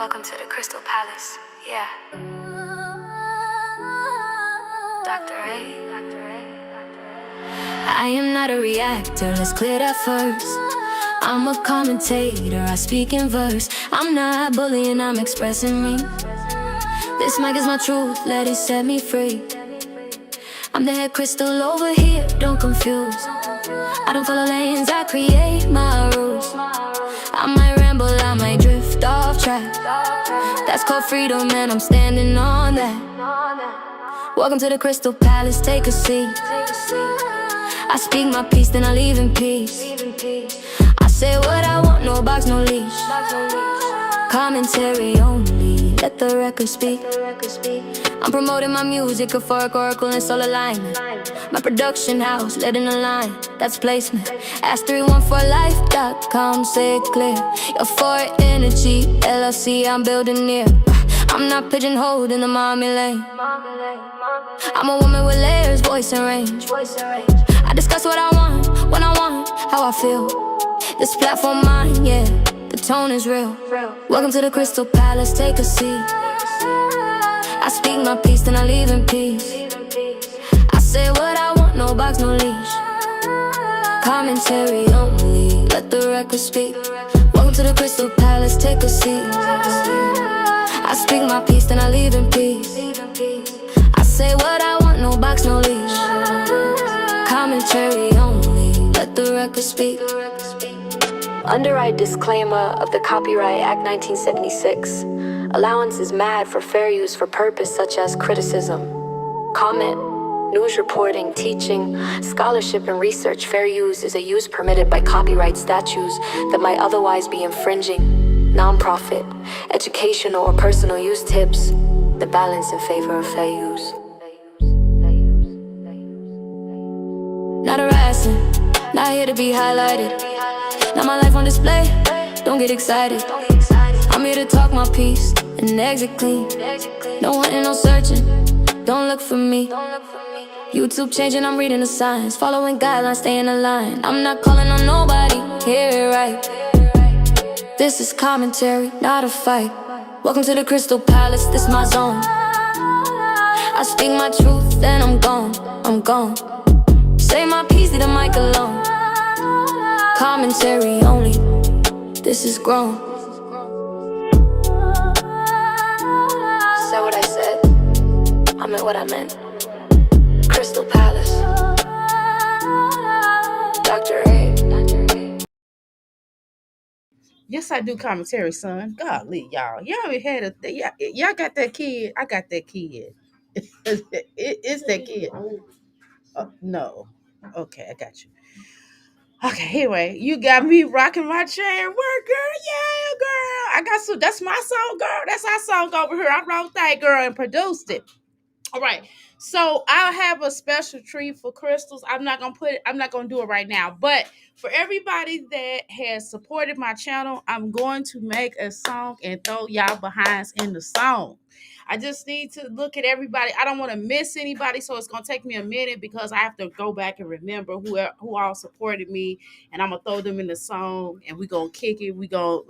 Welcome to the Crystal Palace. Yeah. Dr. A. I am not a reactor, let's clear that first. I'm a commentator, I speak in verse. I'm not bullying, I'm expressing me. This mic is my truth, let it set me free. I'm the head crystal over here, don't confuse. I don't follow lanes, I create my rules. I might ramble, I might drift off track. That's called freedom and I'm standing on that. Welcome to the Crystal Palace, take a seat. I speak my peace, then I leave in peace. I say what I want, no box, no leash. Commentary only, let the record speak. I'm promoting my music, euphoric oracle and soul alignment. My production house, let in a line, that's placement. Ask 314life.com, say it clear. Euphoric energy, LLC, I'm building near. I'm not pigeonholed in the mommy lane. I'm a woman with layers, voice and range. I discuss what I want, when I want, how I feel. This platform mine, yeah, the tone is real. Welcome to the Crystal Palace, take a seat. I speak my peace, then I leave in peace. I say what I want, no box, no leash. Commentary only, let the record speak. Welcome to the Crystal Palace, take a seat. I speak my peace, then I leave in peace. I say what I want, no box, no leash. Commentary only, let the record speak. Underwrite disclaimer of the Copyright Act 1976. Allowance is mad for fair use for purpose such as criticism, comment, news reporting, teaching, scholarship and research. Fair use is a use permitted by copyright statutes that might otherwise be infringing. Non-profit, educational or personal use tips, the balance in favor of fair use. Not harassing, not here to be highlighted. Not my life on display, don't get excited. I'm here to talk my piece and exit clean. No hunting, no searching, don't look for me. YouTube changing, I'm reading the signs. Following guidelines, staying aligned. I'm not calling on nobody, hear it right. This is commentary, not a fight. Welcome to the Crystal Palace, this my zone. I speak my truth, then I'm gone. Say my piece, leave the mic alone. Commentary only, this is grown. Said what I said, I meant what I meant. Crystal Palace, Dr. A. Yes, I do commentary, son. Golly, y'all. Y'all ever had y'all got that kid? I got that kid. It's that kid. No. Okay, I got you. Okay, anyway, you got me rocking my chair. Work, girl. Yeah, girl. I got some. That's my song, girl. That's our song over here. I wrote that, girl, and produced it. All right. So I have a special treat for crystals. I'm not gonna do it right now. But for everybody that has supported my channel, I'm going to make a song and throw y'all behinds in the song. I just need to look at everybody. I don't want to miss anybody, so it's gonna take me a minute because I have to go back and remember who all supported me, and I'm gonna throw them in the song, and we gonna kick it. We gonna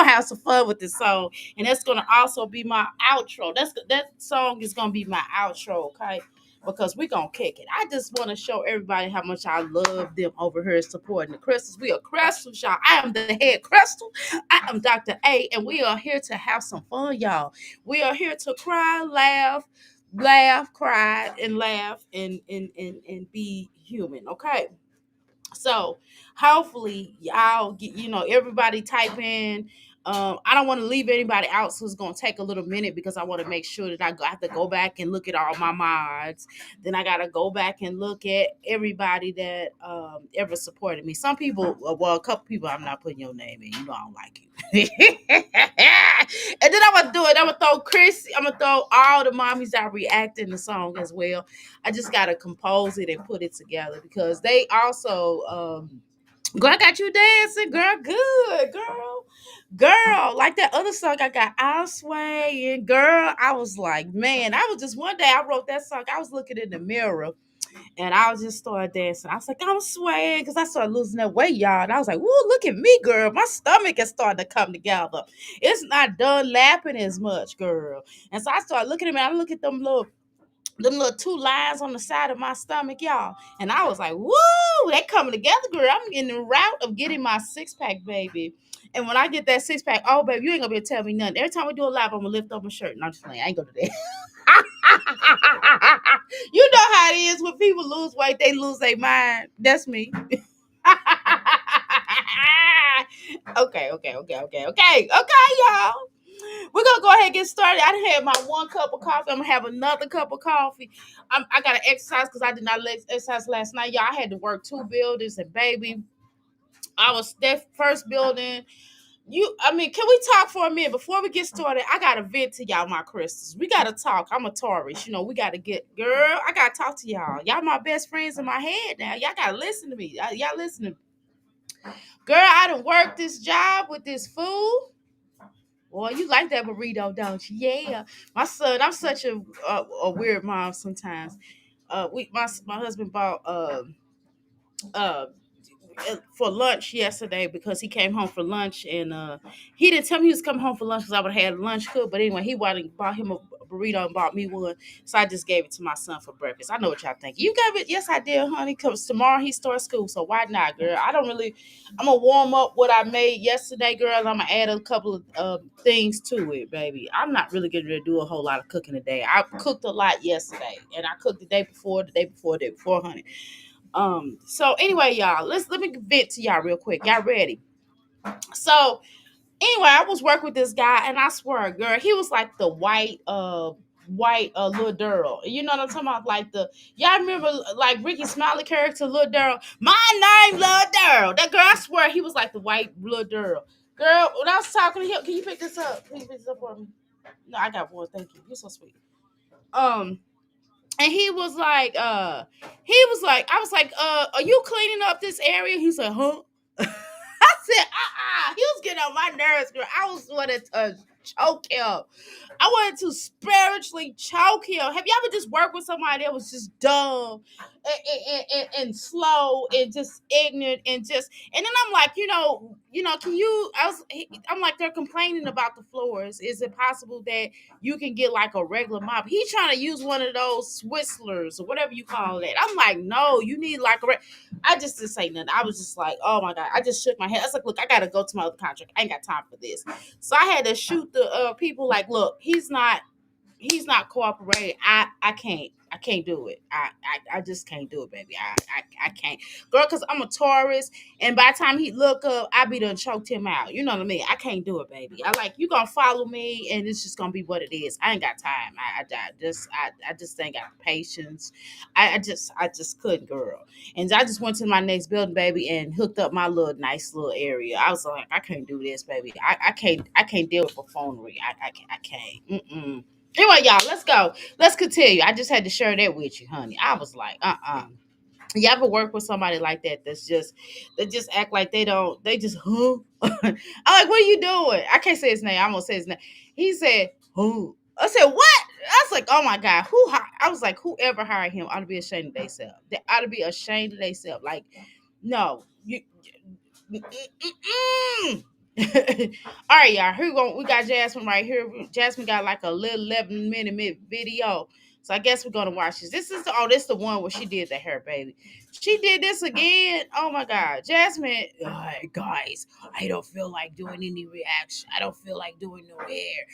have some fun with this song, and that's gonna also be my outro. That song is gonna be my outro, okay? Because we gonna kick it. I just want to show everybody how much I love them over here supporting the crystals. We are crystals, y'all. I am the head crystal. I am Dr. A, and we are here to have some fun, y'all. We are here to cry, laugh, cry, and laugh, and be human, okay? So hopefully y'all get, everybody type in. I don't want to leave anybody out, so it's gonna take a little minute because I want to make sure that I have to go back and look at all my mods. Then I gotta go back and look at everybody that ever supported me. Some people, well, a couple people, I'm not putting your name in. I don't like you. And then I'm gonna do it. I'm gonna throw Chris. I'm gonna throw all the mommies that react in the song as well. I just gotta compose it and put it together because they also girl, I got you dancing, girl. Good, girl. Like that other song I got, I'll sway, and girl, I was like, man, I was just one day I wrote that song. I was looking in the mirror And I was just started dancing. I was like, I'm swaying because I started losing that weight, y'all. And I was like, whoa, look at me, girl. My stomach is starting to come together. It's not done lapping as much, girl. And so I started looking at me. I look at them little two lines on the side of my stomach, y'all. And I was like, woo, they coming together, girl. I'm in the route of getting my six-pack, baby. And when I get that six-pack, oh, baby, you ain't gonna be able to tell me nothing. Every time we do a live, I'm gonna lift up my shirt. No, I'm just playing. I ain't gonna do that. You know how it is when people lose weight, they lose their mind. That's me. Okay, y'all. We're gonna go ahead and get started. I done had my one cup of coffee. I'm gonna have another cup of coffee. I gotta exercise because I did not exercise last night. Y'all, I had to work two buildings, and baby, I was that first building. Can we talk for a minute before we get started? I gotta vent to y'all, my crystals. We gotta talk. I'm a Taurus, we gotta girl. I gotta talk to y'all. Y'all my best friends in my head now. Y'all gotta listen to me. Y'all listen to me. Girl, I done worked this job with this fool. Boy, you like that burrito, don't you? Yeah. My son, I'm such a weird mom sometimes. My husband bought uh for lunch yesterday because he came home for lunch and he didn't tell me he was coming home for lunch because I would have had lunch cooked. But anyway, he wanted bought him a burrito and bought me one. So I just gave it to my son for breakfast. I know what y'all think. You gave it? Yes, I did, honey. Because tomorrow he starts school. So why not, girl? I'm going to warm up what I made yesterday, girl. I'm going to add a couple of things to it, baby. I'm not really getting ready to do a whole lot of cooking today. I cooked a lot yesterday and I cooked the day before, honey. So anyway, y'all, let me vent to y'all real quick. Y'all ready? So anyway, I was working with this guy, and I swear, girl, he was like the white little Daryl. You know what I'm talking about? Like y'all remember like Ricky Smiley character, little Daryl. My name, little Daryl. That girl, I swear, he was like the white little Daryl. Girl, when I was talking to him, can you pick this up? Can you pick this up for me? No, I got one. Thank you. You're so sweet. And I was like, are you cleaning up this area? He's like, huh? I said, he was getting on my nerves, girl. I was wanting to choke him. I wanted to spiritually choke him. Have you ever just worked with somebody that was just dumb and slow and just ignorant and then I'm like, can you? I'm like, they're complaining about the floors. Is it possible that you can get like a regular mop? He's trying to use one of those Swisslers or whatever you call that. I'm like, no, you need like I just didn't say nothing. I was just like, oh my God. I just shook my head. I was like, look, I gotta go to my other contract. I ain't got time for this. So I had to shoot the people like, look, he's not cooperating. I can't do it. I just can't do it, baby. I can't, girl, because I'm a Taurus, and by the time he look up, I be done choked him out. You know what I mean? I can't do it, baby. You gonna follow me, and it's just gonna be what it is. I ain't got time. I just ain't got the patience. I just couldn't, girl. And I just went to my next building, baby, and hooked up my little nice little area. I was like, I can't do this, baby. I can't deal with buffoonery. I can't. Mm-mm. Anyway, y'all, let's go. Let's continue. I just had to share that with you, honey. I was like, You ever work with somebody like that that just act like they just, huh? I'm like, what are you doing? I can't say his name. I'm gonna say his name. He said, who? I said, what? I was like, oh my God, I was like, whoever hired him ought to be ashamed of themselves. They ought to be ashamed of themselves. Like, no, you. Mm-mm. All right, y'all. We got Jasmine right here. Jasmine got like a little 11-minute video. So I guess we're gonna watch this. This is the one where she did the hair, baby. She did this again. Oh my God, Jasmine. Guys, I don't feel like doing any reaction. I don't feel like doing no hair.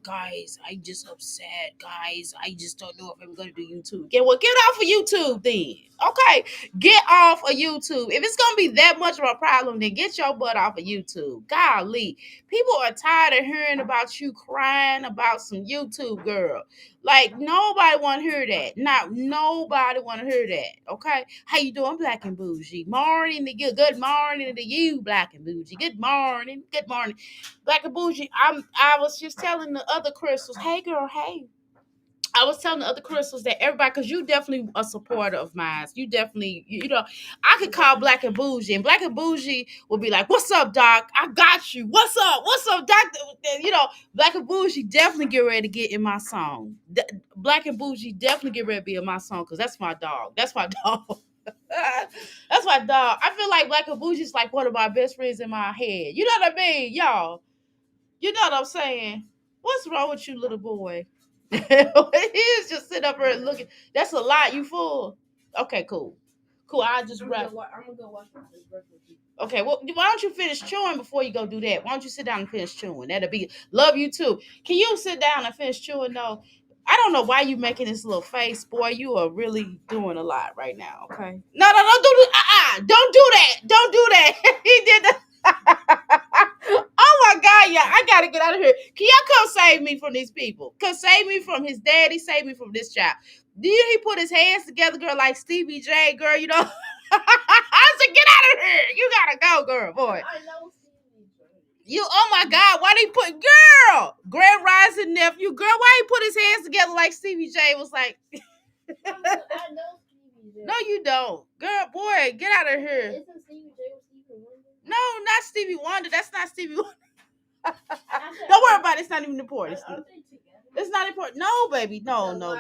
Guys, I just upset. Guys, I just don't know if I'm gonna do YouTube. Get off of YouTube then. Okay, get off of YouTube. If it's gonna be that much of a problem, then get your butt off of YouTube. Golly, people are tired of hearing about you crying about some YouTube girl. Like nobody want to hear that. Not nobody want to hear that. Okay, how you doing, Black and Bougie? Morning to you. Good morning to you, Black and Bougie. Good morning. Good morning, Black and Bougie. I was just telling the other crystals, hey girl, hey. I was telling the other crystals that everybody, because you definitely a supporter of mine. You definitely, you know, I could call Black and Bougie, and Black and Bougie will be like, "What's up, Doc? I got you. What's up? What's up, Doc?" You know, Black and Bougie definitely get ready to get in my song. Black and Bougie definitely get ready to be in my song because that's my dog. That's my dog. That's my dog. I feel like Black and Bougie is like one of my best friends in my head. You know what I mean, y'all? You know what I'm saying? What's wrong with you, little boy? He is just sitting up here and looking. That's a lot. You fool. Okay, cool. Cool. I just wrap. I'm gonna go watch my breakfast. Okay, well, why don't you finish chewing before you go do that? Why don't you sit down and finish chewing? That'll be love you too. Can you sit down and finish chewing though? I don't know why you making this little face, boy. You are really doing a lot right now. Okay. No, don't do this. Don't do that. Don't do that. He did that. Oh my God, yeah, I gotta get out of here. Can y'all come save me from these people? Come save me from his daddy, save me from this child. Did he put his hands together, girl, like Stevie J, girl, you know? I said, get out of here. You gotta go, girl, boy. I know Stevie J. You, oh my God, why did he put, girl, Grand Rising nephew, girl, why he put his hands together like Stevie J? It was like, I know Stevie J. No, you don't. Girl, boy, get out of here. Isn't Stevie J with Stevie Wonder? No, not Stevie Wonder. That's not Stevie Wonder. Don't worry about it. It's not even important. It's not important. No, baby. No. No,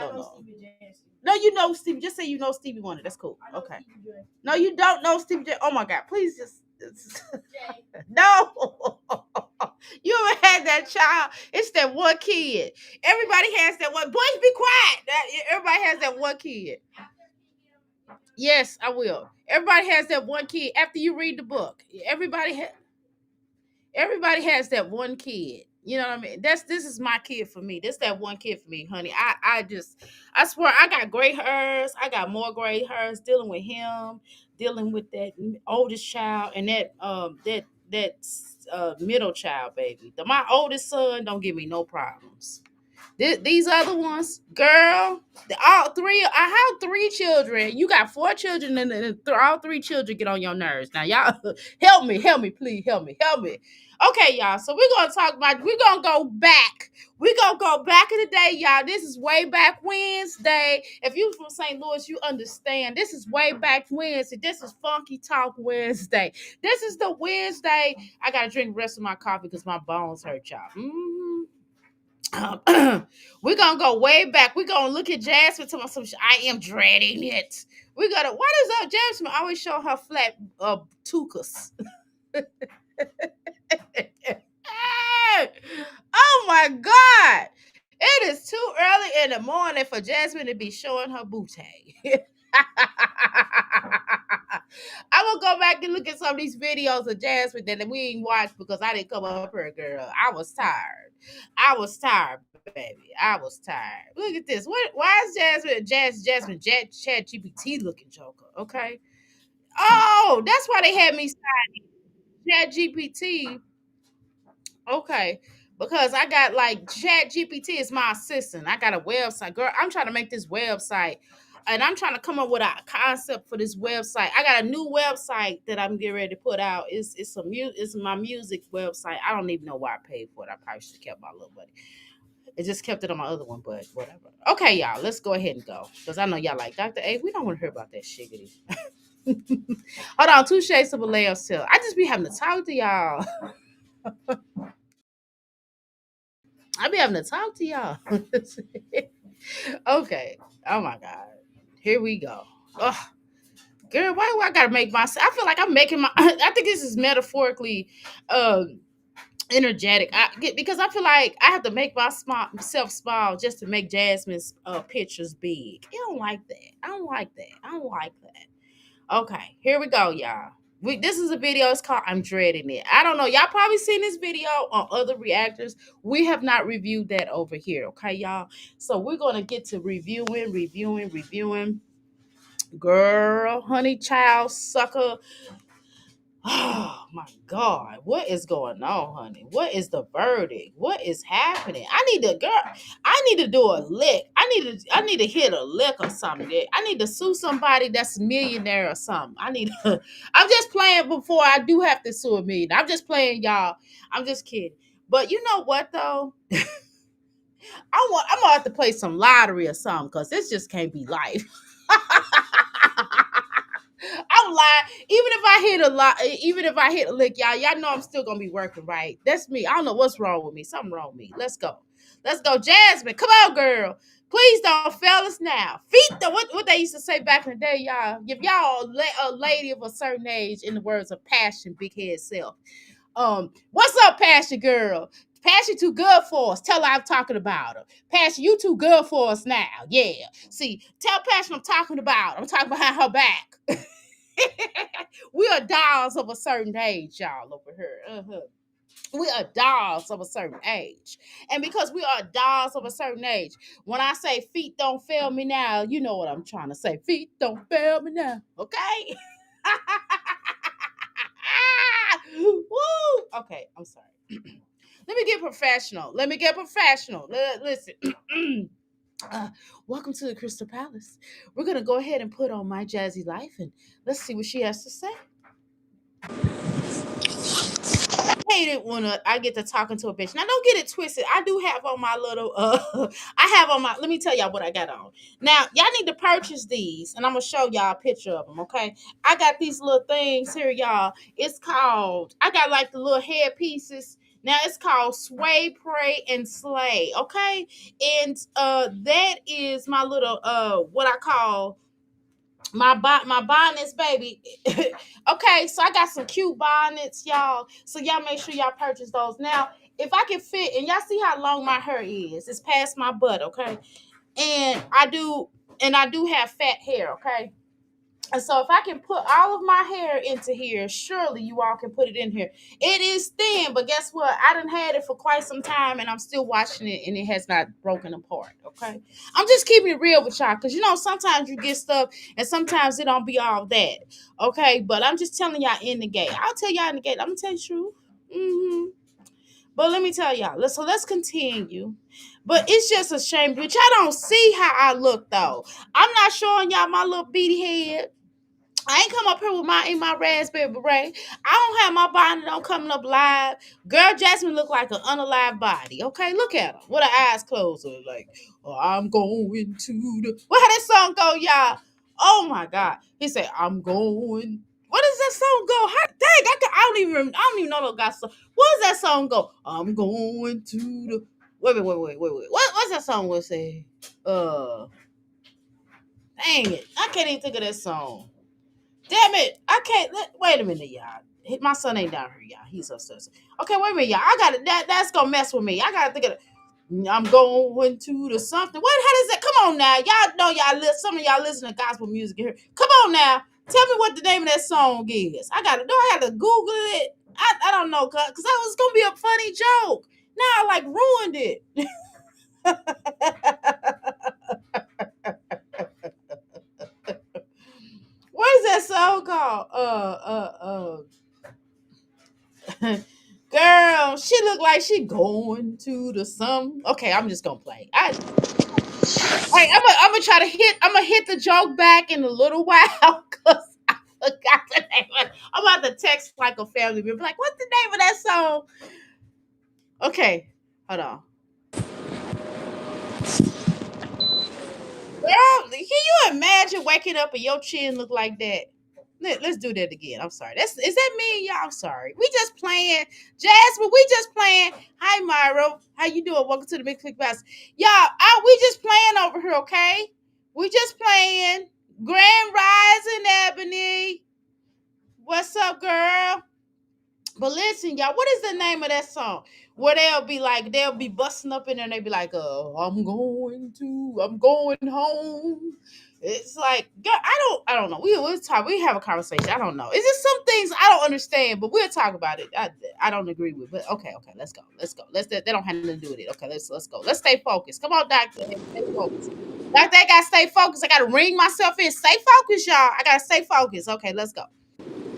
you know Stevie. Just say you know Stevie Wonder. That's cool. Okay. No, you don't know Stevie J. Oh my God. Please just. No. You ever had that child? It's that one kid. Everybody has that one. Boys, be quiet. Everybody has that one kid. Yes, I will. Everybody has that one kid after you read the book. Everybody has that one kid. You know what I mean? This is my kid for me. This that one kid for me, honey. I swear I got gray hairs. I got more gray hairs dealing with him, dealing with that oldest child and that middle child, baby. My oldest son don't give me no problems. These other ones, girl, all three. I have three children. You got four children, and all three children get on your nerves. Now, y'all, help me, please, help me. Okay, y'all. So we're gonna talk about. We're gonna go back. We're gonna go back in the day, y'all. This is way back Wednesday. If you from St. Louis, you understand. This is way back Wednesday. This is Funky Talk Wednesday. This is the Wednesday. I gotta drink the rest of my coffee because my bones hurt, y'all. We're gonna go way back. We're gonna look at Jasmine to some. I am dreading it. We're gonna. What is up, Jasmine? Always show her flat tukas. Oh my God! It is too early in the morning for Jasmine to be showing her booty. I'm gonna go back and look at some of these videos of Jasmine that we ain't watched because I didn't come up here, girl. I was tired, baby. I was tired. Look at this. Why is Jasmine Chat GPT looking joker? Okay. Oh, that's why they had me sign Chat GPT. Okay. Because I got like Chat GPT is my assistant. I got a website. Girl, I'm trying to make this website. And I'm trying to come up with a concept for this website. I got a new website that I'm getting ready to put out. It's my music website. I don't even know why I paid for it. I probably should have kept my little money. It just kept it on my other one, but whatever. Okay, y'all, let's go ahead and go. Because I know y'all like, Dr. A, we don't want to hear about that shiggity. Hold on, 2 shades of a layer still. I just be having to talk to y'all. I be having to talk to y'all. Okay. Oh my God. Here we go. Ugh. Girl, why do I gotta make myself? I feel like I'm making my I think this is metaphorically energetic. Because I feel like I have to make myself small just to make Jasmine's pictures big. I don't like that. I don't like that. Okay, here we go, y'all. This is a video. It's called I'm Dreading It. I don't know. Y'all probably seen this video on other reactors. We have not reviewed that over here. Okay, y'all. So we're going to get to reviewing. Girl, honey, child, sucker. Oh my God, what is going on, honey? What is the verdict? What is happening? I need to do a lick. I need to hit a lick or something. I need to sue somebody that's a millionaire or something. I'm just playing before I do have to sue a millionaire. I'm just playing, y'all. I'm just kidding. But you know what though? I'm gonna have to play some lottery or something because this just can't be life. I'm lying. Even if I hit a lot, even if I hit a lick, y'all know I'm still gonna be working, right? That's me. I don't know what's wrong with me. Something wrong with me. Let's go. Let's go, Jasmine. Come on, girl. Please don't fail us now. Feet the what they used to say back in the day, y'all. If y'all a lady of a certain age, in the words of Passion, Big Head Self. What's up, Passion girl? Passion too good for us. Tell her I'm talking about her. Passion, you too good for us now. Yeah. See, tell Passion I'm talking about. I'm talking behind her back. We are dolls of a certain age, y'all, over here. We are dolls of a certain age. And because we are dolls of a certain age, when I say feet don't fail me now, you know what I'm trying to say. Feet don't fail me now. Okay? Woo! Okay, I'm sorry. Let me get professional. Listen. uh, Welcome to the Crystal Palace. We're going to go ahead and put on My Jazzy Life and let's see what she has to say. Hate it when I get to talking to a bitch. Now don't get it twisted. I do have on my little I have on my let me tell y'all what I got on. Now y'all need to purchase these and I'm gonna show y'all a picture of them, okay? I got these little things here, y'all. It's called I got like the little head pieces. Now it's called Sway, Pray, and Slay, okay? And that is my little what I call my bonnets, baby. Okay, so I got some cute bonnets, y'all. So y'all make sure y'all purchase those. Now, if I can fit, and y'all see how long my hair is. It's past my butt, okay? And I do have fat hair, okay? And so if I can put all of my hair into here, surely you all can put it in here. It is thin, but guess what? I done had it for quite some time and I'm still washing it and it has not broken apart. Okay. I'm just keeping it real with y'all because you know sometimes you get stuff and sometimes it don't be all that. Okay. But I'm just telling y'all in the gate. I'll tell y'all in the gate. I'm gonna tell you the truth. Mm-hmm. But let me tell y'all. Let's continue. But it's just a shame. But y'all don't see how I look though. I'm not showing y'all my little beady head. I ain't come up here with my in my raspberry beret. I don't have my bonnet on coming up live. Girl Jasmine look like an unalive body. Okay, look at her with her eyes closed. Like, oh, I'm going to the. What how that song go, y'all? Oh my God! He said, "I'm going." What does that song go? How, dang, I don't even know no God song. What does that song go? I'm going to the. Wait. What's that song? Will say? Dang it! I can't even think of that song. Damn it! I can't. Wait a minute, y'all. My son ain't down here, y'all. He's upstairs. Okay, wait a minute, y'all. I got it. That's gonna mess with me. I gotta think of it. I'm going to the something. What? How does that? Come on now, y'all know y'all. Some of y'all listen to gospel music here. Come on now. Tell me what the name of that song is. I gotta. Do I have to Google it? I don't know, cause that was gonna be a funny joke. Now I like ruined it. What is that song called? Girl, she look like she going to the some. Okay, I'm just gonna play. I'm gonna try to hit. I'm gonna hit the joke back in a little while because I forgot the name. I'm about to text like a family member, like, what's the name of that song? Okay, hold on. Girl, can you imagine waking up and your chin look like that? Let's do that again. I'm sorry. Is that me? Yeah, I'm sorry. We just playing. Jasmine, we just playing. Hi, Myra. How you doing? Welcome to the Big Click Bass. Y'all, we just playing over here, okay? We just playing. Grand Rising Ebony. What's up, girl? But listen, y'all, what is the name of that song? Where they'll be busting up in there and they be like, I'm going home. It's like, girl, I don't know. We'll talk. We have a conversation. I don't know. It's just some things I don't understand, but we'll talk about it. I don't agree with, but okay, let's go. They don't have nothing to do with it. Okay, let's go. Let's stay focused. Come on, doctor, stay focused. Doctor, I gotta stay focused. I gotta ring myself in. Stay focused, y'all. I gotta stay focused. Okay, let's go.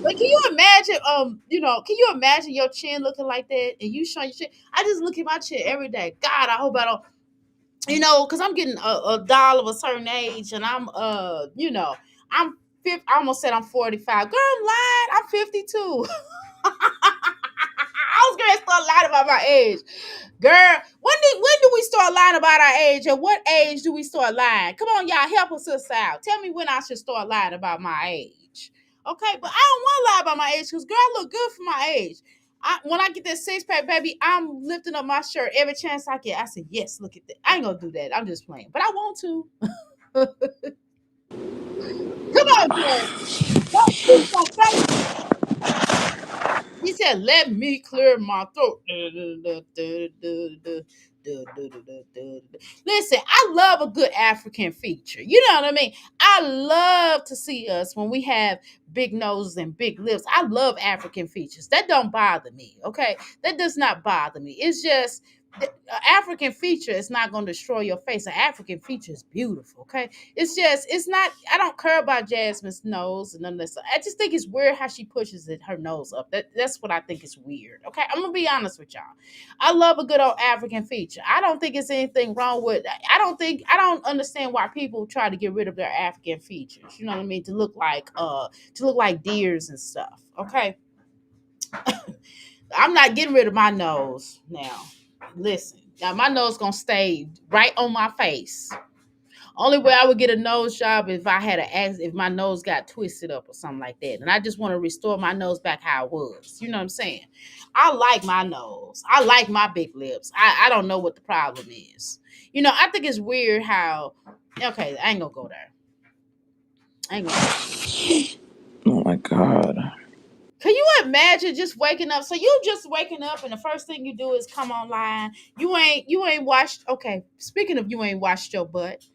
But can you imagine, can you imagine your chin looking like that and you showing your chin? I just look at my chin every day. God, I hope I don't, because I'm getting a doll of a certain age and I'm I almost said I'm 45. Girl, I'm lying. I'm 52. I was can't start lying about my age. Girl, when do we start lying about our age? And what age do we start lying? Come on, y'all, help us out. Tell me when I should start lying about my age. Okay, but I don't want to lie about my age because girl, I look good for my age. When I get that six pack, baby, I'm lifting up my shirt every chance I get. I say, yes, look at that. I ain't gonna do that. I'm just playing, but I want to. Come on, Jay. Don't speak my face. He said, "Let me clear my throat." Listen, I love a good African feature. You know what I mean? I love to see us when we have big noses and big lips. I love African features. That don't bother me. Okay, that does not bother me. It's just an African feature is not going to destroy your face. An African feature is beautiful. Okay, it's not. I don't care about Jasmine's nose and none of that stuff. I just think it's weird how she pushes her nose up. That's what I think is weird. Okay, I'm gonna be honest with y'all. I love a good old African feature. I don't think it's anything wrong with. I don't understand why people try to get rid of their African features. You know what I mean? To look like deers and stuff. Okay, I'm not getting rid of my nose now. Listen, now my nose gonna stay right on my face. Only way I would get a nose job if I had if my nose got twisted up or something like that. And I just want to restore my nose back how it was. You know what I'm saying? I like my nose. I like my big lips. I don't know what the problem is. You know, I think it's weird how okay, I ain't gonna go there. I ain't gonna. Oh my God. Can you imagine just waking up? So you just waking up and the first thing you do is come online. You ain't washed. Okay, speaking of you ain't washed your butt.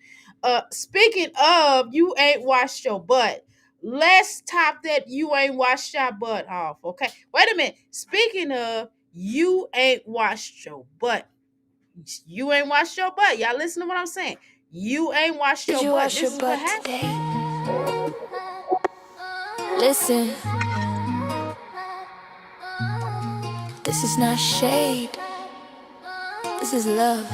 Speaking of you ain't washed your butt. Let's top that you ain't washed your butt off. Okay. Wait a minute. Speaking of you ain't washed your butt. You ain't washed your butt. Y'all listen to what I'm saying. You ain't washed Did your you butt. wash your This is what butt happened. today? Listen, this is not shade. This is love.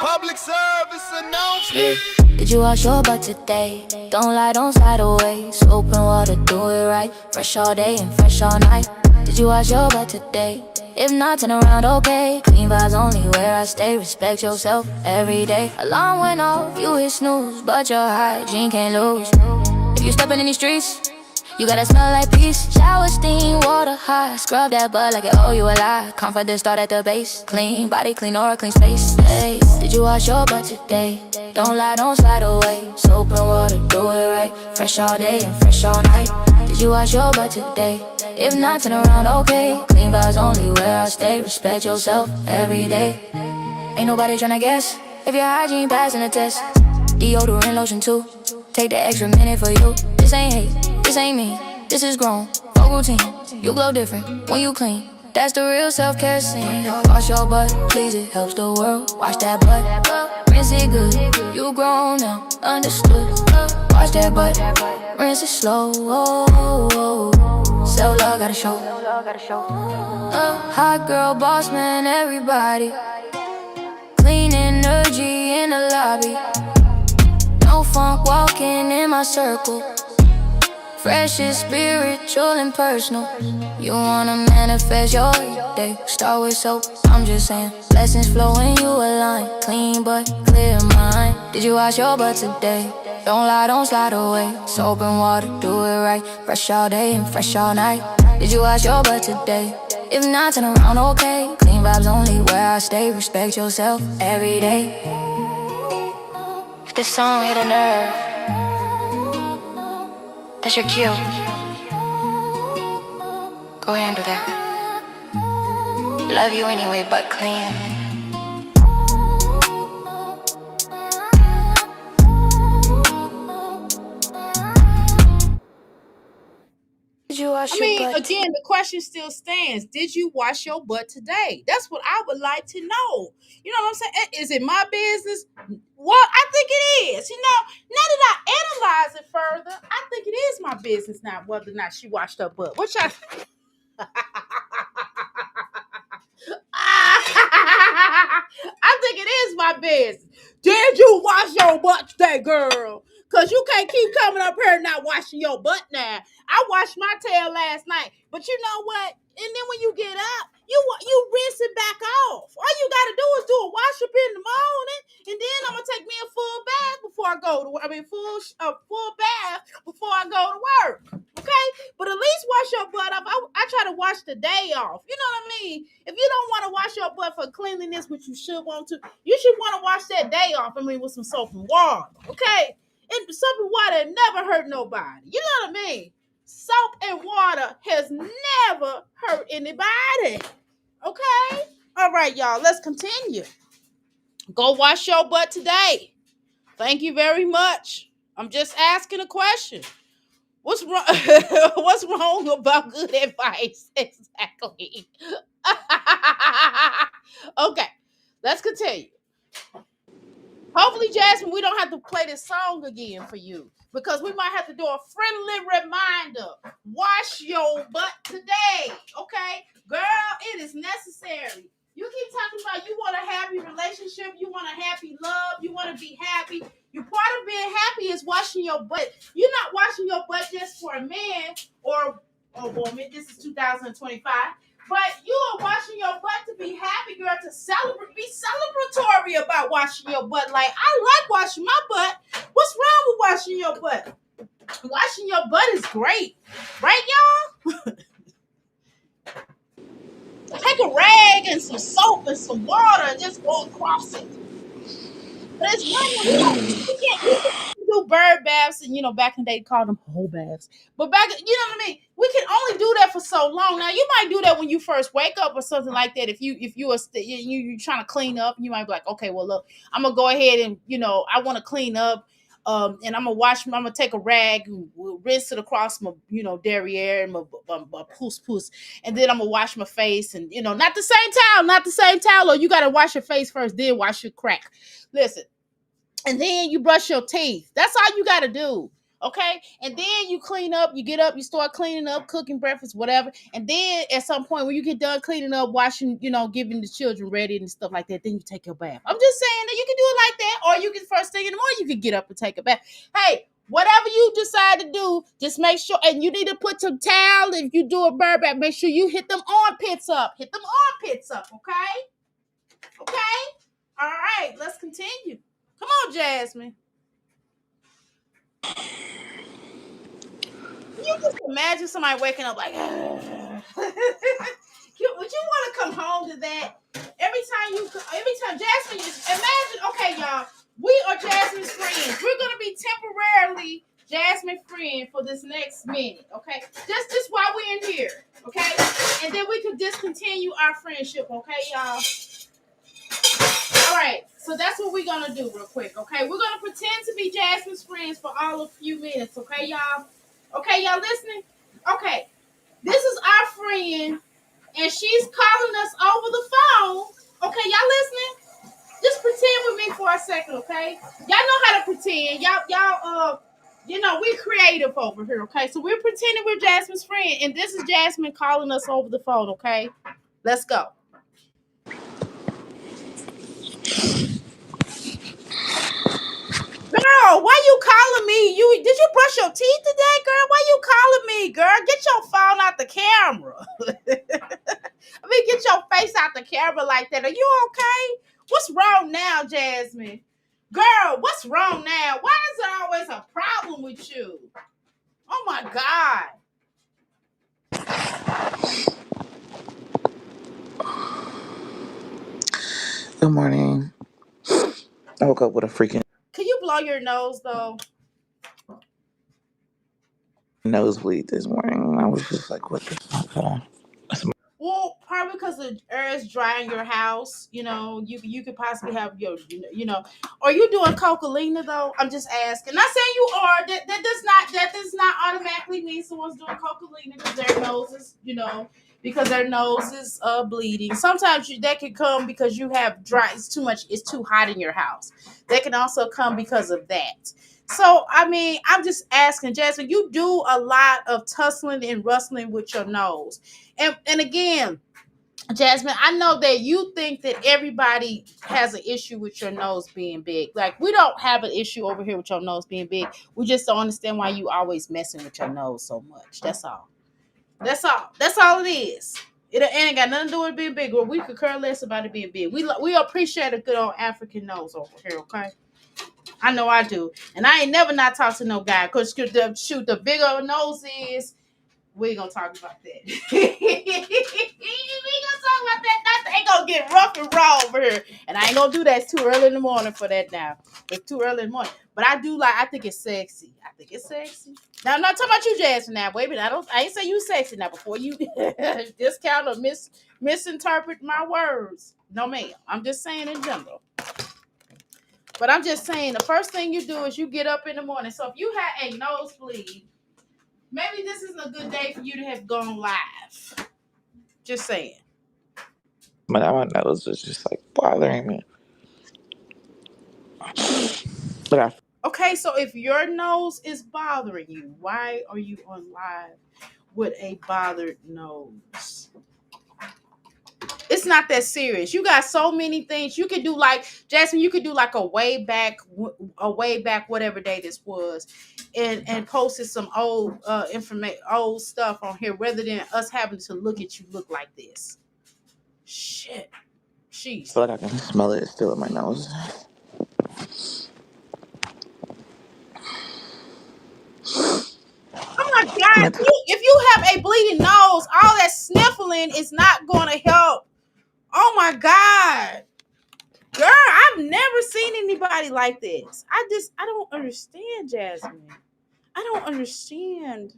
Public service announcement. Did you wash your butt today? Don't lie, don't slide away. Soap and water, do it right. Fresh all day and fresh all night. Did you wash your butt today? If not, turn around, okay. Clean vibes only where I stay. Respect yourself every day. Alarm went off, you hit snooze, but your hygiene can't lose. If you stepping in these streets, you gotta smell like peace. Shower, steam, water hot. Scrub that butt like it owe you a lot. Confidence start at the base. Clean body, clean aura, clean space. Hey, did you wash your butt today? Don't lie, don't slide away. Soap and water, do it right. Fresh all day and fresh all night. Did you wash your butt today? If not, turn around, okay. Clean vibes only where I stay. Respect yourself every day. Ain't nobody tryna guess if your hygiene passing the test. Deodorant, lotion too. Take the extra minute for you. This ain't hate, this ain't me. This is grown, full routine. You glow different when you clean. That's the real self-care scene. Wash your butt, please, it helps the world. Wash that butt, rinse it good. You grown now, understood. Wash that butt, rinse it slow. Self-love gotta show. Hot girl, boss man, everybody. Clean energy in the lobby. No funk walking in my circle. Fresh is spiritual and personal. You wanna manifest your day. Start with soap, I'm just saying. Blessings flow when you align. Clean but clear mind. Did you wash your butt today? Don't lie, don't slide away. Soap and water, do it right. Fresh all day and fresh all night. Did you wash your butt today? If not, turn around, okay. Clean vibes only where I stay. Respect yourself every day. If this song hit a nerve, that's your cue. Go handle that. Love you anyway, but clean. Did you wash I your mean, butt? again, the question still stands. Did you wash your butt today? That's what I would like to know. You know what I'm saying? Is it my business? Well, I think it is. You know, now that I analyze it further, I think it is my business now whether or not she washed her butt. Which I I think it is my business. Did you wash your butt today, girl? Cause you can't keep coming up here and not washing your butt now. I washed my tail last night, but you know what? And then when you get up, You rinse it back off. All you gotta do is do a wash up in the morning, and then I'm gonna take me a full bath before I go to work. I mean, full bath before I go to work. Okay, but at least wash your butt off. I try to wash the day off. You know what I mean? If you don't want to wash your butt for cleanliness, which you should want to, you should want to wash that day off. I mean, with some soap and water. Okay, and soap and water never hurt nobody. You know what I mean? Soap and water has never hurt anybody. Okay? All right, y'all, let's continue. Go wash your butt today. Thank you very much. I'm just asking a question. What's wrong? What's wrong about good advice? Exactly. Okay, let's continue. Hopefully, Jasmine, we don't have to play this song again for you because we might have to do a friendly reminder. Wash your butt today, okay? Girl, it is necessary. You keep talking about you want a happy relationship, you want a happy love, you want to be happy. Your part of being happy is washing your butt. You're not washing your butt just for a man or a woman. This is 2025. But you are washing your butt to be happy, girl, to celebrate, be celebratory about washing your butt. Like, I like washing my butt. What's wrong with washing your butt? Washing your butt is great. Right, y'all? Take a rag and some soap and some water and just go across it. But it's normal. We can do bird baths, and back in the day, called them whole baths. But back, you know what I mean. We can only do that for so long. Now, you might do that when you first wake up or something like that. If you are you trying to clean up, you might be like, okay, well, look, I'm gonna go ahead and I want to clean up. And I'm gonna take a rag and rinse it across my, derriere and my puss, and then I'm gonna wash my face, and not the same towel, or you gotta wash your face first, then wash your crack. Listen, and then you brush your teeth. That's all you gotta do. Okay, and then you clean up, you get up, you start cleaning up, cooking breakfast, whatever. And then at some point when you get done cleaning up, washing, giving the children ready and stuff like that, then you take your bath. I'm just saying that you can do it like that, or you can first thing in the morning, you can get up and take a bath. Hey, whatever you decide to do, just make sure, and you need to put some towel. If you do a bird bath, make sure you hit them armpits up. Okay? Okay? All right, let's continue. Come on, Jasmine. You just imagine somebody waking up like, would you want to come home to that? Every time Jasmine, imagine, okay, y'all, we are Jasmine's friends. We're going to be temporarily Jasmine's friend for this next minute, okay? Just while we're in here, okay? And then we can discontinue our friendship, okay, y'all? All right, so that's what we're going to do real quick, okay? We're going to pretend to be Jasmine's friends for all of a few minutes, okay, y'all? Okay, y'all listening? Okay, this is our friend, and she's calling us over the phone. Okay, y'all listening? Just pretend with me for a second, okay? Y'all know how to pretend. We're creative over here, okay? So we're pretending we're Jasmine's friend, and this is Jasmine calling us over the phone, okay? Let's go. Girl, why you calling me? Did you brush your teeth today, girl? Why you calling me, girl? Get your phone out the camera. Get your face out the camera like that. Are you okay? What's wrong now, Jasmine? Girl, what's wrong now? Why is there always a problem with you? Oh my God. Good morning. I woke up with a freaking Can you blow your nose though? nosebleed this morning. I was just like, what the fuck? Hold on. Well, probably because the air is dry in your house. You could possibly have Are you doing cocaine though? I'm just asking. Not saying you are. That does not automatically mean someone's doing cocaine because their nose is bleeding. Sometimes that can come because you have dry. It's too hot in your house. That can also come because of that. So, I'm just asking, Jasmine, you do a lot of tussling and rustling with your nose. And again, Jasmine, I know that you think that everybody has an issue with your nose being big. Like, we don't have an issue over here with your nose being big. We just don't understand why you always messing with your nose so much. That's all. That's all it is. It ain't got nothing to do with being big. Well, we could care less about it being big. We appreciate a good old African nose over here, okay? I know I do. And I ain't never not talked to no guy. Because the bigger nose is, we ain't gonna talk about that. we ain't gonna talk about that. That ain't gonna get rough and raw over here. And I ain't gonna do that. It's too early in the morning for that now. It's too early in the morning. But I do I think it's sexy. I think it's sexy. Now I'm not talking about you, Jasmine. Now, baby. I ain't say you sexy now before you discount or misinterpret my words. No, ma'am. I'm just saying in general. But I'm just saying the first thing you do is you get up in the morning. So if you had a nosebleed, maybe this isn't a good day for you to have gone live. Just saying. My nose was just like bothering me. But I Okay, so if your nose is bothering you, why are you on live with a bothered nose? It's not that serious. You got so many things you could do. Like Jasmine, you could do like a way back, whatever day this was, and posted some old information, old stuff on here, rather than us having to look at you look like this. Shit, jeez. feel like I can smell it still in my nose. Oh my God! Meant to If you have a bleeding nose, all that sniffling is not going to help. Oh my God, girl, I've never seen anybody like this. I don't understand, Jasmine. I don't understand.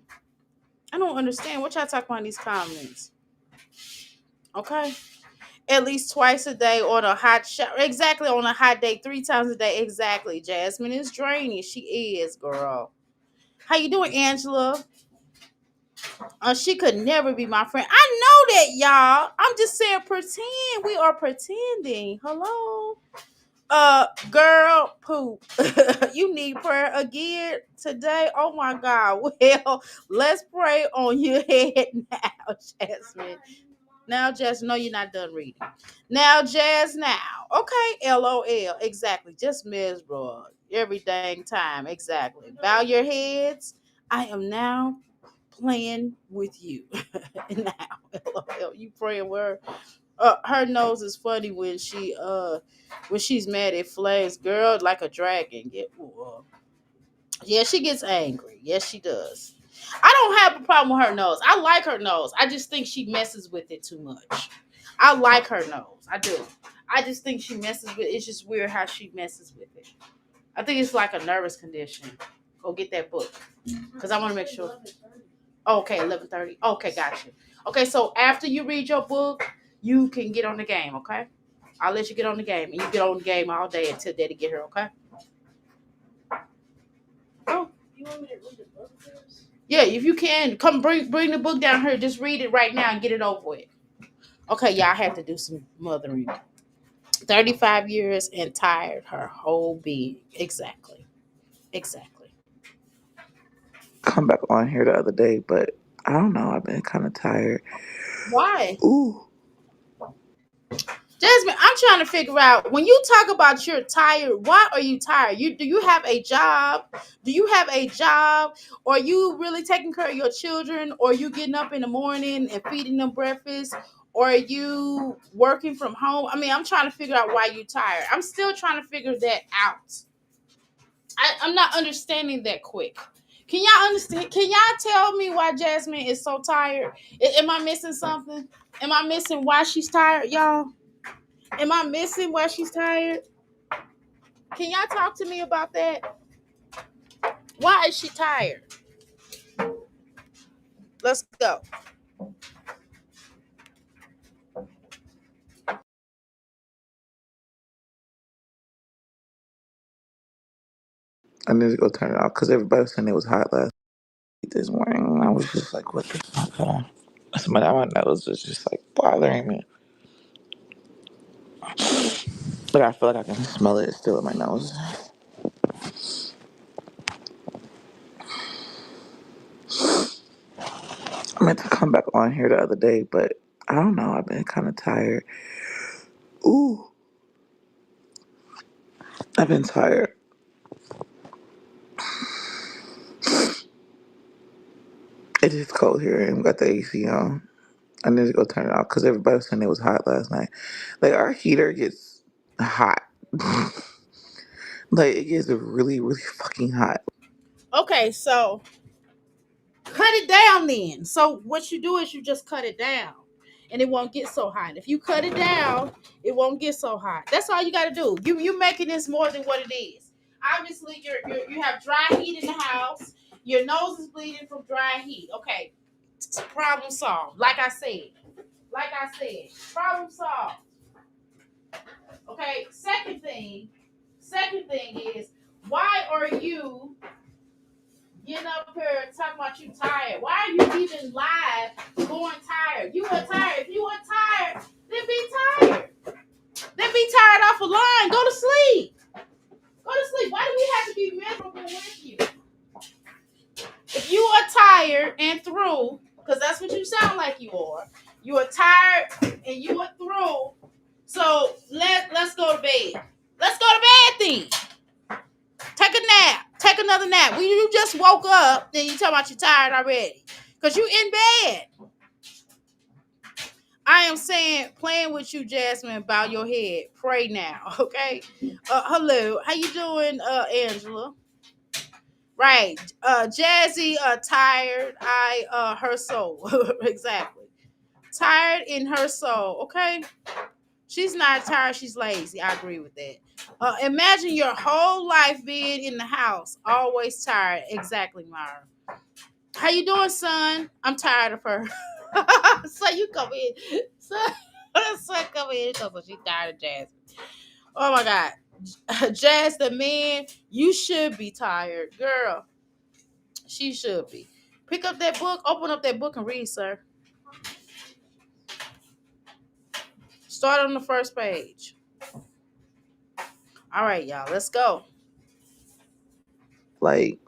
I don't understand what y'all talking about in these comments. Okay. At least twice a day on a hot shower. Exactly, on a hot day, 3 times a day. Exactly. Jasmine is draining. She is, girl. How you doing, Angela? She could never be my friend. I know that, y'all. I'm just saying pretend. We are pretending. Hello? Girl, poop. You need prayer again today. Oh my God. Well, let's pray on your head now, Jasmine. Now, Jazz, no, you're not done reading. Now, Jazz, now. Okay, LOL. Exactly. Just miserable. Every dang time. Exactly. Bow your heads. I am now playing with you. Now, LOL. You praying with her. Her nose is funny when she's mad at flames, girl, like a dragon. Yeah, she gets angry. Yes, she does. I don't have a problem with her nose. I like her nose. I just think she messes with it too much. I like her nose. I do. I just think she messes with it. It's just weird how she messes with it. I think it's like a nervous condition. Go get that book. Because I want to make sure. Okay, 11:30. Okay, gotcha. Okay, so after you read your book, you can get on the game, okay? I'll let you get on the game. And you get on the game all day until Daddy get here, okay? Oh. You want me to read the book first? Yeah, if you can, come bring the book down here. Just read it right now and get it over with. Okay, yeah, I have to do some mothering. 35 years and tired her whole being. Exactly. Exactly. come back on here the other day, but I don't know. I've been kind of tired. Why? Ooh, Jasmine, I'm trying to figure out when you talk about you're tired, why are you tired? Do you have a job? Do you have a job? Or are you really taking care of your children? Or are you getting up in the morning and feeding them breakfast? Or are you working from home? I mean, I'm trying to figure out why you're tired. I'm still trying to figure that out. I'm not understanding that quick. Can y'all understand? Can y'all tell me why Jasmine is so tired? Am I missing something? Am I missing why she's tired, y'all? Am I missing why she's tired? Can y'all talk to me about that? Why is she tired? Let's go. I need to go turn it off because everybody was saying it was hot last night this morning. And I was just like, what the fuck? Hold on. My nose was just like bothering me. Like I feel like I can smell it still in my nose. I meant to come back on here the other day, but I don't know. I've been kind of tired. Ooh, I've been tired. It is cold here and we got the AC on. I need to go turn it off because everybody was saying it was hot last night. Like our heater gets hot. Like it gets really, really fucking hot. Okay, so cut it down then. So what you do is you just cut it down. And it won't get so hot. If you cut it down, it won't get so hot. That's all you got to do. You making this more than what it is. Obviously, you have dry heat in the house. Your nose is bleeding from dry heat. Okay, problem solved. Like I said, problem solved. Okay. Second thing is, why are you getting up here talking about you tired? Why are you even live going tired? You were tired. If you were tired, then be tired. Then be tired off a line. Go to sleep. Go to sleep. Why do we have to be miserable with you? If you are tired and through, because that's what you sound like you are. You are tired and you are through. So let's go to bed. Let's go to bed then. Take a nap. Take another nap. When you just woke up, then you talk about you're tired already. Because you in bed. I am saying, playing with you, Jasmine, bow your head. Pray now, okay? Hello. How you doing, Angela? Right. Jazzy, tired. Her soul. Exactly. Tired in her soul, okay? She's not tired, she's lazy. I agree with that. Imagine your whole life being in the house, always tired. Exactly, Myra. How you doing, son? I'm tired of her. So you come in. Son come in because she's tired of Jazz. Oh my God. Jazz, the man, you should be tired. Girl, she should be. Pick up that book, open up that book and read, sir. Start on the first page. All right, y'all, let's go. Like,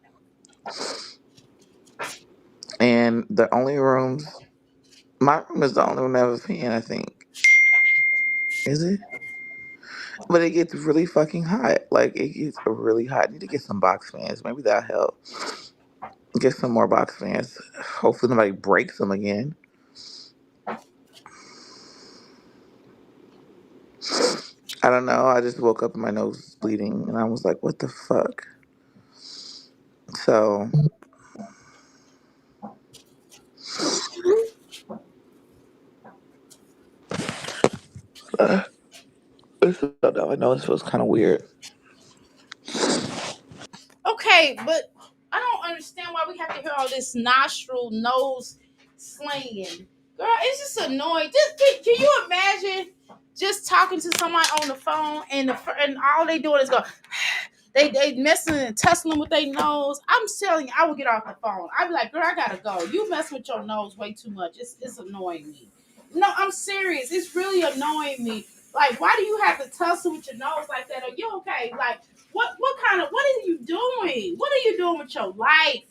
and the only rooms, my room is the only room that has a fan. I think is it? But it gets really fucking hot. Like it gets really hot. I need to get some box fans. Maybe that'll help. Get some more box fans. Hopefully nobody breaks them again. I don't know. I just woke up and my nose was bleeding, and I was like, "What the fuck?" So uh, I know this feels kind of weird. Okay, but I don't understand why we have to hear all this nostril nose slinging. Girl, it's just annoying. Can you imagine just talking to somebody on the phone and all they doing is go they messing and tussling with their nose. I'm telling you, I would get off the phone. I'd be like, girl, I gotta go. You mess with your nose way too much. It's annoying me. No, I'm serious. It's really annoying me. Like, why do you have to tussle with your nose like that? Are you okay? Like, what are you doing? What are you doing with your life?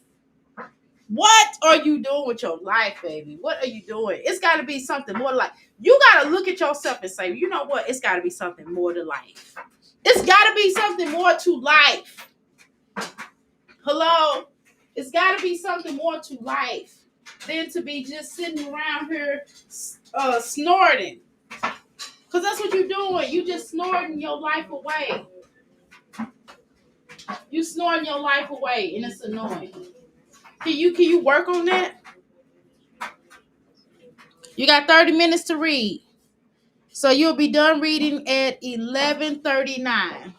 What are you doing with your life, baby? What are you doing? It's got to be something more like, you got to look at yourself and say, you know what? It's got to be something more to life. It's got to be something more to life. Hello? It's got to be something more to life than to be just sitting around here snorting. Because that's what you're doing. You just snorting your life away. You snorting your life away, and it's annoying. Can you work on that? You got 30 minutes to read. So you'll be done reading at 11:39.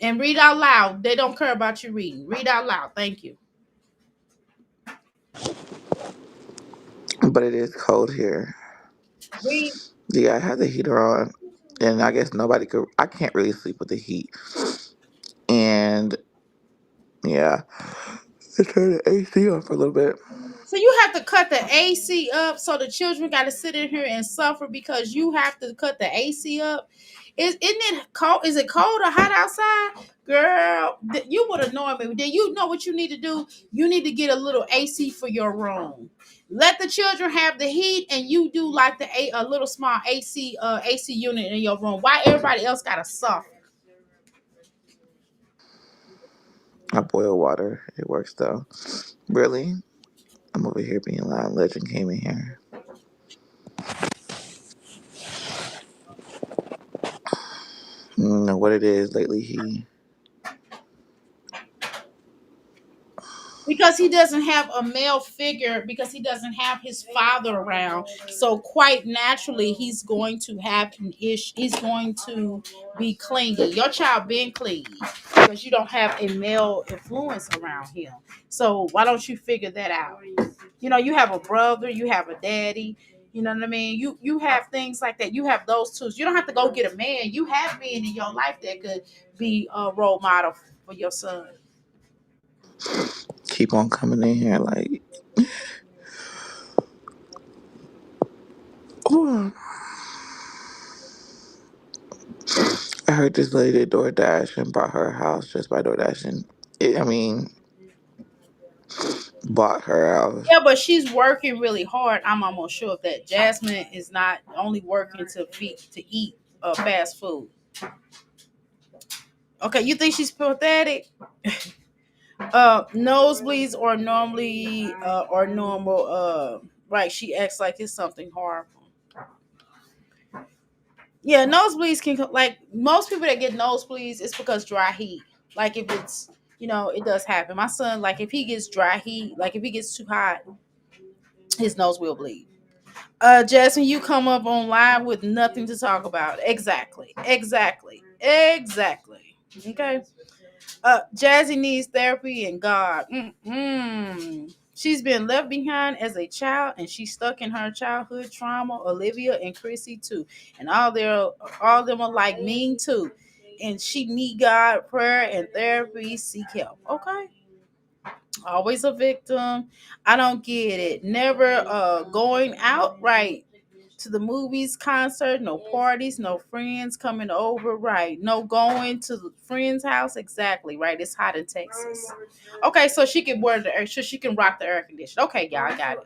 And read out loud. They don't care about you reading. Read out loud. Thank you. But it is cold here. Read. Yeah, I had the heater on, and I guess nobody could. I can't really sleep with the heat, and yeah, I turned the AC on for a little bit. So you have to cut the AC up so the children got to sit in here and suffer because you have to cut the AC up. Isn't it cold? Is it cold or hot outside? Girl, you would have known me. Then you know what you need to do? You need to get a little AC for your room. Let the children have the heat and you do like a little small AC unit in your room. Why everybody else got to suffer? I boil water. It works though. Really? I'm over here being loud. Legend came in here. I don't know what it is lately. Because he doesn't have a male figure, because he doesn't have his father around, so quite naturally he's going to have an issue. He's going to be clingy. Your child been clingy because you don't have a male influence around him. So why don't you figure that out? You know, you have a brother, you have a daddy. You know what I mean? You have things like that. You have those tools. You don't have to go get a man. You have men in your life that could be a role model for your son. Keep on coming in here like, oh, I heard this lady did DoorDash and bought her a house just by DoorDashing. I mean, bought her house. Yeah, but she's working really hard. I'm almost sure of that. Jasmine is not only working to eat fast food. Okay, you think she's pathetic? Nosebleeds are normally or normal. Right, she acts like it's something horrible. Yeah, nosebleeds can like most people that get nosebleeds, it's because dry heat. Like if it's it does happen. My son, like if he gets dry heat, like if he gets too hot, his nose will bleed. Jasmine, you come up on live with nothing to talk about. Exactly. Exactly. Exactly. Okay. Jazzy needs therapy and God. Mm-mm. She's been left behind as a child and she's stuck in her childhood trauma. Olivia and Chrissy too. And all of them are like mean too. And she need God, prayer, and therapy. Seek help. Okay. Always a victim. I don't get it. Never going out right to the movies, concert, no parties, no friends coming over, right? No going to the friend's house, exactly, right? It's hot in Texas. Okay, so she can wear the air, so she can rock the air conditioner. Okay, y'all, I got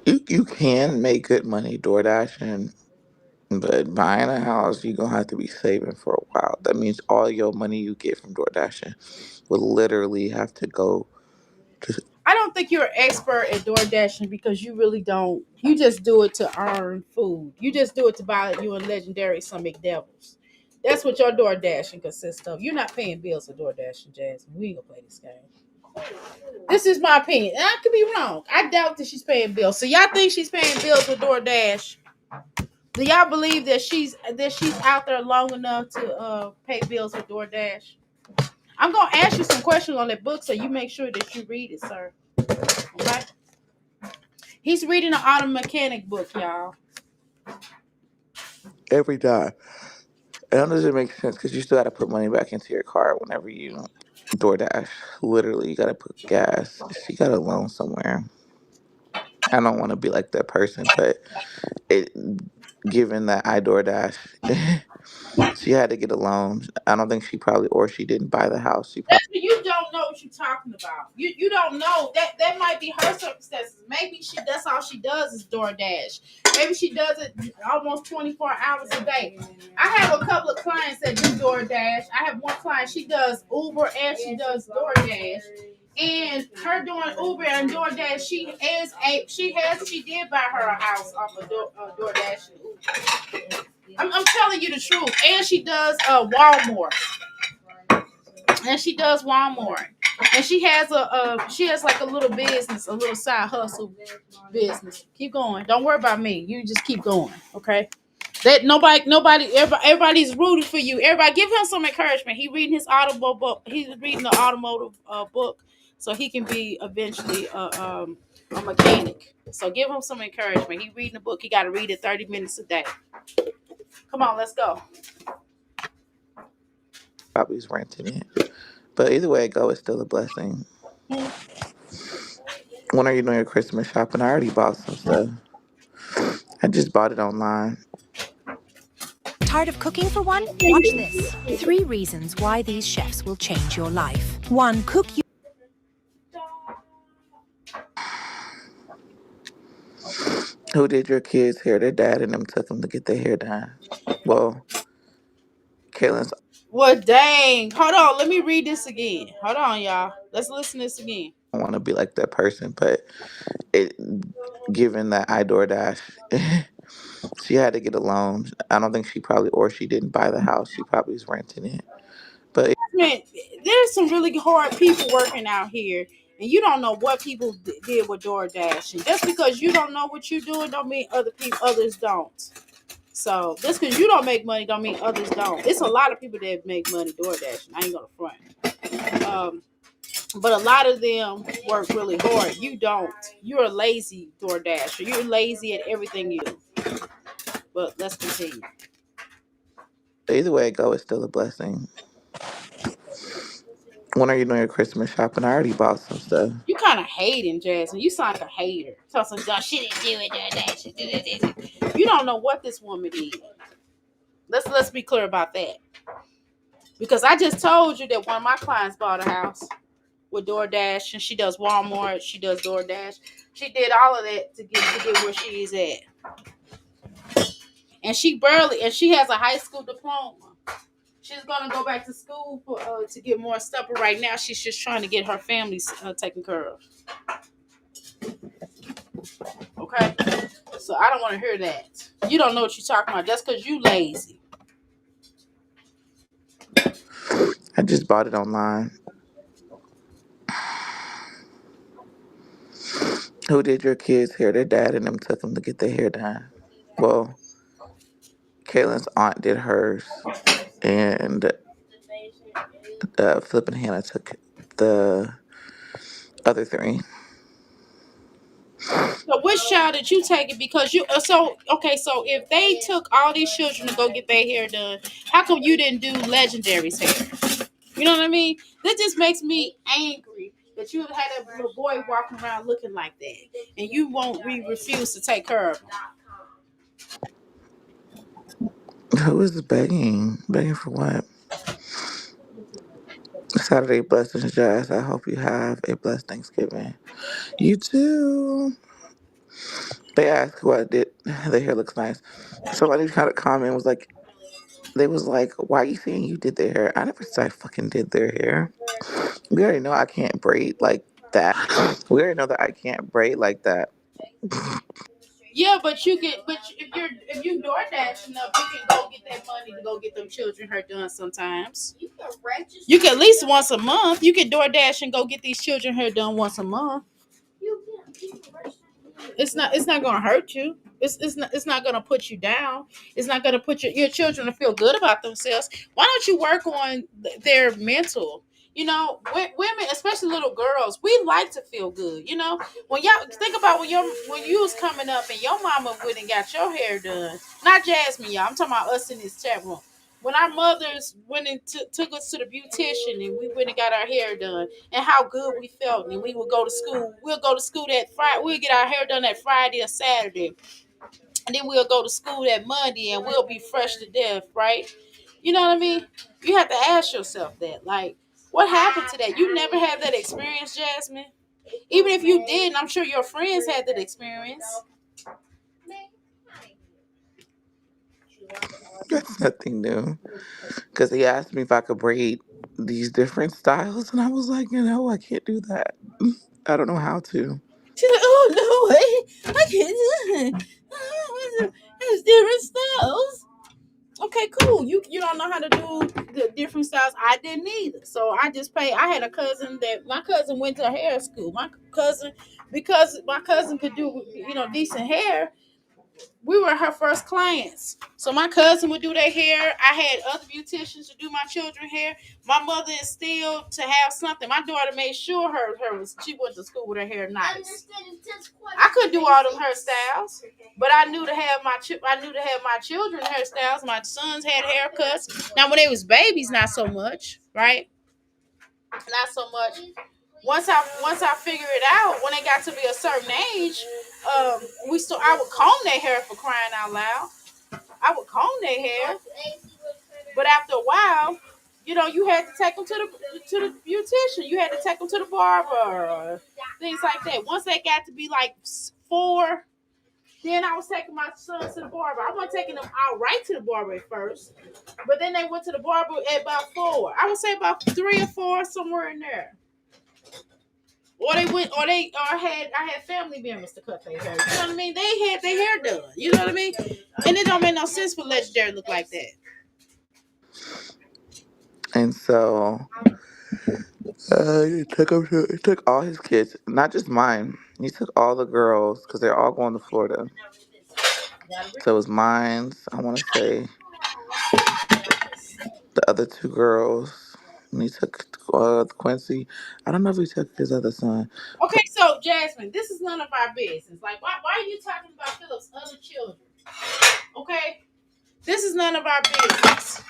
it. You can make good money DoorDashing, but buying a house, you're gonna have to be saving for a while. That means all your money you get from DoorDashing will literally have to go to. I don't think you're an expert at door dashing because you really don't. You just do it to earn food. You just do it to buy you and Legendary some McDevils. That's what your door dashing consists of. You're not paying bills for door dashing, Jasmine. We ain't gonna play this game. This is my opinion. And I could be wrong. I doubt that she's paying bills. So y'all think she's paying bills with DoorDash? Do y'all believe that she's out there long enough to pay bills with DoorDash? I'm gonna ask you some questions on that book, so you make sure that you read it, sir. Okay? He's reading the auto mechanic book, y'all. Every time. And that doesn't make sense because you still got to put money back into your car whenever you DoorDash. Literally, you got to put gas. She got a loan somewhere. I don't want to be like that person, but it given that I DoorDash, she had to get a loan. I don't think she probably, or she didn't buy the house. She probably. That's what you don't know what you're talking about. You don't know that might be her circumstances. Maybe that's all she does is DoorDash. Maybe she does it almost 24 hours a day. I have a couple of clients that do DoorDash. I have one client, she does Uber and she does DoorDash. And her doing Uber and DoorDash, she did buy her a house off of DoorDash and Uber. I'm telling you the truth. And she does Walmart. And she does Walmart, and she has like a little business, a little side hustle business. Keep going. Don't worry about me. You just keep going, okay? That everybody's rooting for you. Everybody, give him some encouragement. He reading his audible book. He's reading the automotive book, so he can be eventually a mechanic. So give him some encouragement. He reading the book. He got to read it 30 minutes a day. Come on, let's go. Probably's renting it. But either way it go, it's still a blessing. When are you doing your Christmas shopping? I already bought some stuff. I just bought it online. Tired of cooking for one? Watch this. 3 reasons why these chefs will change your life. 1. Cook you. Who did your kids' hair? Their dad and them took them to get their hair done. Well, Kaylin's. Well, dang. Hold on. Let me read this again. Hold on, y'all. Let's listen to this again. I want to be like that person, but it, given that I DoorDash, she had to get a loan. I don't think she probably, or she didn't buy the house. She probably was renting it. But Man, there's some really hard people working out here, and you don't know what people did with DoorDash. And just because you don't know what you're doing, don't mean others don't. So just because you don't make money, don't mean others don't. It's a lot of people that make money DoorDash. I ain't gonna front. But a lot of them work really hard. You don't. You're a lazy DoorDasher. You're lazy at everything you do. But let's continue. either way it go, it's still a blessing. When are you doing your Christmas shopping? I already bought some stuff. You kind of hating, Jasmine. You sound like a hater. So some she didn't do it, that. She did it. You don't know what this woman did. Let's be clear about that. Because I just told you that one of my clients bought a house with DoorDash, and she does Walmart. She does DoorDash. She did all of that to get where she is at. And she has a high school diploma. She's gonna go back to school to get more stuff, but right now she's just trying to get her family taken care of. Okay, so I don't want to hear that. You don't know what you're talking about just because you lazy. I just bought it online. Who did your kids' hair? Their dad and them took them to get their hair done. Well, Kaylin's aunt did hers, and Flip and Hannah took the other three. So which child did you take it? Because you so okay. So if they took all these children to go get their hair done, how come you didn't do Legendary's hair? You know what I mean? That just makes me angry that you had a little boy walking around looking like that, and you won't refuse to take care of him. Who is begging? Begging for what? Saturday blessings, Jazz. I hope you have a blessed Thanksgiving. You too. They asked who I did. Their hair looks nice. Somebody kind of comment was like, they was like, why are you saying you did their hair? I never said I fucking did their hair. We already know I can't braid like that. We already know that I can't braid like that. Yeah, but you can. But if you door dashing up, you can go get that money to go get them children hurt done. Sometimes you can at least once a month. You can door dash and go get these children hair done once a month. It's not gonna hurt you. It's not gonna put you down. It's not gonna put your children to feel good about themselves. Why don't you work on their mental? Women, especially little girls, we like to feel good. When y'all think about when you was coming up and your mama went and got your hair done. Not Jasmine, y'all. I'm talking about us in this chat room. When our mothers went and took us to the beautician and we went and got our hair done and how good we felt, and we would go to school. We'll go to school that Friday. We'll get our hair done that Friday or Saturday, and then we'll go to school that Monday, and we'll be fresh to death, right? You know what I mean? You have to ask yourself that, like, what happened to that? You never had that experience, Jasmine. Even if you did, and I'm sure your friends had that experience. That's nothing new. Because he asked me if I could braid these different styles, and I was like, I can't do that. I don't know how to. She's like, oh no, I can't do it. There's different styles. Okay, cool. You don't know how to do the different styles. I didn't either. So I just paid. I had a cousin that my cousin went to hair school. My cousin, because my cousin could do decent hair, we were her first clients. So my cousin would do their hair. I had other beauticians to do my children's hair. My mother instilled to have something. My daughter made sure she went to school with her hair nice. I couldn't do all them hairstyles, but I knew to have my children's hairstyles. My sons had haircuts. Now when they was babies, not so much, right? Not so much. Once I figured it out, when they got to be a certain age, I would comb their hair, for crying out loud. I would comb their hair, but after a while, you had to take them to the beautician. You had to take them to the barber, or things like that. Once they got to be like 4, Then I was taking my sons to the barber. I wasn't taking them out right to the barber at first, but then they went to the barber at about 4. I would say about 3 or 4, somewhere in there. Or they went, or I had family members to cut their hair. You know what I mean? They had their hair done. You know what I mean? And it don't make no sense for Legendary to look like that. And so he took all his kids, not just mine. He took all the girls because they're all going to Florida. So it was mine. I want to say the other two girls. And he took Quincy. I don't know if he took his other son. Okay, so Jasmine, this is none of our business. Like, why are you talking about Philip's other children? Okay, this is none of our business.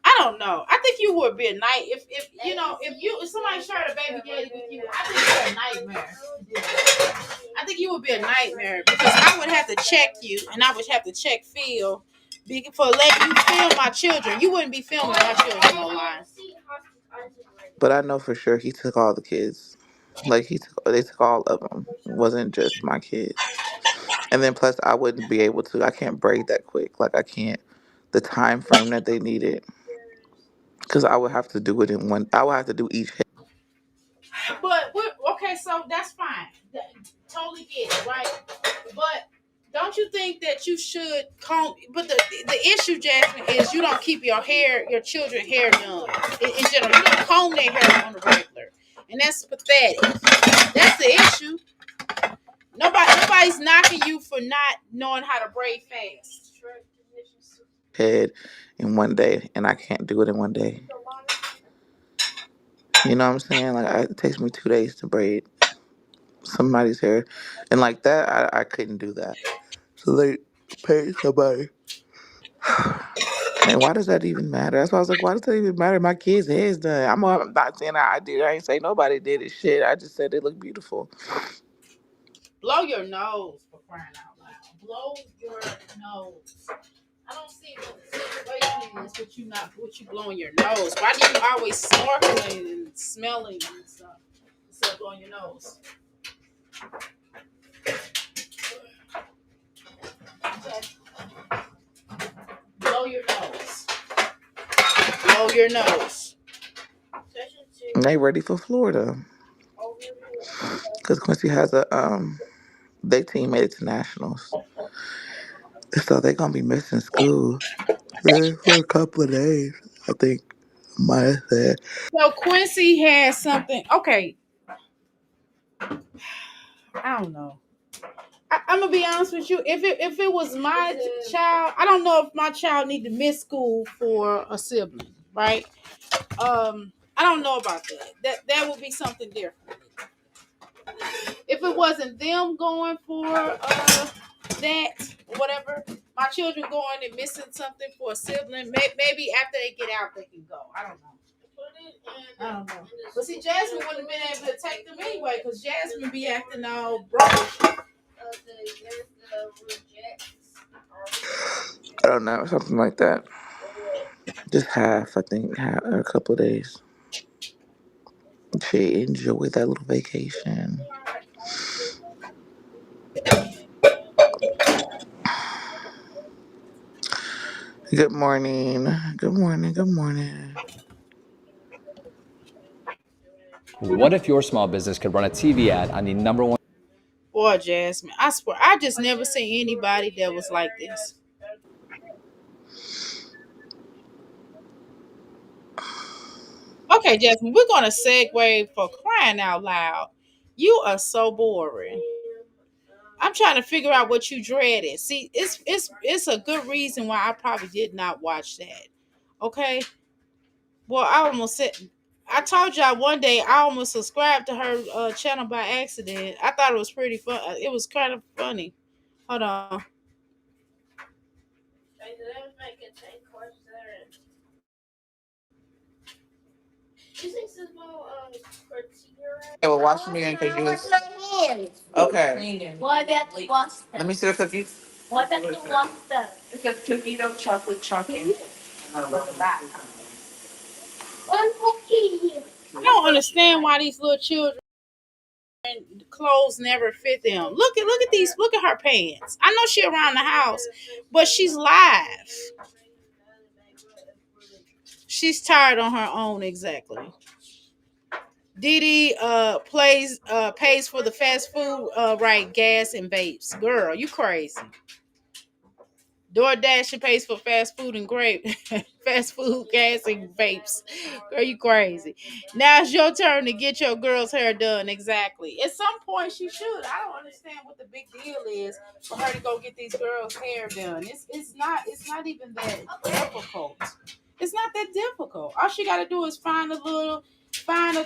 I don't know. I think you would be a night if you know if somebody shared a baby daddy with you. I think you're a nightmare. I think you would be a nightmare because I would have to check you and I would have to check Phil for letting you film my children. You wouldn't be filming my children online. But I know for sure he took all the kids. Like they took all of them. It wasn't just my kids. And then plus I wouldn't be able to. I can't braid that quick. Like I can't. The time frame that they needed, because I would have to do it in one. I would have to do each head. But okay, so that's fine. Totally get it, right? But don't you think that you should comb? But the issue, Jasmine, is you don't keep your children hair done in general. You don't comb their hair on the regular, and that's pathetic. That's the issue. Nobody's knocking you for not knowing how to braid fast. Head in one day, and I can't do it in one day. You know what I'm saying? Like it takes me 2 days to braid somebody's hair, and like that, I couldn't do that. So they paid somebody. And why does that even matter? That's why I was like, why does that even matter? My kid's hair's done. I'm not saying I did. I ain't say nobody did it. Shit, I just said they look beautiful. Blow your nose for crying out loud. Blow your nose. I don't see what the situation is with you blowing your nose. Why do you always snorkeling and smelling and stuff instead of blowing your nose? Okay. Blow your nose. Blow your nose. And they ready for Florida because Quincy has they team made it to nationals, so they gonna be missing school for a couple of days. I think Maya said. So Quincy has something. Okay, I don't know. I'm gonna be honest with you. If it was my child, I don't know if my child need to miss school for a sibling, right? I don't know about that. That would be something different. If it wasn't them going for that or whatever, my children going and missing something for a sibling, maybe after they get out they can go. I don't know. I don't know. But see, Jasmine wouldn't have been able to take them anyway because Jasmine be acting all broke. I don't know, something like that. Just half, I think, a couple of days. She enjoy that little vacation. Good morning. Good morning. Good morning. What if your small business could run a TV ad on the number one? Boy, Jasmine, I swear, I just never seen anybody that was like this. Okay, Jasmine, we're gonna segue for crying out loud. You are so boring. I'm trying to figure out what you dreaded. See, it's a good reason why I probably did not watch that. Okay. Well, I almost said I told y'all one day I almost subscribed to her channel by accident. I thought it was pretty fun. It was kind of funny. Hold on. Okay, well, wash me in because you was... Okay. Let me see the cookies. I don't understand why these little children and clothes never fit them. Look at these. Look at her pants. I know she around the house, but she's live. She's tired on her own. Exactly. Didi pays for the fast food right, gas and vapes. Girl, you crazy. DoorDash pays for fast food and grape, fast food, gas, and vapes. Girl, you crazy. Now it's your turn to get your girl's hair done. Exactly. At some point, she should. I don't understand what the big deal is for her to go get these girls' hair done. It's not even that difficult. It's not that difficult. All she got to do is find a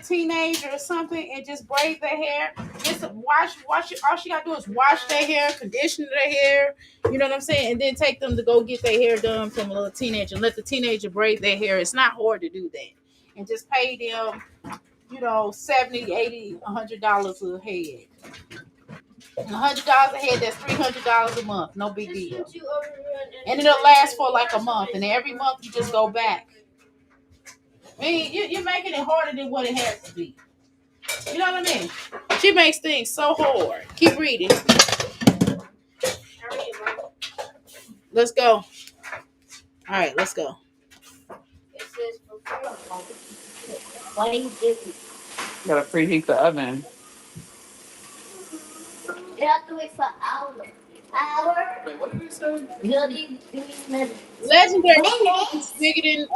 teenager or something and just braid their hair. Just wash it. All she got to do is wash their hair, condition their hair. You know what I'm saying? And then take them to go get their hair done from a little teenager and let the teenager braid their hair. It's not hard to do that. And just pay them, $70, $80, $100 a head. $100 a head, that's $300 a month. No big deal. And it'll last for like a month. And every month you just go back. I mean, you're making it harder than what it has to be. You know what I mean? She makes things so hard. Keep reading. Let's go. All right, let's go. Gotta preheat the oven. You have to wait for hours. Wait, what did you say? Legendary is bigger than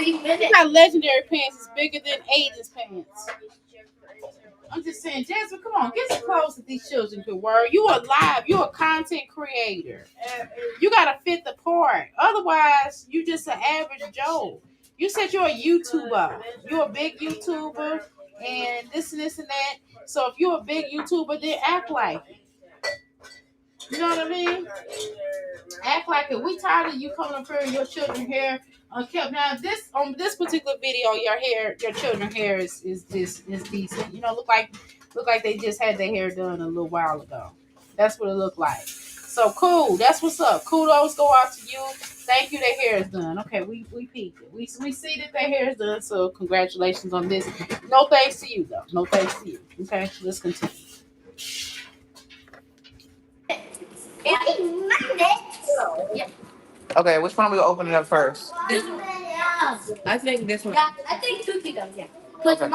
you got legendary pants is bigger than Aiden's pants. I'm just saying, Jasmine, come on, get some clothes that these children can wear. You are live. You're a content creator. You gotta fit the part. Otherwise, you just an average Joe. You said you're a YouTuber. You're a big YouTuber, and this and this and that. So if you're a big YouTuber, then act like it. You know what I mean? Act like it. We tired of you coming up here and your children hair unkept. Now this on this particular video, your children hair is decent. Look like they just had their hair done a little while ago. That's what it looked like. So cool. That's what's up. Kudos go out to you. Thank you. Their hair is done. Okay, we peeked it. We see that their hair is done. So congratulations on this. No thanks to you though. No thanks to you. Okay, let's continue. Okay, which one we opening up first? I think this one. Yeah, I think cookie dough, yeah. This one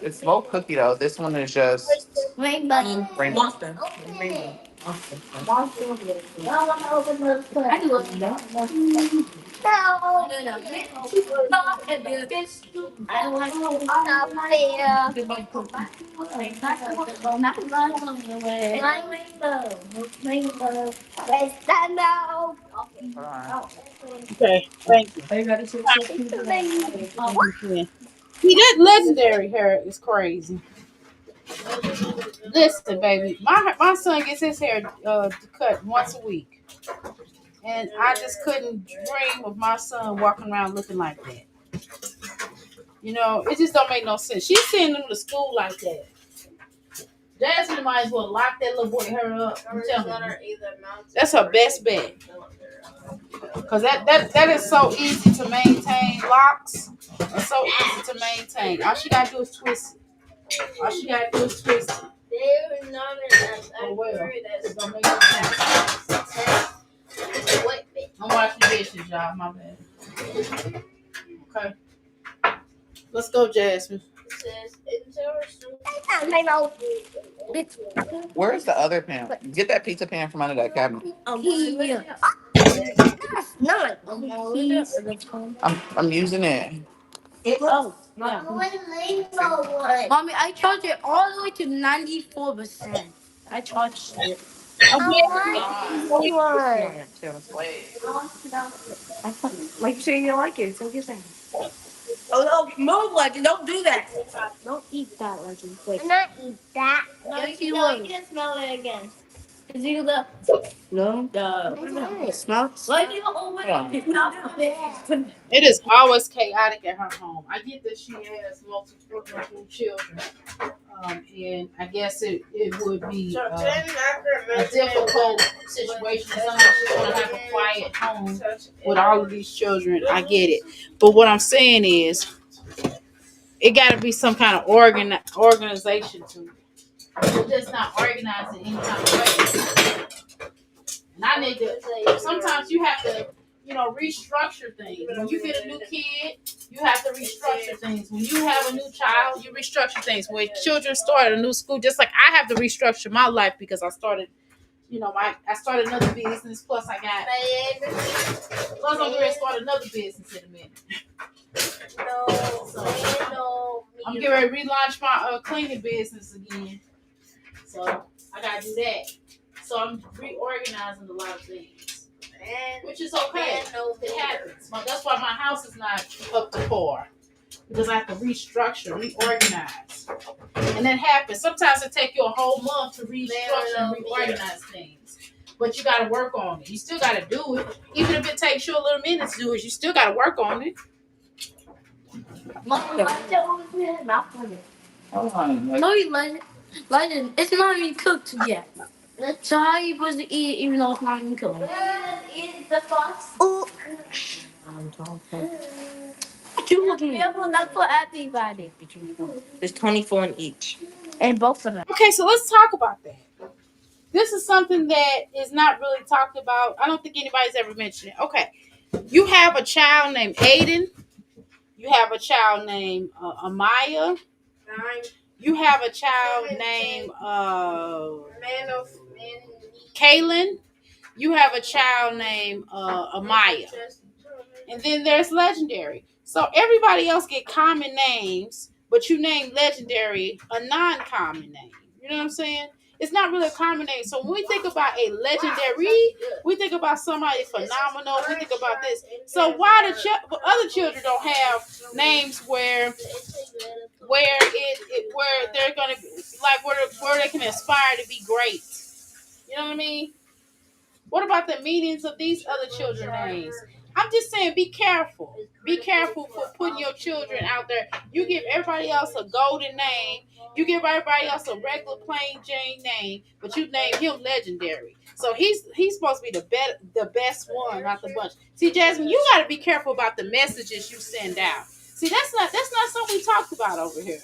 it's both cookie dough. This one is just Rainbow. rainbow. Monster. Rainbow. I want to open the hood. I can look at that. No. Not a biscuit. I want to open rainbow. Where's that now? Hold on. Okay, thank you. Yeah. See, that legendary hair is crazy. Listen, baby, my son gets his hair cut once a week, and I just couldn't dream of my son walking around looking like that. It just don't make no sense. She's sending him to school like that. Jasmine might as well lock that little boy hair up. I'm telling you, that's her best bet. Cause that is so easy to maintain. Locks are so easy to maintain. All she gotta do is twist it. All she gotta do is twist it. Oh well, it don't make no sense. I'm washing dishes, y'all. My bad. Okay, let's go, Jasmine. Where's the other pan? Get that pizza pan from under that cabinet. Not. I'm using it. Oh, Mommy, I charged it all the way to 94%. I charged it. Okay. Wait. Like you say you like it. So you saying. Oh, no, move, Legend. Don't do that. Don't eat that, Legend. Wait. I'm not eat that. No, yes, you will. You can smell it again. Is you the No. it Smells. Like you always It is always chaotic at her home. I get that she has multiple children, and I guess it would be a difficult situation. Sometimes she's gonna have a quiet home with all of these children. I get it, but what I'm saying is, it got to be some kind of organization to it. It's just not organized in any kind of way. And I need to. Sometimes you have to, restructure things. When you get a new kid, you have to restructure things. When you have a new child, you restructure things. When children start a new school, just like I have to restructure my life because I started. I started another business. Plus, I'm going to start another business in a minute. I'm getting ready to relaunch my cleaning business again. So I gotta do that. So I'm reorganizing a lot of things, which is okay. It happens. That's why my house is not up to par because I have to restructure, reorganize, and that happens. Sometimes it takes you a whole month to restructure and reorganize things. But you got to work on it. You still got to do it. Even if it takes you a little minute to do it, you still got to work on it. No, you legend. It's not even cooked yet. So how are you supposed to eat it even though it's not even cooked? Eat the sauce. Oh. You looking at? Not for everybody. There's 24 in each. And both of them. Okay, so let's talk about that. This is something that is not really talked about. I don't think anybody's ever mentioned it. Okay, you have a child named Aiden. You have a child named Amaya. You have a child named Kaylin. You have a child named Amaya. And then there's Legendary. So everybody else get common names, but you name Legendary a non-common name. You know what I'm saying? It's not really a common name. So when we think about a legendary, we think about somebody phenomenal. We think about this. So why the other children don't have names where they're gonna like where they can aspire to be great? You know what I mean? What about the meanings of these other children's names? I'm just saying, be careful. Be careful for putting your children out there. You give everybody else a golden name. You give everybody else a regular plain Jane name, but you name him Legendary. So he's supposed to be the best one out the bunch. See, Jasmine, you got to be careful about the messages you send out. See, that's not something we talked about over here.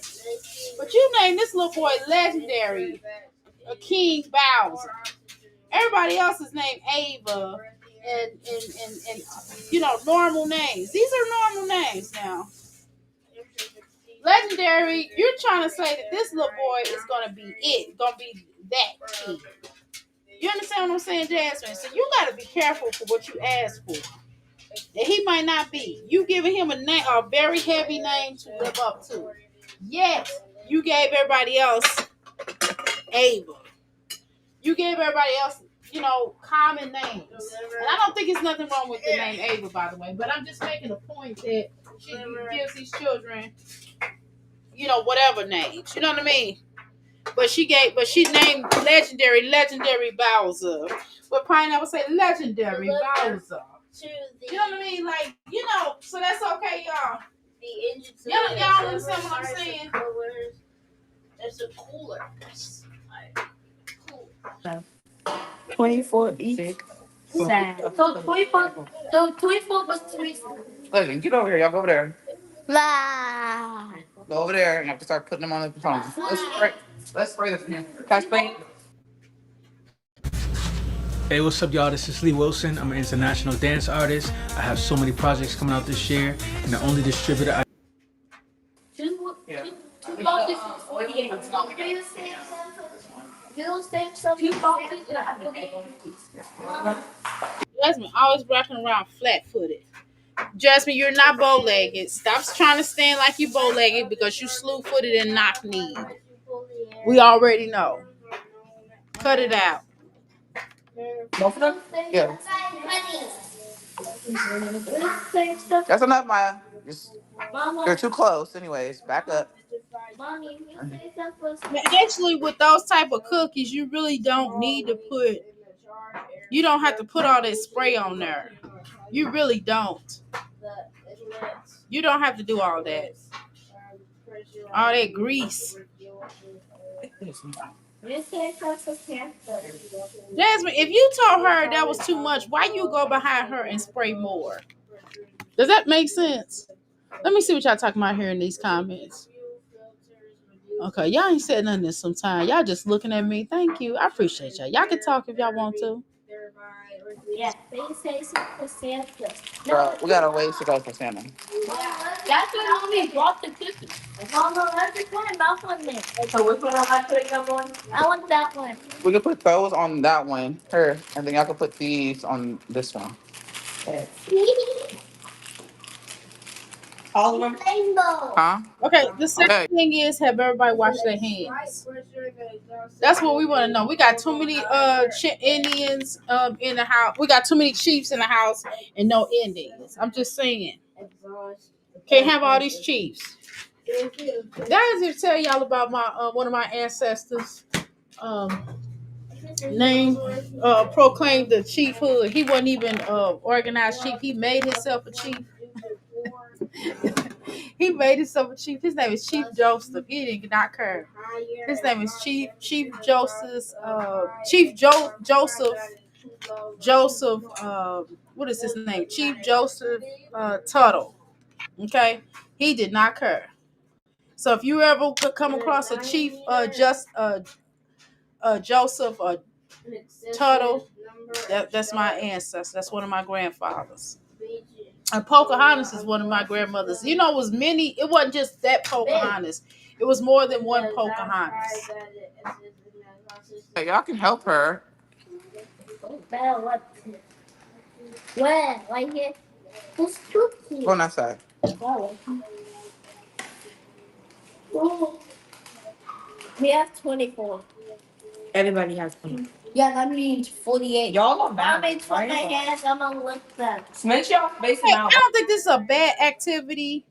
But you name this little boy Legendary, a King Bowser. Everybody else is named Ava and normal names. These are normal names now. Legendary, you're trying to say that this little boy is gonna be that kid. You understand what I'm saying, Jasmine? So you gotta be careful for what you ask for. And he might not be. You giving him a very heavy name to live up to. Yet you gave everybody else Ava. You gave everybody else, common names. And I don't think it's nothing wrong with the name Ava, by the way. But I'm just making a point that she gives these children, whatever names. You know what I mean? But she named Legendary Bowser. But Pineapple say Legendary Bowser. You know what I mean? Like, so that's okay, y'all. Y'all understand what I'm saying? That's a cooler. 24 each. Sad. So 24. So 24 was 24. Listen, get over here. Y'all go over there. Blah. Go over there and have to start putting them on the phone. Let's spray this in. Can I spray? Hey, what's up, y'all? This is Lee Wilson. I'm an international dance artist. I have so many projects coming out this year, and the only distributor I Jasmine always walking around flat-footed. Jasmine, you're not bow-legged. Stop trying to stand like you bow-legged because you slew-footed and knock-kneed. We already know. Cut it out. Both of them? Yeah. That's enough, Maya. You're too close. Anyways, back up. Actually, with those type of cookies, you really don't need to you don't have to put all that spray on there. You really don't. You don't have to do all that. All that grease. Jasmine, if you told her that was too much, why you go behind her and spray more? Does that make sense? Let me see what y'all talking about here in these comments. Okay, y'all ain't said nothing in some time. Y'all just looking at me. Thank you. I appreciate y'all. Y'all can talk if y'all want to. Yeah, they say something for Santa. Girl, we gotta wait to go for Santa. That's when mommy brought the cookies. Mama, let's just put that one there. So which one am I putting up on? I want that one. We could put those on that one, her, and then y'all could put these on this one. All of them? Rainbow. Huh? Okay, the second Okay. thing is have everybody wash their hands. That's what we want to know. We got too many Indians in the house. We got too many Chiefs in the house and no Indians. I'm just saying. Can't have all these Chiefs. That is to tell y'all about my one of my ancestors. Um, name proclaimed the chiefhood. He wasn't even organized chief. He made himself a chief. He made himself a chief. His name is Chief Joseph. He did not care. His name is Chief Joseph. Joseph. What is his name? Chief Joseph Tuttle. Okay, he did not care. So if you ever could come across a Chief Joseph Tuttle, that's my ancestor. That's one of my grandfathers. And Pocahontas is one of my grandmothers. You know, it was many. It wasn't just that Pocahontas. It was more than one Pocahontas. Hey, y'all can help her. Where? Right here? Who's cookie? Go on that side. Oh. We have 24. Everybody has 20. Yeah, that means 48. Y'all are bad. I made 20 hands. I'm gonna lick them. Smith, y'all face them Hey, out. I don't think this is a bad activity,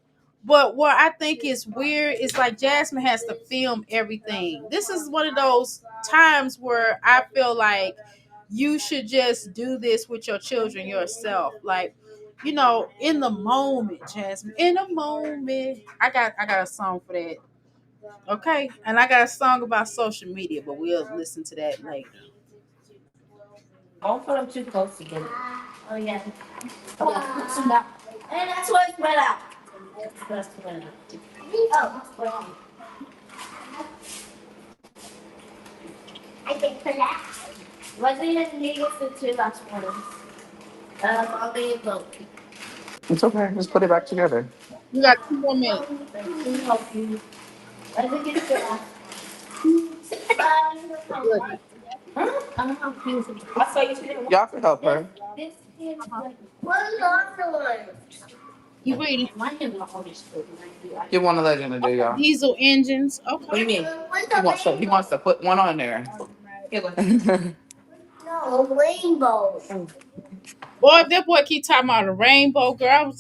but what I think is weird is like Jasmine has to film everything. This is one of those times where I feel like you should just do this with your children yourself. Like, you know, in the moment, Jasmine. In a moment. I got a song for that. Okay. And I got a song about social media, but we'll listen to that later. Don't put them too close together. Oh, yeah. Yeah. And that's what it's spread out. That's spread out. Oh, spread out. I think for that. What do you need for two last ones? I'll be able. It's okay. Just put it back together. You got 2 more minutes. Help you. I think it's the last Good. one. Huh? I'm confused. I saw you today. Y'all can help her. This is like. What is the other one? You reading? Mine is not always good. Give one a legend to do, y'all. Diesel engines. What do Okay. you mean? He wants to put one on there. No, rainbow. Boy, if that boy keep talking about a rainbow, girl,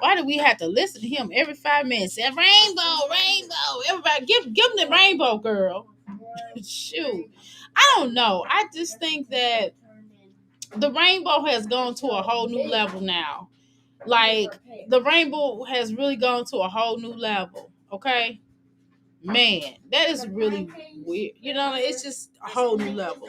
why do we have to listen to him every 5 minutes? Say rainbow, rainbow. Everybody, give him the rainbow, girl. Shoot, I don't know. I just think that the rainbow has gone to a whole new level now. Like the rainbow has really gone to a whole new level. Okay, man, that is really weird. You know, it's just a whole new level.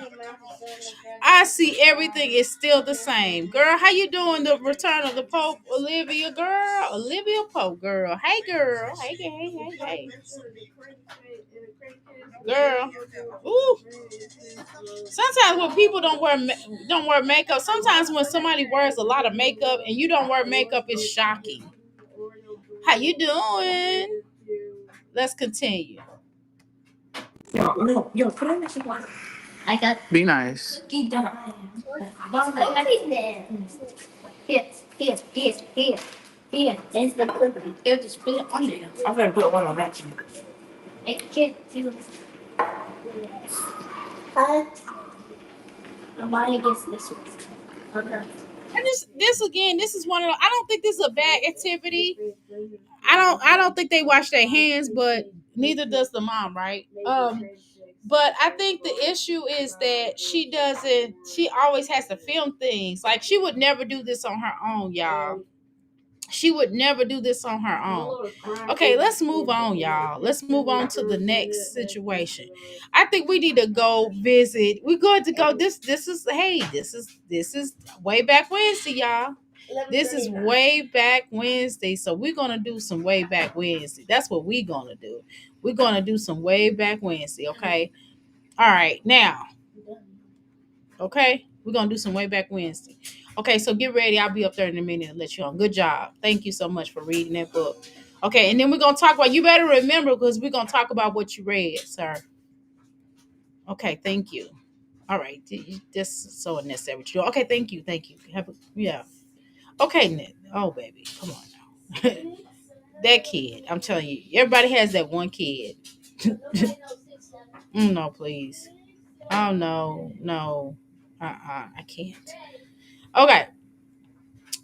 I see everything is still the same. Girl, how you doing? The return of the Pope, Olivia, girl. Olivia Pope, girl. Hey, girl. Hey. Girl. Ooh. Sometimes when people don't wear makeup, sometimes when somebody wears a lot of makeup and you don't wear makeup, it's shocking. How you doing? Let's continue. Yo, put on the one. I got Be nice. cookie dough. I got it there. Here. There's the cookie. Here, just put it on there. I'm gonna put one on that. I can't do this. Nobody gets this one. Okay. And this is one of the, I don't think this is a bad activity. I don't think they wash their hands, but neither does the mom, right? But I think the issue is that she always has to film things. Like she would never do this on her own, y'all. She would never do this on her own. Okay, let's move on, y'all. Let's move on to the next situation. I think we need to go visit. We're going to go. This is way back Wednesday, y'all. This is way back Wednesday, so we're gonna do some way back Wednesday. That's what we're gonna do. We're gonna do some way back Wednesday, okay? All right, now, okay, we're gonna do some way back Wednesday. Okay, so get ready. I'll be up there in a minute and let you on. Good job. Thank you so much for reading that book. Okay, and then we're gonna talk about. You better remember because we're gonna talk about what you read, sir. Okay, thank you. All right, this is so unnecessary. Okay, thank you, Have a, yeah. Okay, Nick. Oh, baby, come on now. That kid, I'm telling you, everybody has that one kid. No, please. Oh no. I can't. Okay,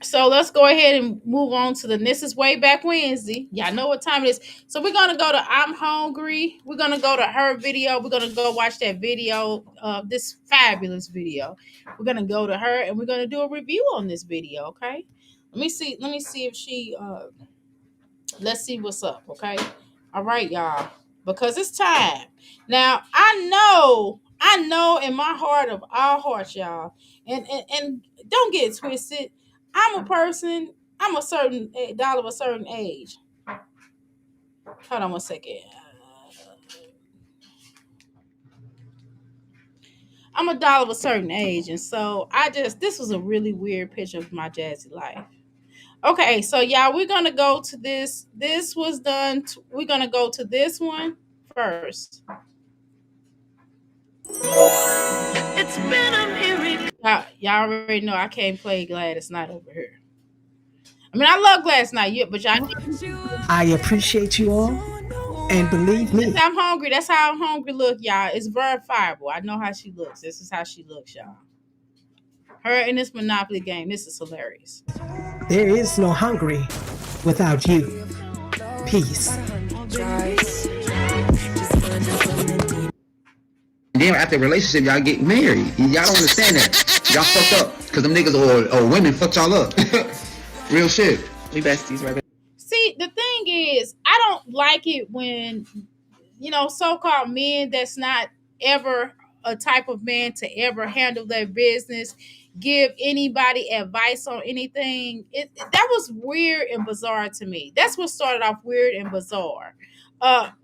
so let's go ahead and move on to this is way back Wednesday. Y'all know what time it is. So we're gonna go to I'm Hungry. We're gonna go to her video. We're gonna go watch that video, this fabulous video. We're gonna go to her and we're gonna do a review on this video. Okay. Let me see. Let me see if she. Let's see what's up. Okay. All right, y'all. Because it's time. Now I know in my heart of all hearts, y'all, and don't get it twisted. I'm a person. I'm a certain doll of a certain age. Hold on one second. I'm a doll of a certain age, and so this was a really weird picture of my jazzy life. Okay, so y'all, we're gonna go to this. This was done. We're gonna go to this one first. It's been a miracle. Y'all already know I can't play Gladys Knight over here. I mean, I love Gladys Knight, but y'all. I appreciate you all, and believe me, I'm hungry. That's how I'm hungry look, y'all. It's verifiable. I know how she looks. This is how she looks, y'all. Her in this Monopoly game. This is hilarious. there is no hungry without you. Peace. Then after a relationship, y'all get married. Y'all don't understand that. Y'all fucked up because them niggas or women fucked y'all up. Real shit. We besties, right? See, the thing is, I don't like it when, so-called men that's not ever a type of man to ever handle their business, give anybody advice on anything. That was weird and bizarre to me. That's what started off weird and bizarre.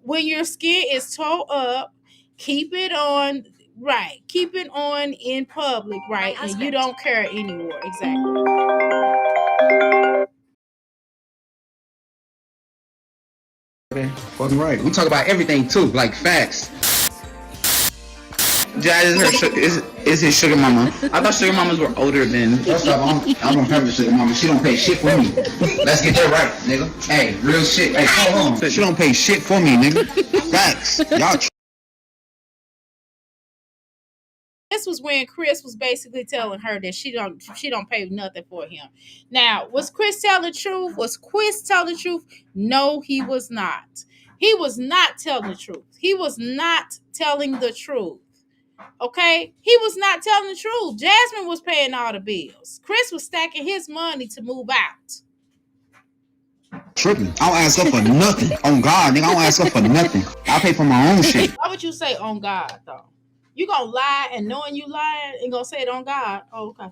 When your skin is toe up, keep it on, right? Keep it on in public, right? And you don't care anymore. Exactly. Fucking right. We talk about everything too, like facts. Is his sugar mama? I thought sugar mamas were older than. First off, I'm on purpose sugar mama. She don't pay shit for me. Let's get that right, nigga. Hey, real shit. Hey, hold on. She don't pay shit for me, nigga. Facts. Y'all. This was when Chris was basically telling her that she don't pay nothing for him. Now, was Chris telling the truth? Was Chris telling the truth? No, he was not. He was not telling the truth. He was not telling the truth. Okay? He was not telling the truth. Jasmine was paying all the bills. Chris was stacking his money to move out. Tripping. I don't ask her for nothing. On God, nigga, I don't ask her for nothing. I pay for my own shit. Why would you say on God, though? You gonna lie and knowing you lying and gonna say it on God? Oh, okay.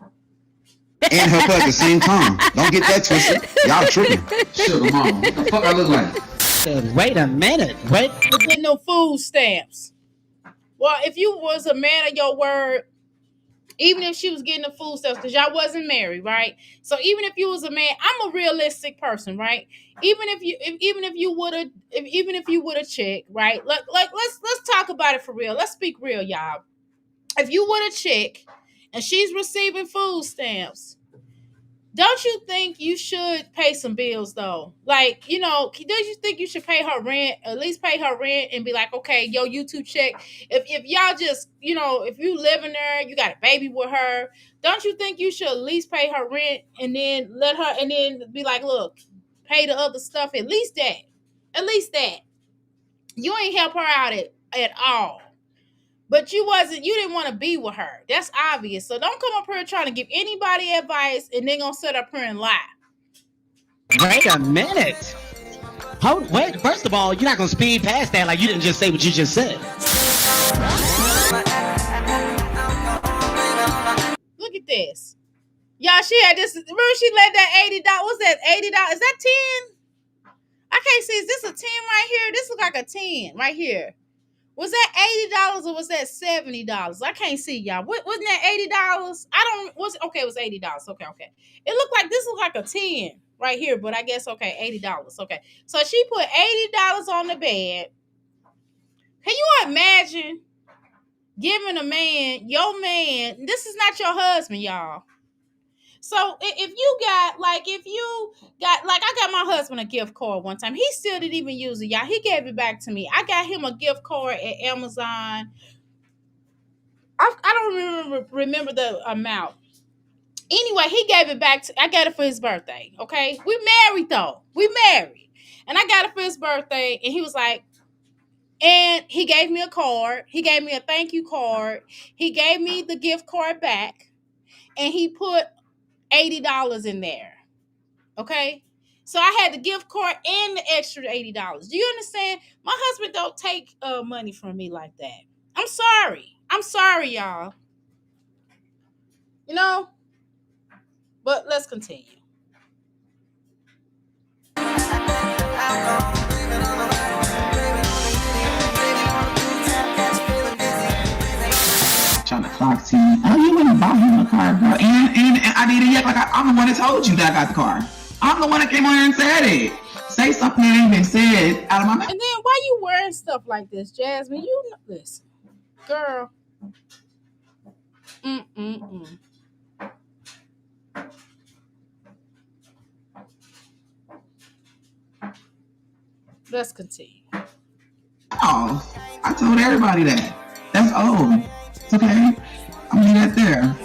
And help her at the same time. Don't get that twisted. Y'all tripping. Sugar mama. What the fuck I look like? Wait a minute. Wait. You're getting no food stamps. Well, if you was a man of your word, even if she was getting the food stamps, because y'all wasn't married, right? So even if you was a man, I'm a realistic person, right? Even if you would have checked, right? Let's talk about it for real. Let's speak real, y'all. If you would have checked and she's receiving food stamps, don't you think you should pay some bills though? Like, don't you think you should pay her rent, at least pay her rent and be like, okay, yo, YouTube check. If y'all just, if you live in there, you got a baby with her, don't you think you should at least pay her rent and then let her, and then be like, look, pay the other stuff, at least that. You ain't help her out at all. But you didn't want to be with her. That's obvious. So don't come up here trying to give anybody advice and then gonna sit up here and lie. Wait a minute. Wait, first of all, you're not gonna speed past that like you didn't just say what you just said. Look at this. Y'all, she had this. Remember, she let that $80. What's that? $80? Is that 10? I can't see. Is this a 10 right here? This look like a 10 right here. Was that $80 or was that $70? I can't see, y'all. Wasn't that $80? I don't. Was okay? It was $80. Okay, okay. It looked like this looked like a 10 right here, but I guess okay, $80. Okay, so she put $80 on the bed. Can you imagine giving a man, your man? This is not your husband, y'all. So if you got like I got my husband a gift card one time. He still didn't even use it, y'all. He gave it back to me. I got him a gift card at Amazon. I don't remember the amount. Anyway, he gave it back to I got it for his birthday. Okay. We married though. We married. And I got it for his birthday. And he was like, and he gave me a card. He gave me a thank you card. He gave me the gift card back. And he put $80 in there. Okay. So I had the gift card and the extra $80. Do you understand? My husband don't take money from me like that. I'm sorry. I'm sorry, y'all. You know, but let's continue. Trying to clock to me. Oh, you wouldn't buy him a car, bro. And I need to act like I'm the one that told you that I got the car. I'm the one that came on here and said it. Say something that ain't been said out of my mouth. And then why you wearing stuff like this, Jasmine? You know this, girl. Mm-mm-mm. Let's continue. Oh, I told everybody that. That's old. It's okay. I'm gonna leave that there.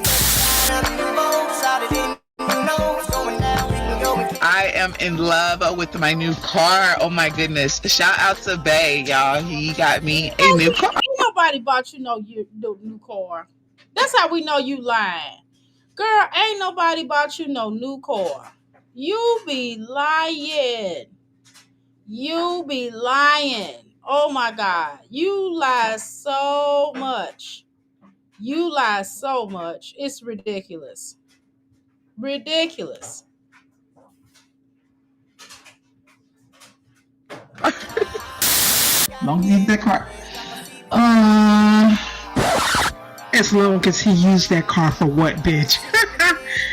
I am in love with my new car. Oh my goodness. Shout out to Bay, y'all. He got me a new car. Ain't nobody bought you no new car. That's how we know you lying. Girl, ain't nobody bought you no new car. You be lying. You be lying. Oh my God. You lie so much. You lie so much. It's ridiculous. Ridiculous. Long as that car. As long as he used that car for what, bitch?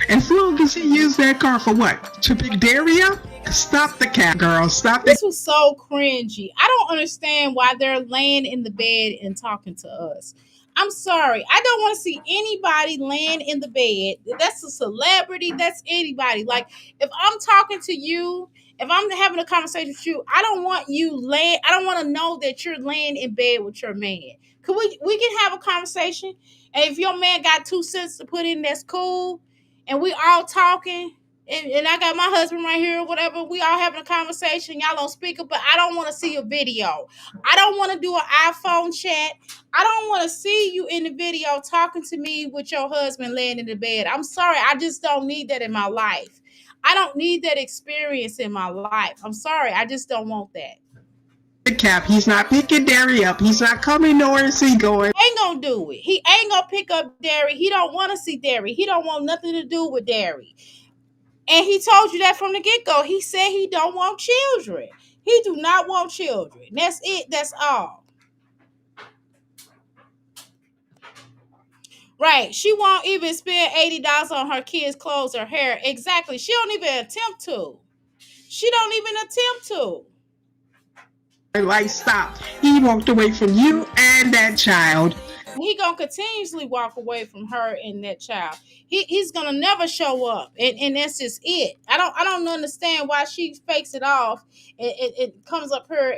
As long as he used that car for what? To pick Daria? Stop the cat, girl. Stop the. This was so cringy. I don't understand why they're laying in the bed and talking to us. I'm sorry. I don't want to see anybody laying in the bed. That's a celebrity. That's anybody. Like, if I'm talking to you, if I'm having a conversation with you, I don't want you laying. I don't want to know that you're laying in bed with your man. Could we can have a conversation? And if your man got 2 cents to put in, that's cool. And we all talking and I got my husband right here or whatever. We all having a conversation. Y'all on speaker, but I don't want to see a video. I don't want to do an iPhone chat. I don't want to see you in the video talking to me with your husband laying in the bed. I'm sorry. I just don't need that in my life. I don't need that experience in my life. I'm sorry. I just don't want that. Cap. He's not picking Daria up. He's not coming nowhere and see going. Ain't gonna do it. He ain't gonna pick up Derry. He don't want to see Derry. He don't want nothing to do with Derry. And he told you that from the get-go. He said he don't want children. He do not want children. That's it. That's all. Right. She won't even spend $80 on her kids' clothes or hair. Exactly. She don't even attempt to. She don't even attempt to. Like, stop. He walked away from you and that child. He gonna continuously walk away from her and that child. He's gonna never show up, and that's just it. I don't understand why she fakes it off and it comes up here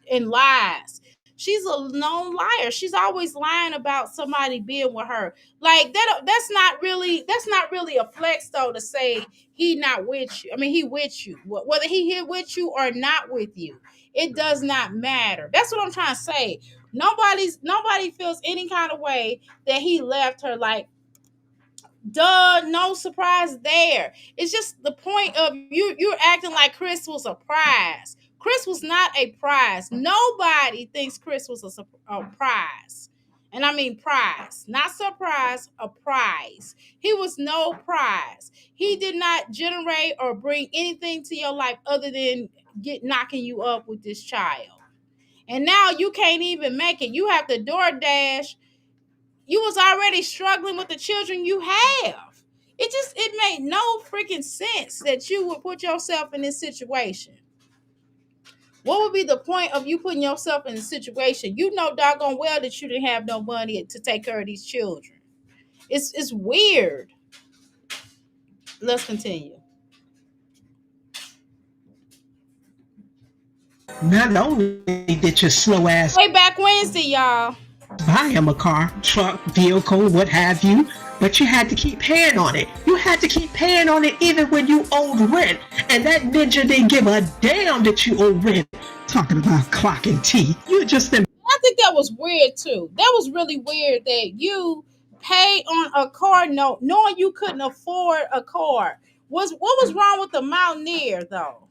and lies. She's a known liar. She's always lying about somebody being with her. Like that. That's not really a flex though to say he not with you. I mean, he with you. Whether he here with you or not with you, it does not matter. That's what I'm trying to say. Nobody feels any kind of way that he left her. Like, duh, no surprise there. It's just the point of you're acting like Chris was a prize. Chris was not a prize. Nobody thinks Chris was a prize. And I mean prize, not surprise, a prize. He was no prize. He did not generate or bring anything to your life other than knocking you up with this child. And now you can't even make it. You have to DoorDash. You was already struggling with the children you have. It made no freaking sense that you would put yourself in this situation. What would be the point of you putting yourself in a situation? You know doggone well that you didn't have no money to take care of these children. It's weird. Let's continue. Not only did your slow ass Way back Wednesday, y'all. buy him a car, truck, vehicle, what have you, but you had to keep paying on it. You had to keep paying on it even when you owed rent. And that ninja didn't give a damn that you owed rent. Talking about clocking teeth. You just I think that was weird too. That was really weird that you paid on a car note knowing you couldn't afford a car. What was wrong with the Mountaineer though?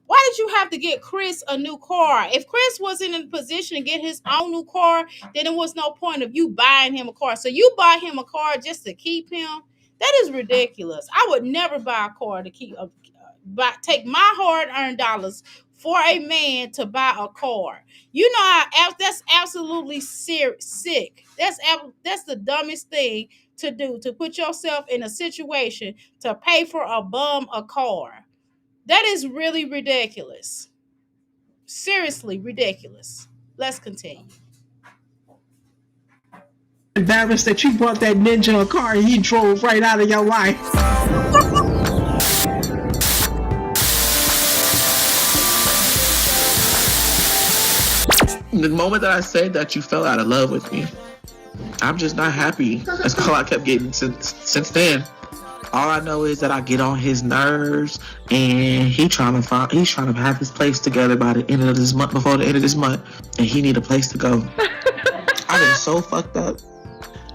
Why did you have to get Chris a new car? If Chris wasn't in a position to get his own new car, then there was no point of you buying him a car. So you buy him a car just to keep him? That is ridiculous. I would never buy a car to keep take my hard-earned dollars for a man to buy a car. You know that's absolutely sick. That's the dumbest thing to do, to put yourself in a situation to pay for a bum a car. That is really ridiculous. Seriously ridiculous. Let's continue. embarrassed that you bought that ninja a car and he drove right out of your life. The moment that I said that you fell out of love with me, I'm just not happy. That's all I kept getting since then. All I know is that I get on his nerves, and he's trying to have his place together by the end of this month, before the end of this month, and he need a place to go. I've been so fucked up,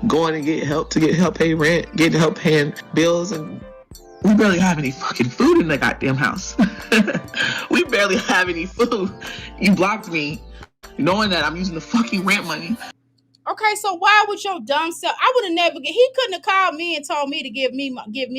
going to get help pay rent, getting help paying bills, and we barely have any fucking food in the goddamn house. We barely have any food. You blocked me, knowing that I'm using the fucking rent money. Okay, so why would your dumb self? I would have never. He couldn't have called me and told me to give me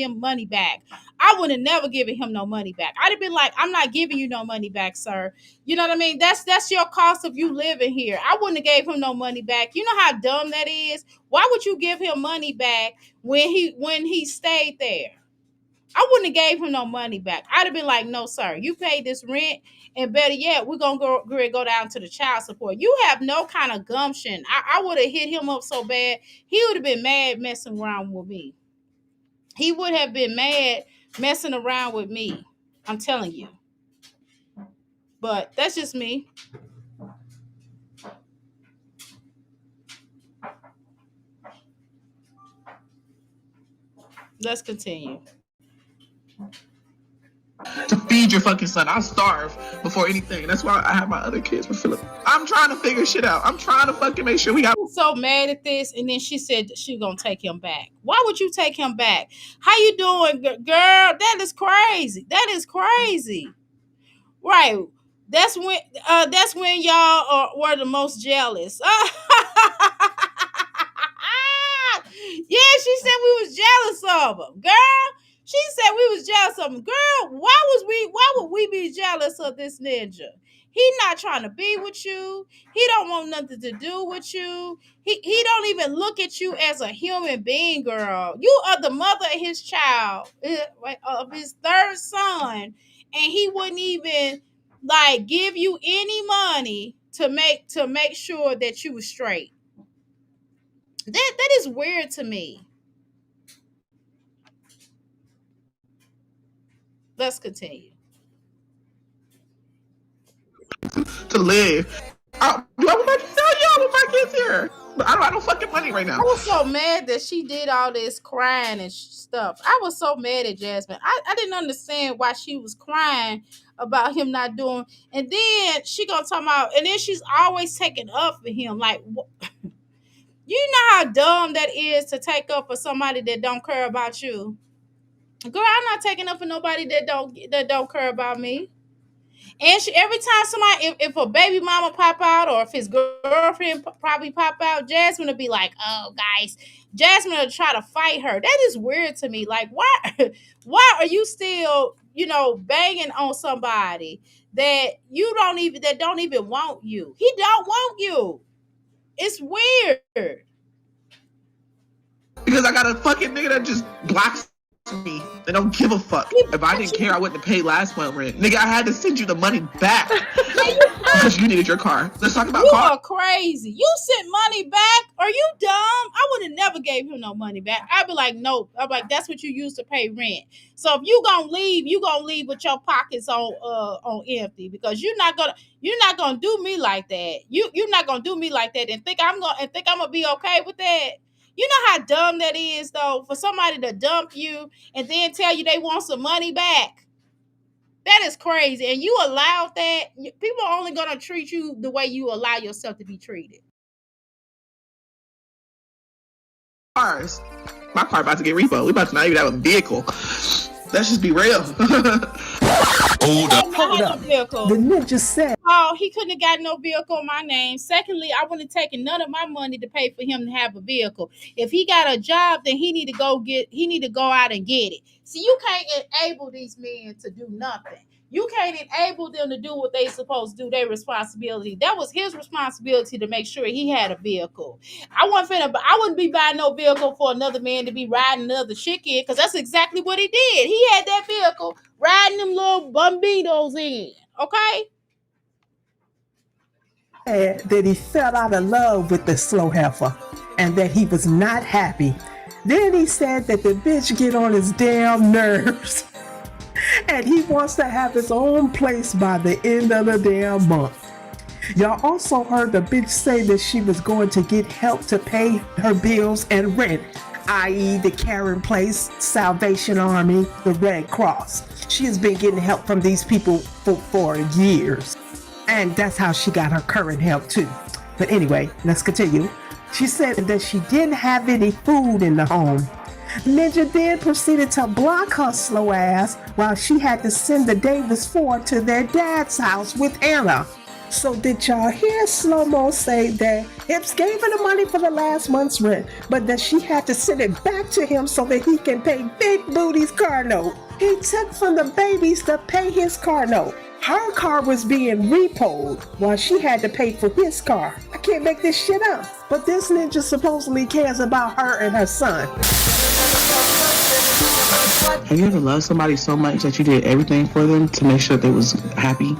money back. I would have never given him no money back. I'd have been like, I'm not giving you no money back, sir. You know what I mean? That's your cost of you living here. I wouldn't have gave him no money back. You know how dumb that is? Why would you give him money back when he stayed there? I wouldn't have gave him no money back. I'd have been like, no, sir, you paid this rent, and better yet, we're gonna go down to the child support. You have no kind of gumption. I would have hit him up so bad, he would have been mad messing around with me. He would have been mad messing around with me. I'm telling you. But that's just me. Let's continue. To feed your fucking son. I'll starve before anything. That's why I have my other kids with Philip. I'm trying to figure shit out. I'm trying to fucking make sure we got. I was so mad at this, and then she said she's gonna take him back. Why would you take him back? How you doing, girl? That is crazy. That is crazy. Right. That's when y'all were the most jealous. Yeah, she said we was jealous of him, girl. She said we was jealous of him, girl. Why would we be jealous of this ninja? He not trying to be with you. He don't want nothing to do with you. He don't even look at you as a human being, girl. You are the mother of his child, of his third son, and he wouldn't even like give you any money to make sure that you was straight. That is weird to me. Let's continue. To live. Do I want my kids? Hell yeah, I want my kids here. But I don't have no fucking money right now. I was so mad that she did all this crying and stuff. I was so mad at Jasmine. I didn't understand why she was crying about him not doing. And then she gonna talk about, and then she's always taking up for him. Like, you know how dumb that is to take up for somebody that don't care about you. Girl, I'm not taking up for nobody that don't care about me. And every time somebody, if a baby mama pop out or if his girlfriend probably pop out, Jasmine will be like, "Oh, guys," Jasmine will try to fight her. That is weird to me. Like, why? Why are you still, banging on somebody that don't even want you? He don't want you. It's weird. Because I got a fucking nigga that just blocks me. They don't give a fuck. If I didn't care, I wouldn't have paid last month rent. Nigga, I had to send you the money back because you needed your car. Let's talk about You car. are crazy. You sent money back? Are you dumb? I would have never gave him no money back. I'd be like, nope. I'm like, that's what you use to pay rent. So if you gonna leave with your pockets on empty because you're not gonna do me like that. You're not gonna do me like that and think I'm gonna be okay with that. You know how dumb that is though, for somebody to dump you and then tell you they want some money back. That is crazy. And you allowed that. People are only going to treat you the way you allow yourself to be treated. Cars. My car about to get repo. We about to not even have a vehicle. Let's just be real. Hold up. Hold up. The ninja said, Oh, he couldn't have gotten no vehicle in my name. Secondly, I wouldn't have taken none of my money to pay for him to have a vehicle. If he got a job, then he need to go out and get it. See, you can't enable these men to do nothing. You can't enable them to do what they supposed to do, their responsibility. That was his responsibility to make sure he had a vehicle. I wouldn't be buying no vehicle for another man to be riding another chick in, because that's exactly what he did. He had that vehicle riding them little bumbitos in. Okay? that he fell out of love with the slow heifer and that he was not happy. Then he said that the bitch get on his damn nerves and he wants to have his own place by the end of the damn month. Y'all also heard the bitch say that she was going to get help to pay her bills and rent, i.e. the Karen Place, Salvation Army, the Red Cross. She has been getting help from these people for years. And that's how she got her current help too. But anyway, let's continue. She said that she didn't have any food in the home. Ninja then proceeded to block her slow ass while she had to send the Davis 4 to their dad's house with Anna. So did y'all hear Slow-Mo say that Hips gave her the money for the last month's rent, but that she had to send it back to him so that he can pay Big Booty's car note? He took from the babies to pay his car note. Her car was being repoed while she had to pay for his car. I can't make this shit up. But this ninja supposedly cares about her and her son. Have you ever loved somebody so much that you did everything for them to make sure they was happy?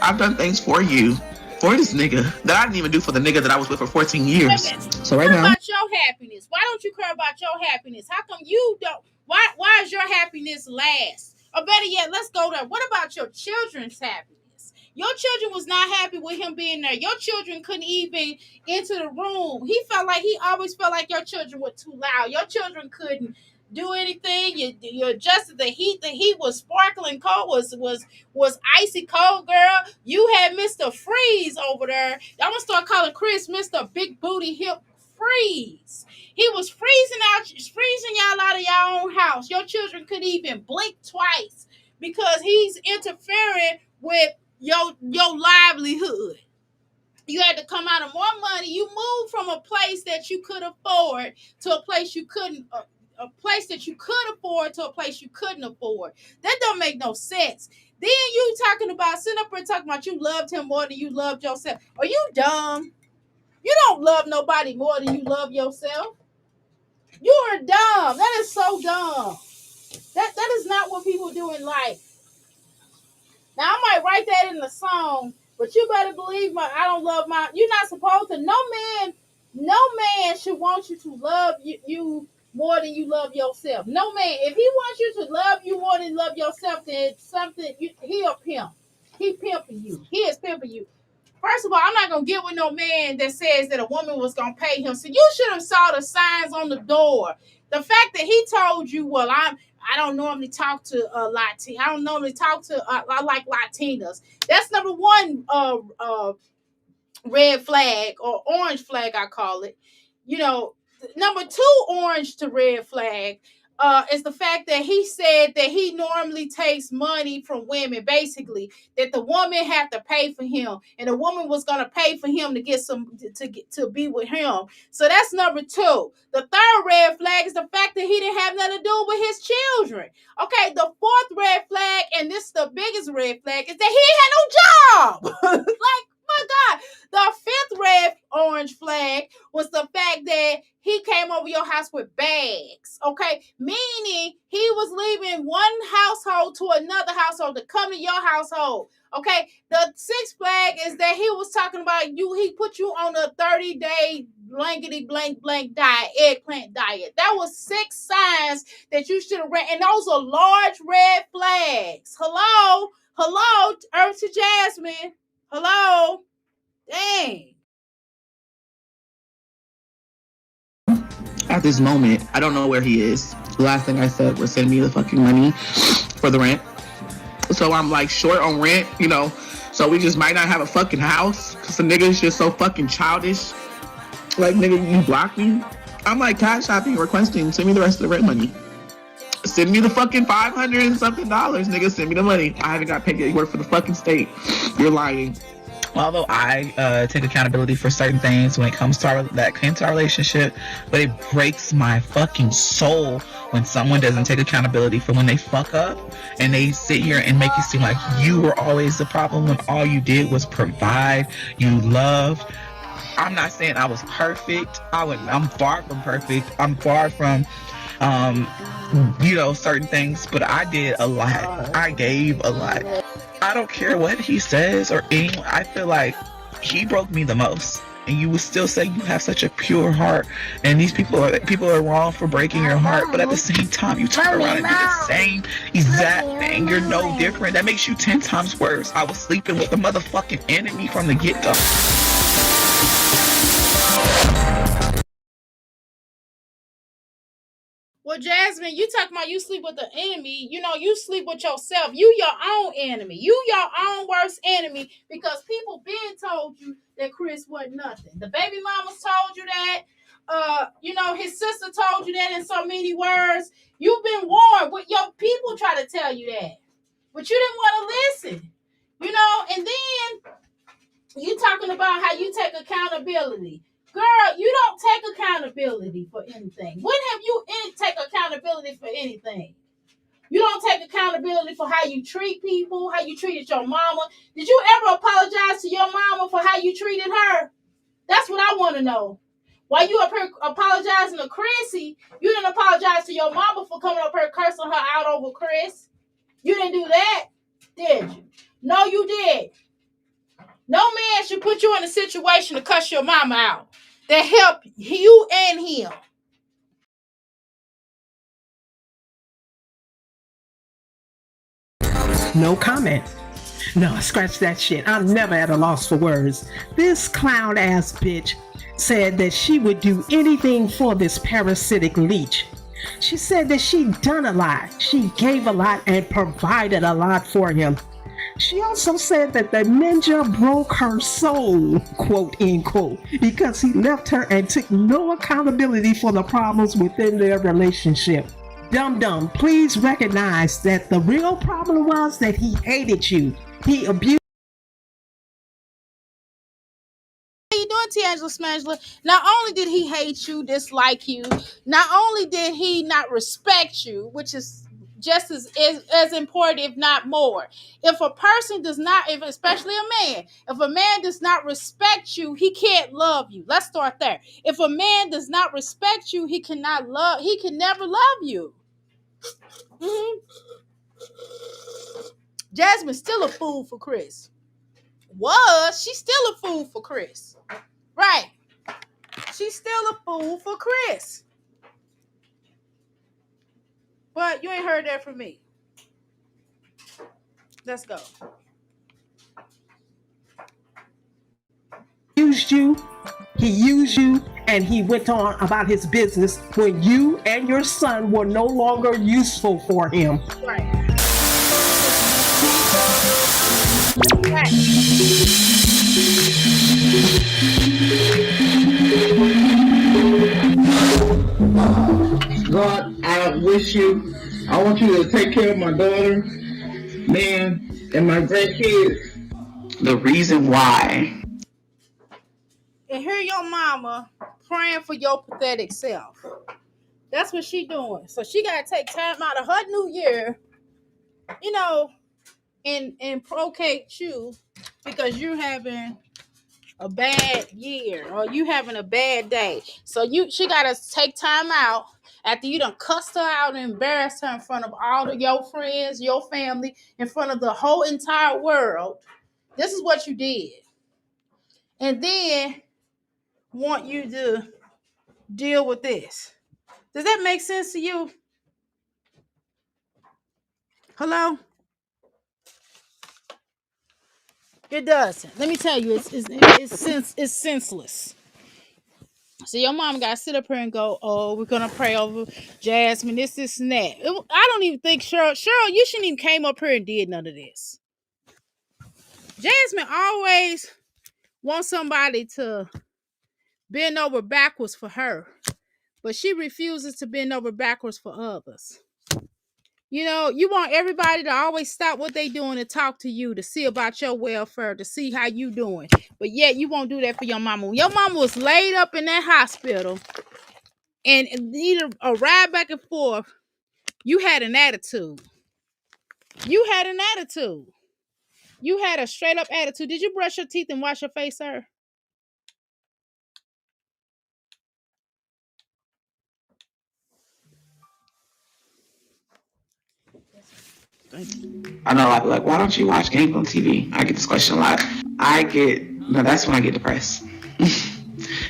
I've done things for you, for this nigga, that I didn't even do for the nigga that I was with for 14 years. So right now, about your happiness. Why don't you care about your happiness? How come you don't? Why is your happiness last? Or better yet, let's go there. What about your children's happiness? Your children was not happy with him being there. Your children couldn't even enter the room. He always felt like your children were too loud. Your children couldn't do anything. You adjusted the heat. The heat was sparkling cold. Was icy cold, girl. You had Mr. Freeze over there. I'm gonna start calling Chris Mr. Big Booty Hip Freeze. He was freezing y'all out of y'all own house. Your children couldn't even blink twice because he's interfering with your livelihood. You had to come out of more money. You moved from a place that you could afford to a place you couldn't. A place that you could afford to a place you couldn't afford. That don't make no sense. Then you talking about sitting up and talking about you loved him more than you loved yourself. Are you dumb? You don't love nobody more than you love yourself. You are dumb. That is so dumb. That is not what people do in life. Now I might write that in the song, but you better believe I don't love my. You're not supposed to. No man should want you to love you more than you love yourself. No man. If he wants you to love you more than love yourself, then he a pimp. He pimping you. He is pimping you. First of all, I'm not gonna get with no man that says that a woman was gonna pay him. So you should have saw the signs on the door. The fact that he told you, well, I don't normally talk to Latin. I don't normally talk to I like Latinas. That's number one red flag or orange flag, I call it. Number two orange to red flag. is the fact that he said that he normally takes money from women, basically that the woman had to pay for him, and the woman was gonna pay for him to get to be with him. So that's number two. The third red flag is the fact that he didn't have nothing to do with his children. Okay, the fourth red flag, and this is the biggest red flag, is that he had no job. Like, my God. The fifth red orange flag was the fact that he came over your house with bags, okay? Meaning he was leaving one household to another household to come to your household, okay? The sixth flag is that he was talking about you. He put you on a 30-day blankety blank diet, eggplant diet. That was 6 signs that you should have read, and those are large red flags. Hello, Earth to Jasmine. Hello, dang. At this moment, I don't know where he is. The last thing I said was send me the fucking money for the rent. So I'm like short on rent, you know. So we just might not have a fucking house because the nigga is just so fucking childish. Like, nigga, you blocked me. I'm like cash shopping, requesting, send me the rest of the rent money. Send me the fucking $500 and something, nigga. Send me the money. I haven't got paid yet. You work for the fucking state. You're lying. Although I take accountability for certain things when it comes to our relationship, but it breaks my fucking soul when someone doesn't take accountability for when they fuck up and they sit here and make it seem like you were always the problem when all you did was provide, you loved. I'm not saying I was perfect. I'm far from perfect. I'm far from certain things, but I did a lot. I gave a lot. I don't care what he says or anyone. I feel like he broke me the most, and you would still say you have such a pure heart, and these people are wrong for breaking your heart, but at the same time you turn around and do the same exact thing. You're no different. That makes you 10 times worse. I was sleeping with a motherfucking enemy from the get-go. Well, Jasmine, you talking about you sleep with the enemy. You know, you sleep with yourself. You your own enemy. You your own worst enemy, because people been told you that Chris wasn't nothing. The baby mamas told you that. His sister told you that in so many words. You've been warned. But your people try to tell you that. But you didn't want to listen. And then you talking about how you take accountability. Girl, you don't take accountability for anything. When have you take accountability for anything? You don't take accountability for how you treat people, how you treated your mama. Did you ever apologize to your mama for how you treated her? That's what I want to know. While you up here apologizing to Chrissy, you didn't apologize to your mama for coming up here cursing her out over Chris. You didn't do that, did you? No, you did. No man should put you in a situation to cuss your mama out that help you and him. No comment. No, scratch that shit. I'm never at a loss for words. This clown ass bitch said that she would do anything for this parasitic leech. She said that she done a lot. She gave a lot and provided a lot for him. She also said that the ninja broke her soul, quote, end quote, because he left her and took no accountability for the problems within their relationship. Dum-dum, please recognize that the real problem was that he hated you. He abused. How you doing, T'Angela Smangela? Not only did he hate you, dislike you, not only did he not respect you, which is just as important, if not more. If a person does not, especially a man, if a man does not respect you, he can't love you. Let's start there. If a man does not respect you, he can never love you. Mm-hmm. Jasmine's still a fool for Chris. She's still a fool for Chris. Right. She's still a fool for Chris. But you ain't heard that from me. Let's go. He used you, and he went on about his business when you and your son were no longer useful for him. Right. Right. God, I wish you. I want you to take care of my daughter, man, and my grandkids. The reason why. And hear your mama praying for your pathetic self. That's what she doing. So she gotta take time out of her new year, you know, and procreate you because you're having a bad year or you having a bad day. So she gotta take time out after you done cussed her out and embarrassed her in front of all of your friends, your family, in front of the whole entire world. This is what you did. And then want you to deal with this. Does that make sense to you? Hello? It doesn't. Let me tell you, it's senseless. So your mom got to sit up here and go, oh, we're going to pray over Jasmine, this, and that. I don't even think Cheryl, you shouldn't even came up here and did none of this. Jasmine always wants somebody to bend over backwards for her, but she refuses to bend over backwards for others. You know, you want everybody to always stop what they doing and talk to you to see about your welfare, to see how you doing. But yet you won't do that for your mama. When your mama was laid up in that hospital and needed a ride back and forth, you had an attitude. You had an attitude. You had a straight up attitude. Did you brush your teeth and wash your face, sir? I know, like, why don't you watch games on TV? I get this question a lot. That's when I get depressed.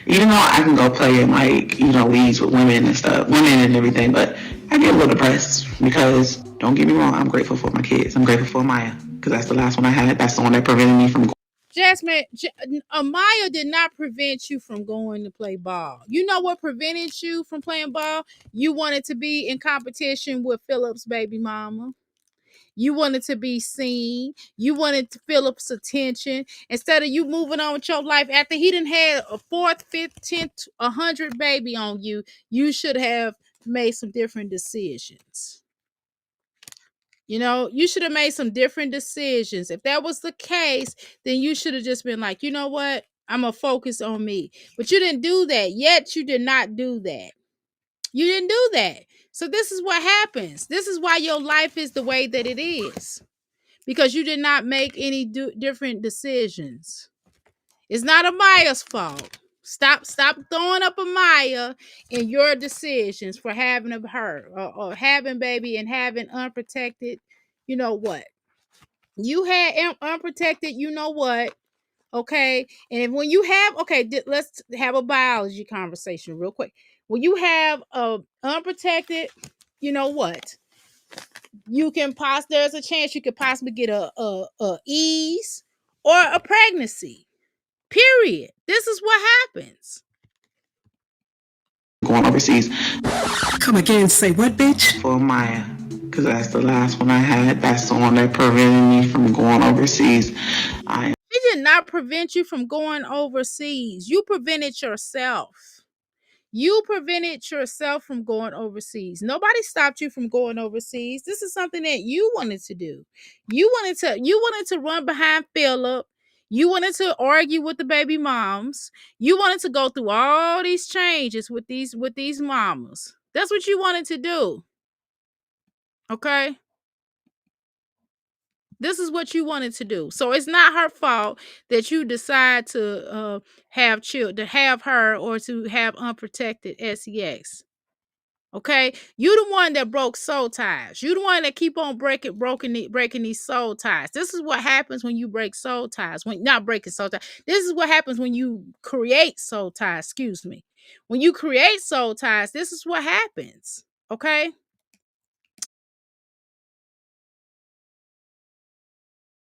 Even though I can go play in, like, leagues with women and stuff, women and everything, but I get a little depressed because, don't get me wrong, I'm grateful for my kids. I'm grateful for Maya because that's the last one I had. That's the one that prevented me from. Jasmine, Amaya did not prevent you from going to play ball. You know what prevented you from playing ball? You wanted to be in competition with Philip's baby mama. You wanted to be seen. You wanted Philip's attention. Instead of you moving on with your life after he didn't have a fourth, fifth, 10th, 100 baby on you, you should have made some different decisions. You know, you should have made some different decisions. If that was the case, then you should have just been like, you know what? I'm going to focus on me. But you didn't do that. Yet you did not do that. You didn't do that. So this is what happens. This is why your life is the way that it is. Because you did not make any different decisions. It's not Amaya's fault. Stop throwing up Amaya in your decisions for having her or having baby and having unprotected, you know what? You had unprotected, you know what? Okay. And when you have, okay, let's have a biology conversation real quick. When you have a unprotected, you know what? You can there's a chance you could possibly get a ease or a pregnancy. Period. This is what happens. Going overseas. Come again, say what, bitch? For Maya, because that's the last one I had. That's the one that prevented me from going overseas. She did not prevent you from going overseas. You prevented yourself. You prevented yourself from going overseas. Nobody stopped you from going overseas. This is something that you wanted to do. You wanted to run behind Philip. You wanted to argue with the baby moms. You wanted to go through all these changes with these mamas. That's what you wanted to do. Okay? This is what you wanted to do. So it's not her fault that you decide to have children, to have her or to have unprotected sex. Okay, you the one that broke soul ties. You the one that keep on breaking these soul ties. This is what happens when you break soul ties. When not breaking soul ties. This is what happens when you create soul ties. Excuse me. When you create soul ties, this is what happens. Okay.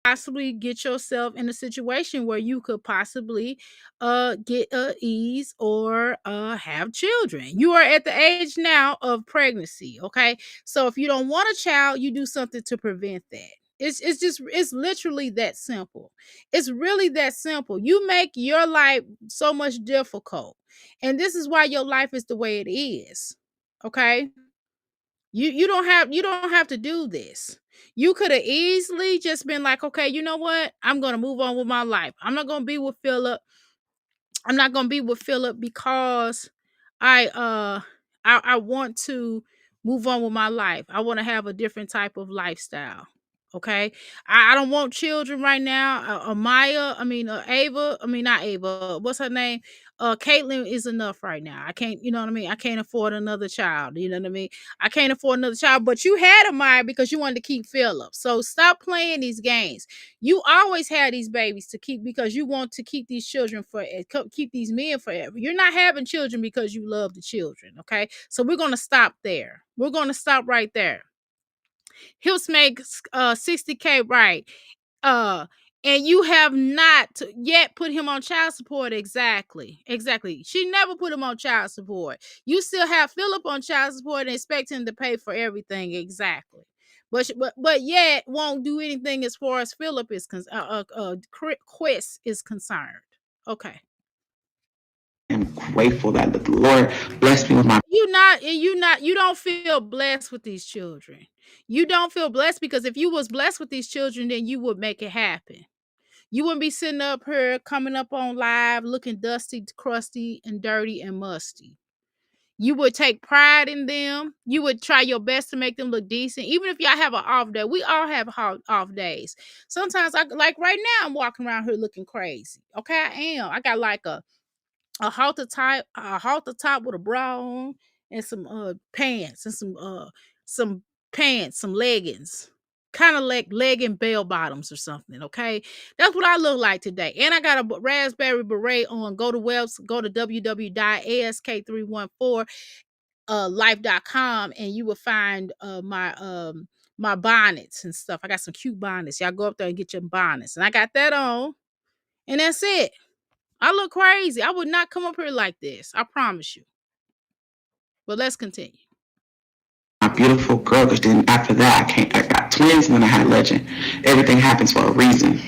Possibly get yourself in a situation where you could possibly get ease or have children. You are at the age now of pregnancy. Okay, so if you don't want a child, you do something to prevent that. It's literally that simple. It's really that simple. You make your life so much difficult, and this is why your life is the way it is. Okay, You don't have to do this. You could have easily just been like, okay, you know what? I'm gonna move on with my life. I'm not gonna be with Philip. I'm not gonna be with Philip because I uh I want to move on with my life. I want to have a different type of lifestyle. Okay. I don't want children right now. Maya, Ava, not Ava. What's her name? Caitlin is enough right now. I can't, you know what I mean? I can't afford another child. You know what I mean? I can't afford another child, but you had a Maya because you wanted to keep Philip. So stop playing these games. You always had these babies to keep because you want to keep these children for keep these men forever. You're not having children because you love the children. Okay. So we're going to stop there. We're going to stop right there. He'll make 60K, right? Uh, and you have not yet put him on child support. Exactly. She never put him on child support. You still have Philip on child support and expect him to pay for everything. Exactly. But yet won't do anything as far as Philip is Quest is concerned. Okay. I'm grateful that the Lord blessed me with my You don't feel blessed with these children. You don't feel blessed because if you was blessed with these children, then you would make it happen. You wouldn't be sitting up here coming up on live looking dusty, crusty, and dirty and musty. You would take pride in them. You would try your best to make them look decent. Even if y'all have an off day, we all have off days. Sometimes like right now, I'm walking around here looking crazy. Okay, I am. I got like a halter top with a bra on and some pants and some pants, some leggings. Kind of like legging bell bottoms or something, okay? That's what I look like today. And I got a raspberry beret on. Go to www.ask314 life.com and you will find my bonnets and stuff. I got some cute bonnets. Y'all go up there and get your bonnets. And I got that on. And that's it. I look crazy. I would not come up here like this. I promise you. But let's continue. beautiful girl. Because then after that, I got twins, and then I had Legend. Everything happens for a reason.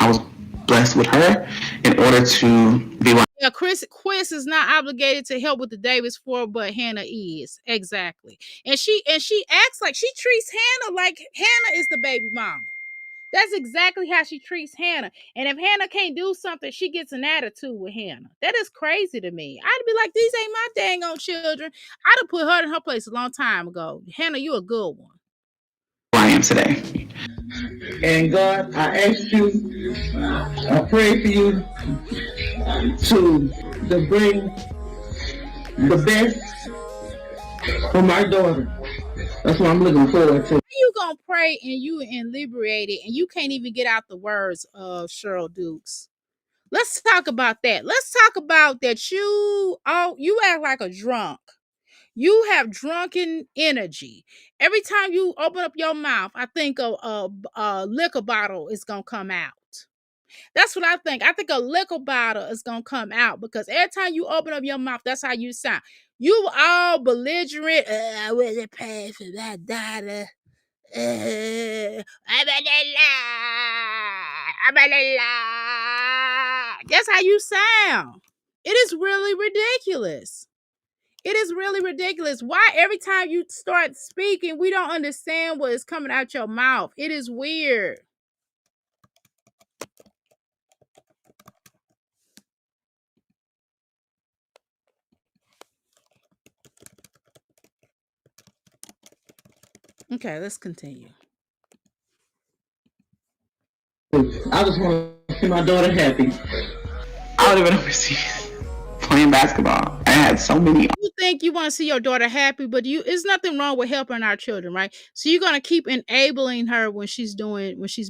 I was blessed with her in order to be what. Yeah, Quiz is not obligated to help with the Davis for, but Hannah is. Exactly. And she acts like she treats Hannah like Hannah is the baby mama. That's exactly how she treats Hannah. And if Hannah can't do something, she gets an attitude with Hannah. That is crazy to me. I'd be like, these ain't my dang on children. I'd have put her in her place a long time ago. Hannah, you a good one. I am today. And God, I ask you, I pray for you to bring the best for my daughter. That's what I'm looking forward to. You gonna pray and you liberated and you can't even get out the words of Cheryl Dukes. Let's talk about that. Let's talk about that you act like a drunk. You have drunken energy. Every time you open up your mouth, I think a liquor bottle is gonna come out. That's what I think. I think a liquor bottle is gonna come out because every time you open up your mouth, that's how you sound. You all belligerent. I wasn't paying for that daughter. I'm gonna lie. I'm gonna lie. That's how you sound. It is really ridiculous. It is really ridiculous. Why every time you start speaking, we don't understand what is coming out your mouth? It is weird. Okay, let's continue. I just want to see my daughter happy. I don't even overseas playing basketball. I had so many. You think you want to see your daughter happy, but there's nothing wrong with helping our children, right? So you're gonna keep enabling her when she's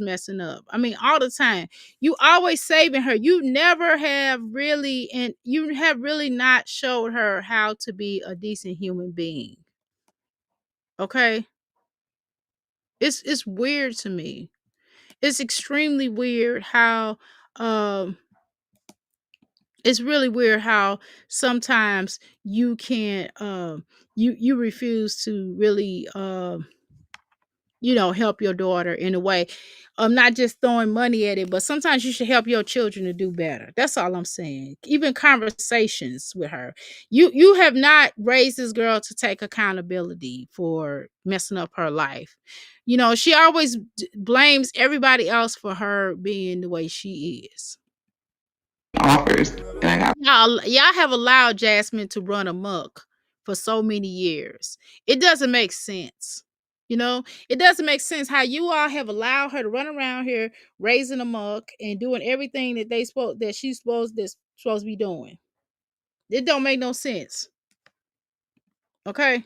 messing up. I mean, all the time. You always saving her. You never have really, and you have really not showed her how to be a decent human being. Okay? It's weird to me. It's extremely weird how it's really weird how sometimes you can't you refuse to really help your daughter in a way. Not just throwing money at it, but sometimes you should help your children to do better. That's all I'm saying. Even conversations with her. You have not raised this girl to take accountability for messing up her life. She always blames everybody else for her being the way she is. Offers. And I got Y'all have allowed Jasmine to run amok for so many years. It doesn't make sense. It doesn't make sense how you all have allowed her to run around here raising amok and doing everything that she's supposed to be doing. It don't make no sense. Okay,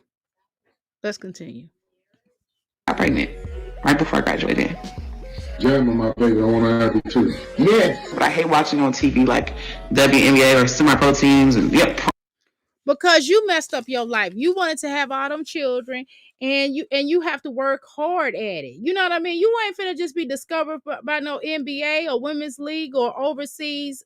let's continue. got pregnant right before I graduated. Jasmine, my baby, I want to have you too. Yes. But I hate watching on TV like WNBA or semi-pro teams and Because you messed up your life. You wanted to have all them children, and you have to work hard at it. You know what I mean? You ain't finna just be discovered by no NBA or women's league or overseas.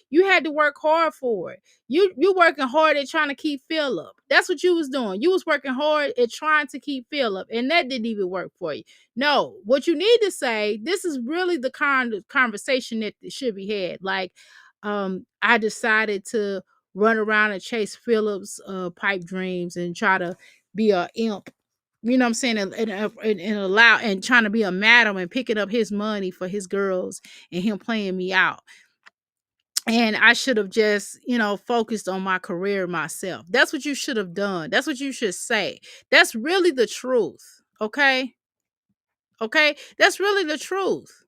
You had to work hard for it. You working hard at trying to keep Philip. That's what you was doing. You was working hard at trying to keep Philip, and that didn't even work for you. No, what you need to say, this is really the kind of conversation that should be had. Like, I decided to run around and chase Philip's pipe dreams and try to be a imp. You know what I'm saying? And allow and trying to be a madam and picking up his money for his girls and him playing me out. And I should have just, focused on my career myself. That's what you should have done. That's what you should say. That's really the truth. Okay? Okay? That's really the truth.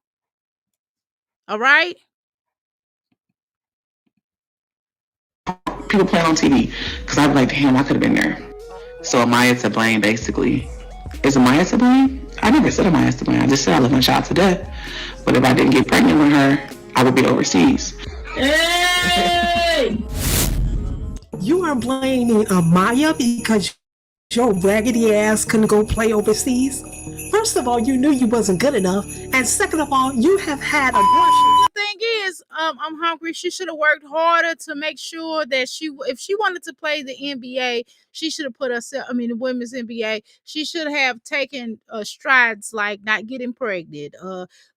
All right? people playing on TV. Because I'd be like, damn, I could have been there. So Amaya to blame, basically. Is Amaya to blame? I never said Amaya to blame. I just said I love my child to death. But if I didn't get pregnant with her, I would be overseas. Hey! You are blaming Amaya because your raggedy ass couldn't go play overseas? First of all, you knew you wasn't good enough. And second of all, you have had abortion. The thing is, I'm hungry. She should have worked harder to make sure that if she wanted to play the NBA, she should have put herself, the women's NBA, she should have taken strides like not getting pregnant,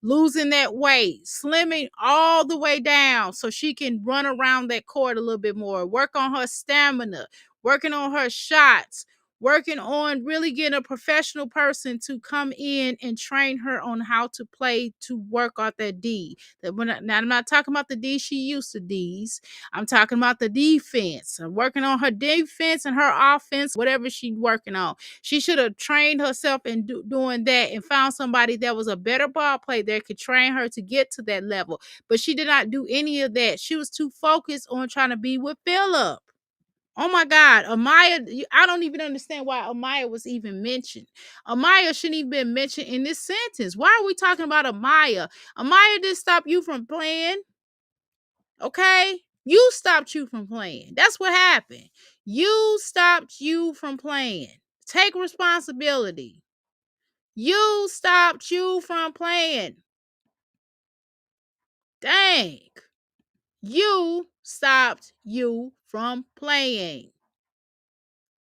losing that weight, slimming all the way down so she can run around that court a little bit more, work on her stamina, working on her shots, working on really getting a professional person to come in and train her on how to play, to work out that D. Now, I'm not talking about the D she used to D's. I'm talking about the defense. I'm working on her defense and her offense, whatever she's working on. She should have trained herself in doing that and found somebody that was a better ball player that could train her to get to that level. But she did not do any of that. She was too focused on trying to be with Philip. Oh my God, Amaya, I don't even understand why Amaya was even mentioned. Amaya shouldn't even been mentioned in this sentence. Why are we talking about Amaya? Amaya didn't stop you from playing. Okay? You stopped you from playing. That's what happened. You stopped you from playing. Take responsibility. You stopped you from playing. Dang. You stopped you from playing.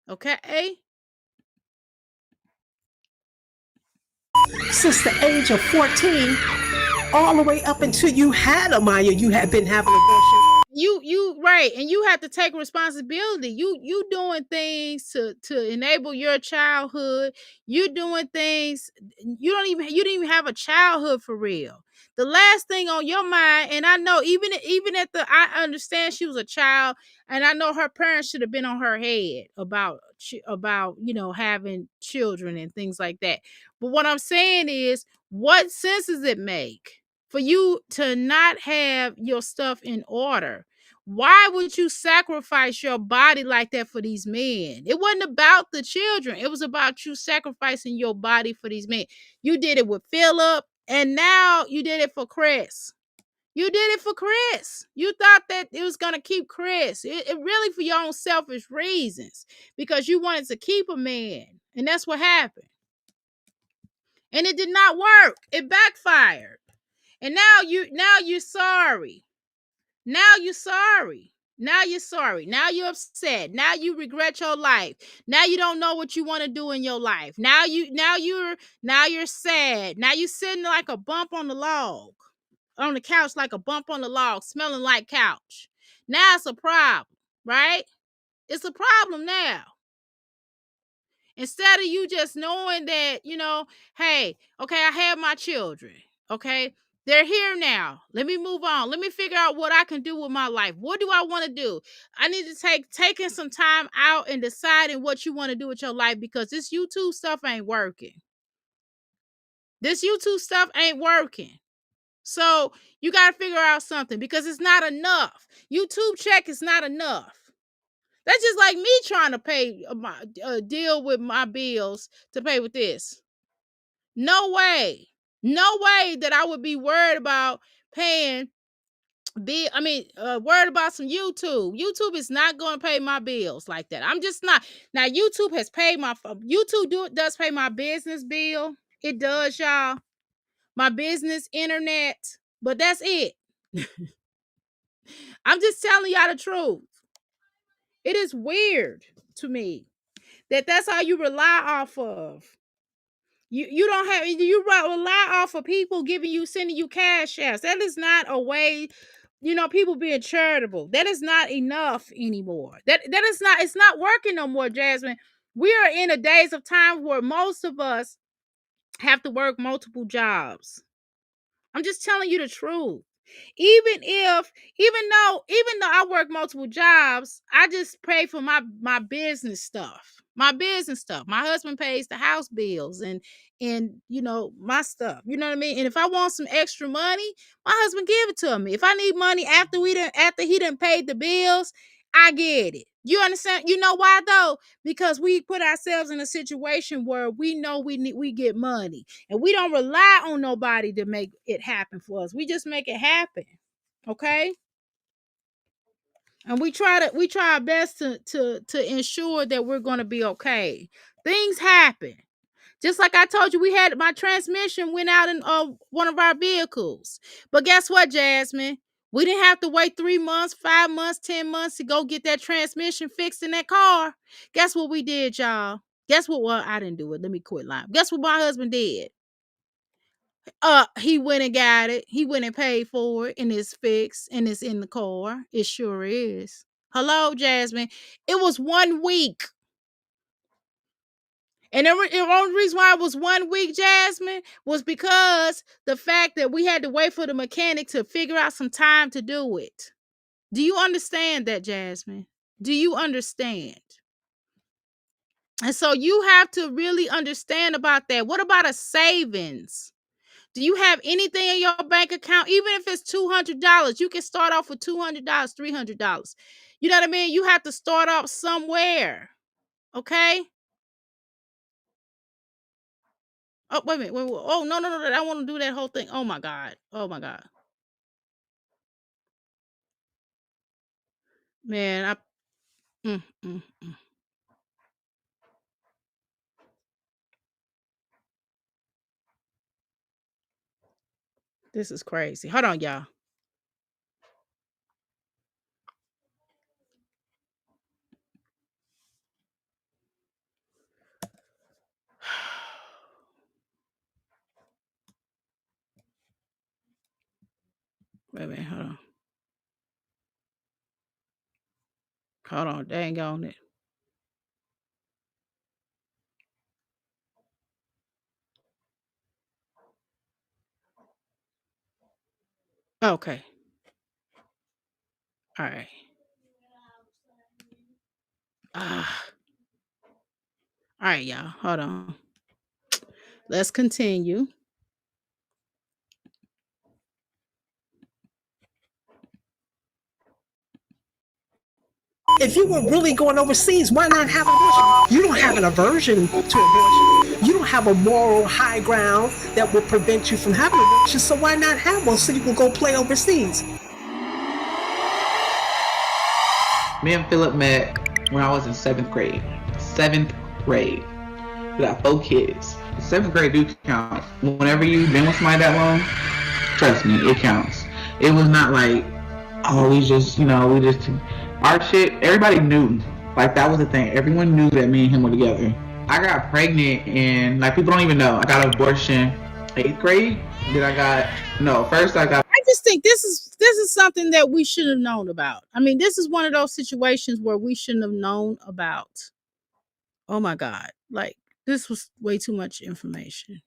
Okay? Since the age of 14, all the way up until you had Amaya, you had been having abortion. You right, and you have to take responsibility. You doing things to enable your childhood. You doing things you didn't even have a childhood for real. The last thing on your mind, and I know even at I understand she was a child, and I know her parents should have been on her head about having children and things like that. But what I'm saying is, what sense does it make for you to not have your stuff in order? Why would you sacrifice your body like that for these men? It wasn't about the children. It was about you sacrificing your body for these men. You did it with Philip, and now you did it for Chris. You did it for Chris. You thought that it was going to keep Chris. It really for your own selfish reasons, because you wanted to keep a man. And that's what happened. And it did not work. It backfired. And now you're sorry. Now you're sorry. Now you're sorry. Now you're upset. Now you regret your life. Now you don't know what you want to do in your life. Now you're sad. Now you're sitting like a bump on the log, on the couch like a bump on the log, smelling like couch. Now it's a problem, right? It's a problem now. Instead of you just knowing that, hey, okay, I have my children. Okay. They're here now. Let me move on. Let me figure out what I can do with my life. What do I want to do? I need to taking some time out and deciding what you want to do with your life, because this YouTube stuff ain't working. This YouTube stuff ain't working. So you got to figure out something, because it's not enough. YouTube check is not enough. That's just like me trying to pay deal with my bills to pay with this. No way. No way that I would be worried about paying worried about some YouTube. YouTube is not going to pay my bills like that. I'm just not. Now YouTube has paid does pay my business bill. It does, y'all. My business internet, but that's it. I'm just telling y'all the truth. It is weird to me that that's all you rely off of. You don't have, you rely off of people sending you cash apps. That is not a way, people being charitable. That is not enough anymore. That is not, it's not working no more, Jasmine. We are in a days of time where most of us have to work multiple jobs. I'm just telling you the truth. Even though I work multiple jobs, I just pay for my business stuff. My business stuff. My husband pays the house bills and my stuff. You know what I mean? And if I want some extra money, my husband give it to me. If I need money after he done paid the bills, I get it. You understand? You know why though? Because we put ourselves in a situation where we know we get money, and we don't rely on nobody to make it happen for us. We just make it happen. Okay? And we try our best to ensure that we're going to be okay. Things happen. Just like I told you, my transmission went out in one of our vehicles. But guess what, Jasmine? We didn't have to wait 3 months, 5 months, 10 months to go get that transmission fixed in that car. Guess what we did, y'all? Guess what? Well, I didn't do it. Let me quit lying. Guess what my husband did? He went and got it. He went and paid for it, and it's fixed, and it's in the car. It sure is. Hello, Jasmine. It was 1 week. And the only reason why it was 1 week, Jasmine, was because the fact that we had to wait for the mechanic to figure out some time to do it. Do you understand that, Jasmine? Do you understand? And so you have to really understand about that. What about a savings? Do you have anything in your bank account? Even if it's $200, you can start off with $200, $300. You know what I mean? You have to start off somewhere. Okay? Oh, wait a minute. Wait. Oh, no. I don't want to do that whole thing. Oh, my God. Oh, my God. Man, This is crazy. Hold on, y'all. Wait a minute. Hold on. Hold on. Dang on it. Okay. All right. All right, y'all. Hold on. Let's continue. If you were really going overseas, why not have an abortion? You don't have an aversion to abortion. You don't have a moral high ground that will prevent you from having an abortion, so why not have one so you can go play overseas? Me and Philip met when I was in 7th grade. 7th grade. We got 4 kids. 7th grade do count. Whenever you've been with somebody that long, trust me, it counts. It was not like, oh, we just Our shit, everybody knew. Like that was the thing. Everyone knew that me and him were together. I got pregnant and like people don't even know. I got an abortion 8th grade. Then I got no, first I got I just think this is something that we should have known about. I mean, this is one of those situations where we shouldn't have known about. Oh my God. Like this was way too much information.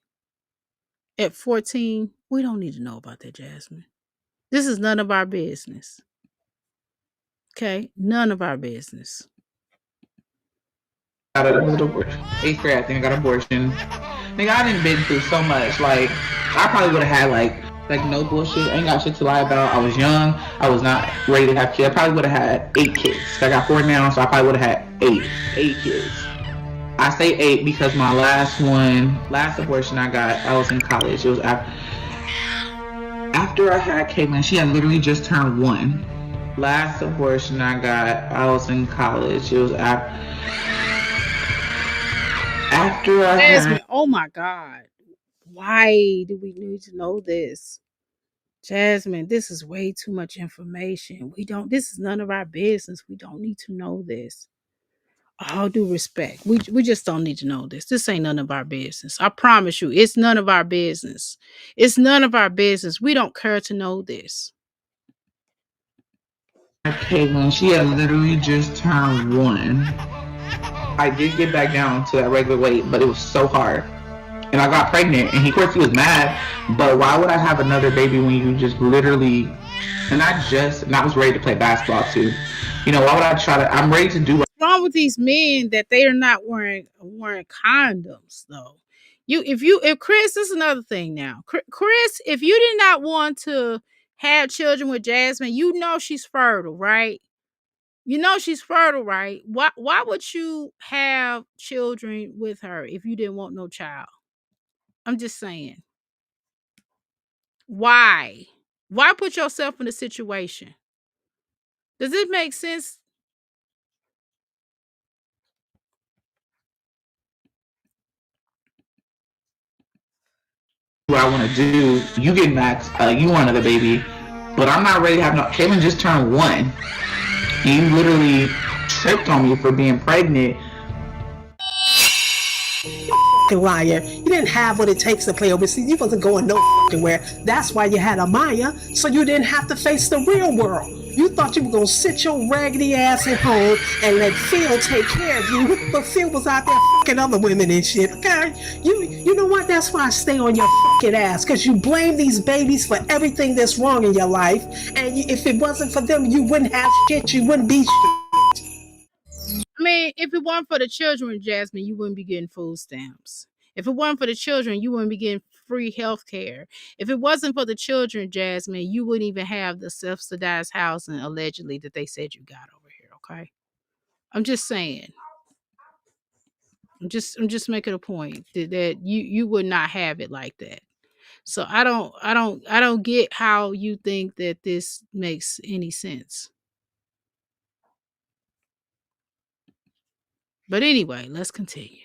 At 14, we don't need to know about that, Jasmine. This is none of our business. Okay? None of our business. a little abortion. 8th grade, I think I got an abortion. Nigga, I didn't been through so much. Like, I probably would have had like no bullshit. I ain't got shit to lie about. I was young. I was not ready to have kids. I probably would have had 8 kids. I got 4 now, so I probably would have had 8 kids. I say 8 because my last abortion I got, I was in college. It was after I had Caitlin. She had literally just turned 1. Last abortion I got, I was in college. It was after I Jasmine, had. oh my God. Why do we need to know this? Jasmine, this is way too much information. This is none of our business. We don't need to know this. All due respect. We just don't need to know this. This ain't none of our business. I promise you, it's none of our business. It's none of our business. We don't care to know this. Caitlin, she had literally just turned 1. I did get back down to that regular weight, but it was so hard. And I got pregnant, and of course he was mad. But why would I have another baby when you just literally? And I was ready to play basketball too. You know, why would I try to? I'm ready to do. What's wrong with these men that they are not wearing condoms though? If Chris, this is another thing now. Chris, if you did not want to have children with Jasmine, you know she's fertile, right? You know she's fertile, right? Why would you have children with her if you didn't want no child? I'm just saying. Why? Why put yourself in a situation? Does it make sense? What I want to do. You get max. You want another baby, but I'm not ready to have no. Caitlin just turned 1. And you literally tripped on me for being pregnant. Liar. You didn't have what it takes to play overseas. You wasn't going no where. That's why you had a Maya, so you didn't have to face the real world. You thought you were gonna sit your raggedy ass at home and let Phil take care of you, but Phil was out there fucking other women and shit. Okay, you know what? That's why I stay on your fucking ass, because you blame these babies for everything that's wrong in your life, and if it wasn't for them, you wouldn't have shit. You wouldn't be shit. I mean, if it weren't for the children, Jasmine, you wouldn't be getting food stamps. If it weren't for the children, you wouldn't be getting free health care. If it wasn't for the children, Jasmine, you wouldn't even have the subsidized housing allegedly that they said you got over here, okay? I'm just saying. I'm just making a point that you would not have it like that. So I don't get how you think that this makes any sense. But anyway, let's continue.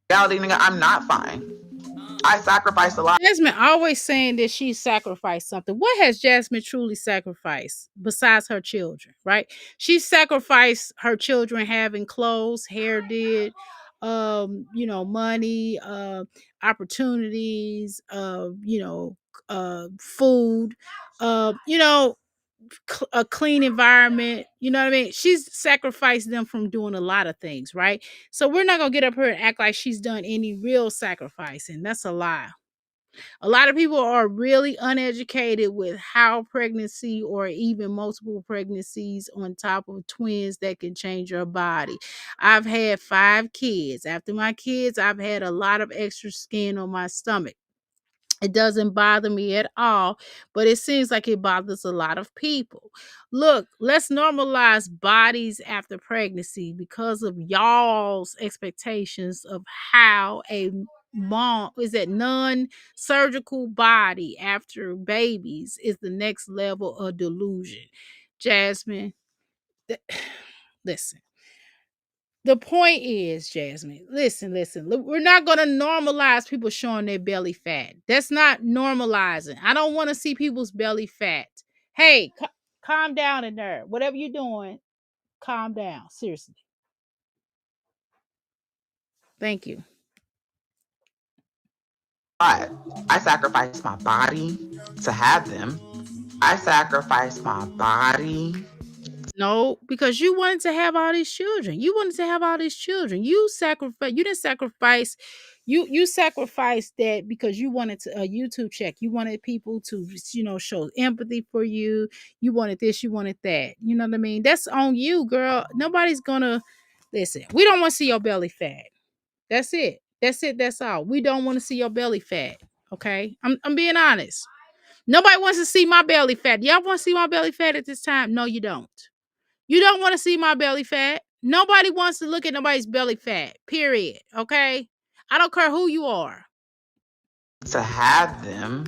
Reality, nigga, I'm not fine. I sacrificed a lot. Jasmine always saying that she sacrificed something. What has Jasmine truly sacrificed besides her children, right? She sacrificed her children having clothes, hair did, money, opportunities, food, a clean environment. You know what I mean? She's sacrificed them from doing a lot of things, right? So we're not gonna get up here and act like she's done any real sacrificing. That's a lie. A lot of people are really uneducated with how pregnancy or even multiple pregnancies on top of twins that can change your body. I've had 5 kids. After my kids, I've had a lot of extra skin on my stomach. It doesn't bother me at all, but it seems like it bothers a lot of people. Look, let's normalize bodies after pregnancy because of y'all's expectations of how a mom is that non-surgical body after babies is the next level of delusion. Jasmine, listen. The point is, Jasmine, listen. We're not going to normalize people showing their belly fat. That's not normalizing. I don't want to see people's belly fat. Hey, calm down in there. Whatever you're doing, calm down. Seriously. Thank you. But I sacrificed my body to have them. I sacrificed my body. No, because you wanted to have all these children. You wanted to have all these children. You didn't sacrifice. You sacrificed that because you wanted a YouTube check. You wanted people to, show empathy for you. You wanted this, you wanted that. You know what I mean? That's on you, girl. Nobody's gonna listen. We don't want to see your belly fat. That's it. That's it. That's all. We don't want to see your belly fat. Okay? I'm being honest. Nobody wants to see my belly fat. Y'all want to see my belly fat at this time? No, you don't. You don't want to see my belly fat. Nobody wants to look at nobody's belly fat. Period. Okay? I don't care who you are. To have them,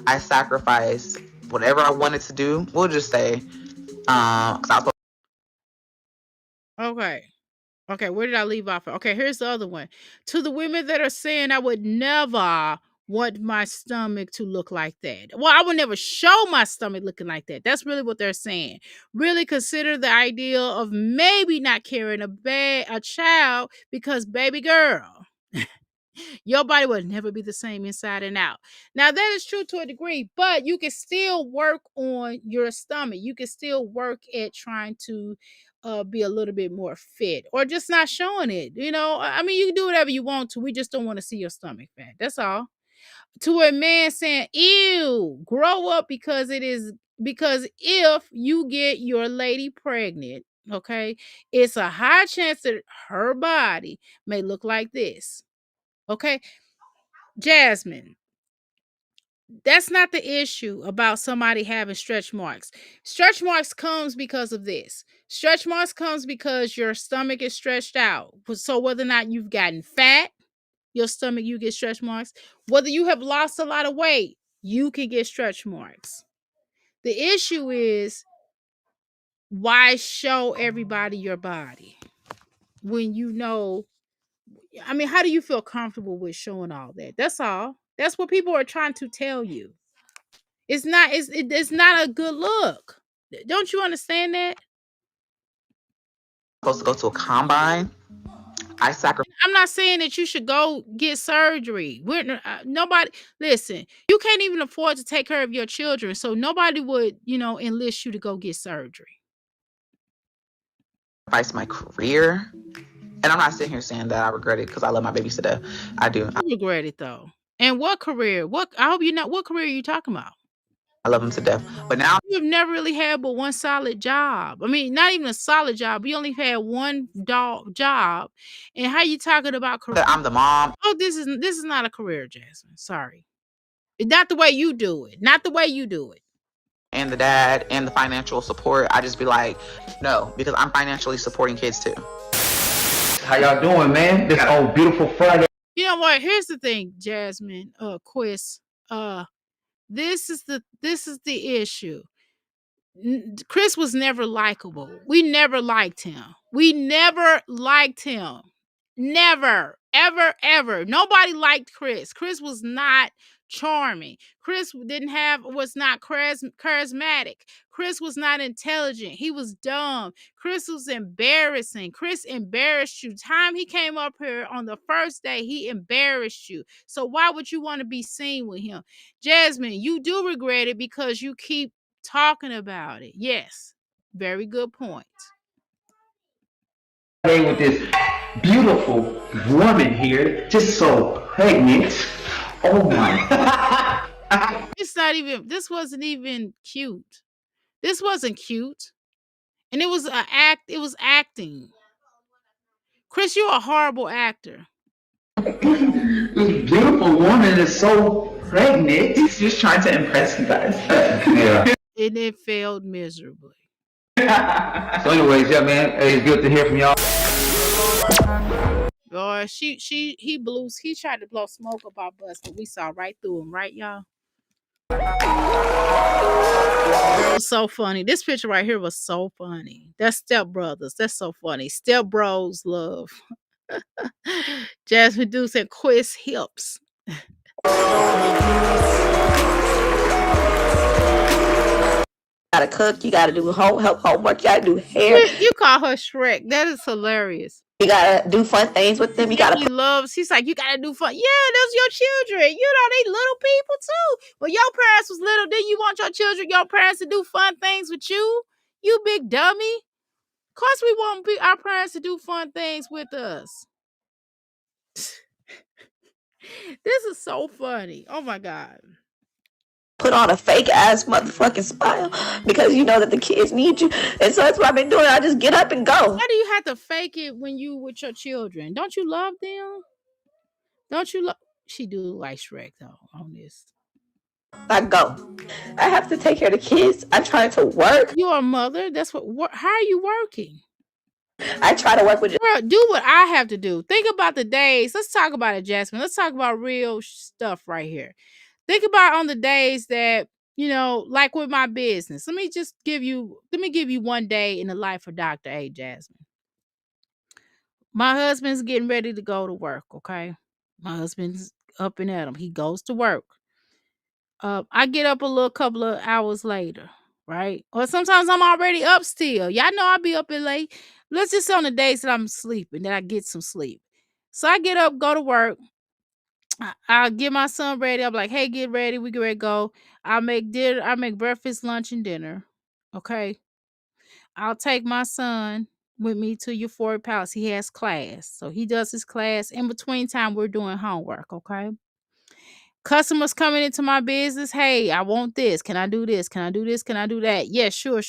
I sacrificed whatever I wanted to do. We'll just say, Okay. Okay, where did I leave off? Okay, here's the other one. To the women that are saying I would never want my stomach to look like that. Well, I would never show my stomach looking like that. That's really what they're saying. Really consider the idea of maybe not carrying a child because, baby girl, your body will never be the same inside and out. Now, that is true to a degree, but you can still work on your stomach. You can still work at trying to be a little bit more fit or just not showing it. I mean, you can do whatever you want to. We just don't want to see your stomach fat. That's all. To a man saying, ew, grow up because if you get your lady pregnant, okay, it's a high chance that her body may look like this. Okay, Jasmine, that's not the issue about somebody having stretch marks. Stretch marks comes because of this. Stretch marks comes because your stomach is stretched out. So whether or not you've gotten fat, your stomach, you get stretch marks. Whether you have lost a lot of weight, you can get stretch marks. The issue is, why show everybody your body when you know? I mean, how do you feel comfortable with showing all that? That's all. That's what people are trying to tell you. It's not a good look. Don't you understand that? supposed to go to a combine. I'm not saying that you should go get surgery. Nobody, listen, you can't even afford to take care of your children, so nobody would, enlist you to go get surgery. Sacrifice my career. And I'm not sitting here saying that I regret it because I love my babies to death. I do. I regret it though. And what career? I hope you know what career are you talking about? I love them to death. But now you've never really had but one solid job. I mean, not even a solid job. You only had one job. And how you talking about career? I'm the mom. Oh, this is not a career, Jasmine. Sorry. Not the way you do it. Not the way you do it. And the dad and the financial support. I just be like, no, because I'm financially supporting kids too. How y'all doing, man? This old beautiful Friday. You know what? Here's the thing, Jasmine, Quiz. This is the issue. Chris was never likable. We never liked him. Never, ever, ever. Nobody liked Chris. Chris was not charming. Chris was not charismatic. Chris was not intelligent. He was dumb. Chris was embarrassing. Chris embarrassed you. Time he came up here on the first day, he embarrassed you. So why would you want to be seen with him? Jasmine, you do regret it because you keep talking about it. Yes, very good point. With this beautiful woman here, just so pregnant. Oh my. This wasn't even cute. This wasn't cute. And it was acting. Chris, you're a horrible actor. This beautiful woman is so pregnant. He's just trying to impress you guys. Yeah. And it failed miserably. So anyways, yeah, man, it's good to hear from y'all. Boy, he tried to blow smoke up our butts, but we saw right through him, right, y'all? That was so funny. This picture right here was so funny. That's Step Brothers. That's so funny. Step Bros love. Jasmine Duke said quiz hips. Gotta cook, you gotta do homework, you gotta do hair. You call her Shrek. That is hilarious. You gotta do fun things with them. You gotta. He loves. He's like, you gotta do fun. Yeah, those your children. You know they little people too. When your parents was little, didn't you want your children, your parents to do fun things with you? You big dummy. Of course, we want our parents to do fun things with us. This is so funny. Oh my god. Put on a fake ass motherfucking smile because you know that the kids need you, and so that's what I've been doing. I just get up and go. Why do you have to fake it when you with your children? Don't you love them? Don't you love? She do like Shrek though on this. I go. I have to take care of the kids. I try to work. You're a mother. That's what. How are you working? I try to work with. Girl, do what I have to do. Think about the days. Let's talk about it, Jasmine. Let's talk about real stuff right here. Think about on the days that, you know, like with my business. Let me give you one day in the life of Dr. A, Jasmine. My husband's getting ready to go to work, okay? My husband's up and at him. He goes to work. I get up a little couple of hours later, right? Or sometimes I'm already up still. Y'all know I'll be up and late. Let's just say on the days that I'm sleeping, that I get some sleep. So I get up, go to work. I'll get my son ready. I'm like, hey, get ready. We get ready to go. I'll make dinner. I make breakfast, lunch, and dinner. Okay. I'll take my son with me to Euphoric Palace. He has class. So he does his class. In between time, we're doing homework. Okay. Customers coming into my business. Hey, I want this. Can I do this? Can I do this? Can I do that? Yeah, sure.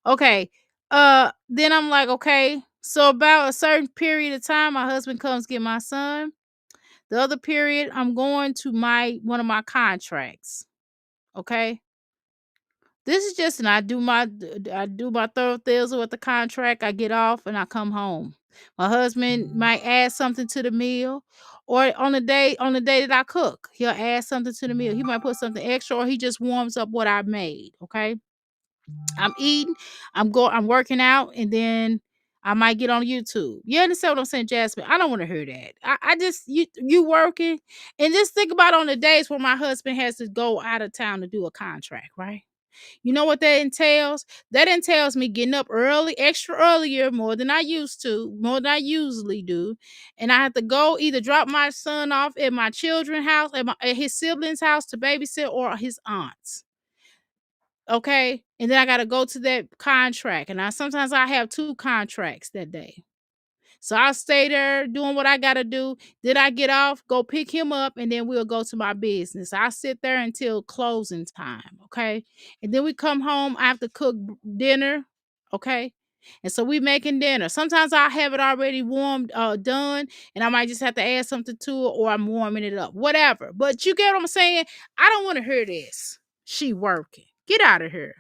Okay. Then I'm like, okay. So about a certain period of time, my husband comes get my son. The other period, I'm going to one of my contracts. Okay. This is just, and I do my thorough things with the contract. I get off and I come home. My husband might add something to the meal, or on the day that I cook, he'll add something to the meal. He might put something extra, or he just warms up what I made. Okay, I'm eating, I'm working out, and then I might get on YouTube. You understand what I'm saying, Jasmine? I don't want to hear that. I just you working, and just think about on the days when my husband has to go out of town to do a contract, right? You know what that entails? That entails me getting up early, extra earlier, more than I usually do. And I have to go either drop my son off at my children's house, at his siblings' house to babysit, or his aunt's. Okay. And then I got to go to that contract. And sometimes I have 2 contracts that day. So I'll stay there doing what I got to do. Then I get off, go pick him up, and then we'll go to my business. I sit there until closing time, okay? And then we come home. I have to cook dinner, okay? And so we making dinner. Sometimes I have it already warmed, done, and I might just have to add something to it, or I'm warming it up, whatever. But you get what I'm saying? I don't want to hear this. She working. Get out of here.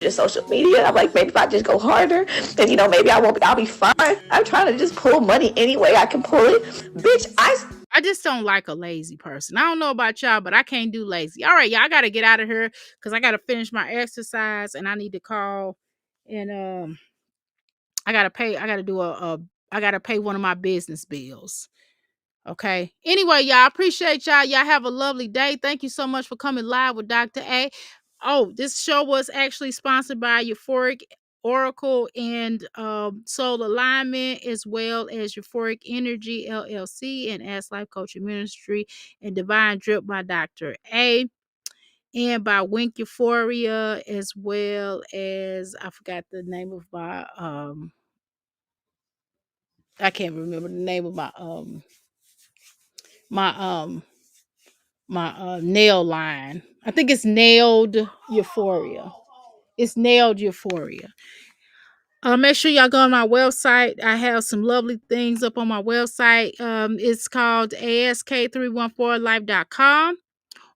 Just social media. I'm like, maybe if I just go harder, and maybe I'll be fine. I'm trying to just pull money any way I can pull it. Bitch, I just don't like a lazy person. I don't know about y'all, but I can't do lazy. All right, y'all, I gotta get out of here because I gotta finish my exercise and I need to call and I gotta pay. I gotta pay one of my business bills. Okay. Anyway, y'all, I appreciate y'all. Y'all have a lovely day. Thank you so much for coming live with Dr. A. Oh, this show was actually sponsored by Euphoric Oracle and Soul Alignment, as well as Euphoric Energy LLC and Ask Life Coaching Ministry and Divine Drip by Dr. A. And by Wink Euphoria, as well as I forgot the name of my I can't remember the name of my nail line. I think it's Nailed Euphoria. It's Nailed Euphoria. Make sure y'all go on my website. I have some lovely things up on my website. It's called ask314life.com.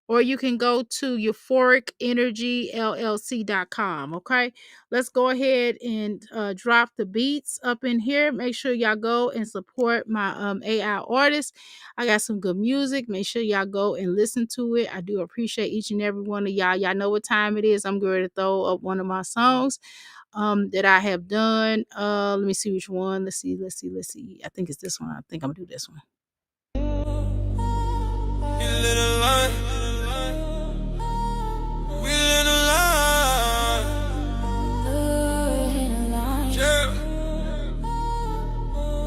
or you can go to euphoricenergyllc.com. Okay, let's go ahead and drop the beats up in here. Make sure y'all go and support my AI artist. I got some good music. Make sure y'all go and listen to it. I do appreciate each and every one of y'all. Y'all know what time it is. I'm going to throw up one of my songs that I have done. Let me see which one. Let's see. I think it's this one. I think I'm gonna do this one.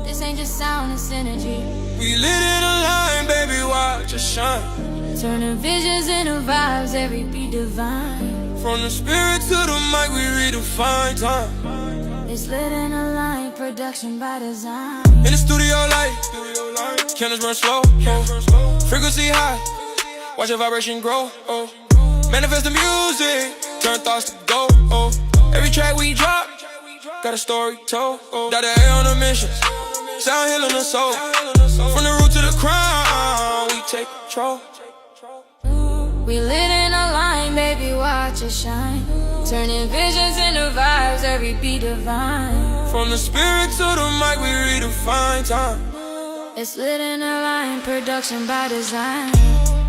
This ain't just sound, it's energy. We lit in a line, baby, watch us shine. Turning visions into vibes, every beat divine. From the spirit to the mic, we redefine time. It's lit in a line, production by design. In the studio light, candles burn slow, frequency high, watch the vibration grow, manifest the music, turn thoughts to gold, every track we drop, got a story told, Got the A on a mission, sound healing the soul, from the root to the crown, we take control. We lit in a line, baby, watch it shine. Turning visions into vibes, every beat divine. From the spirit to the mic, we redefine time. It's lit in a line, production by design.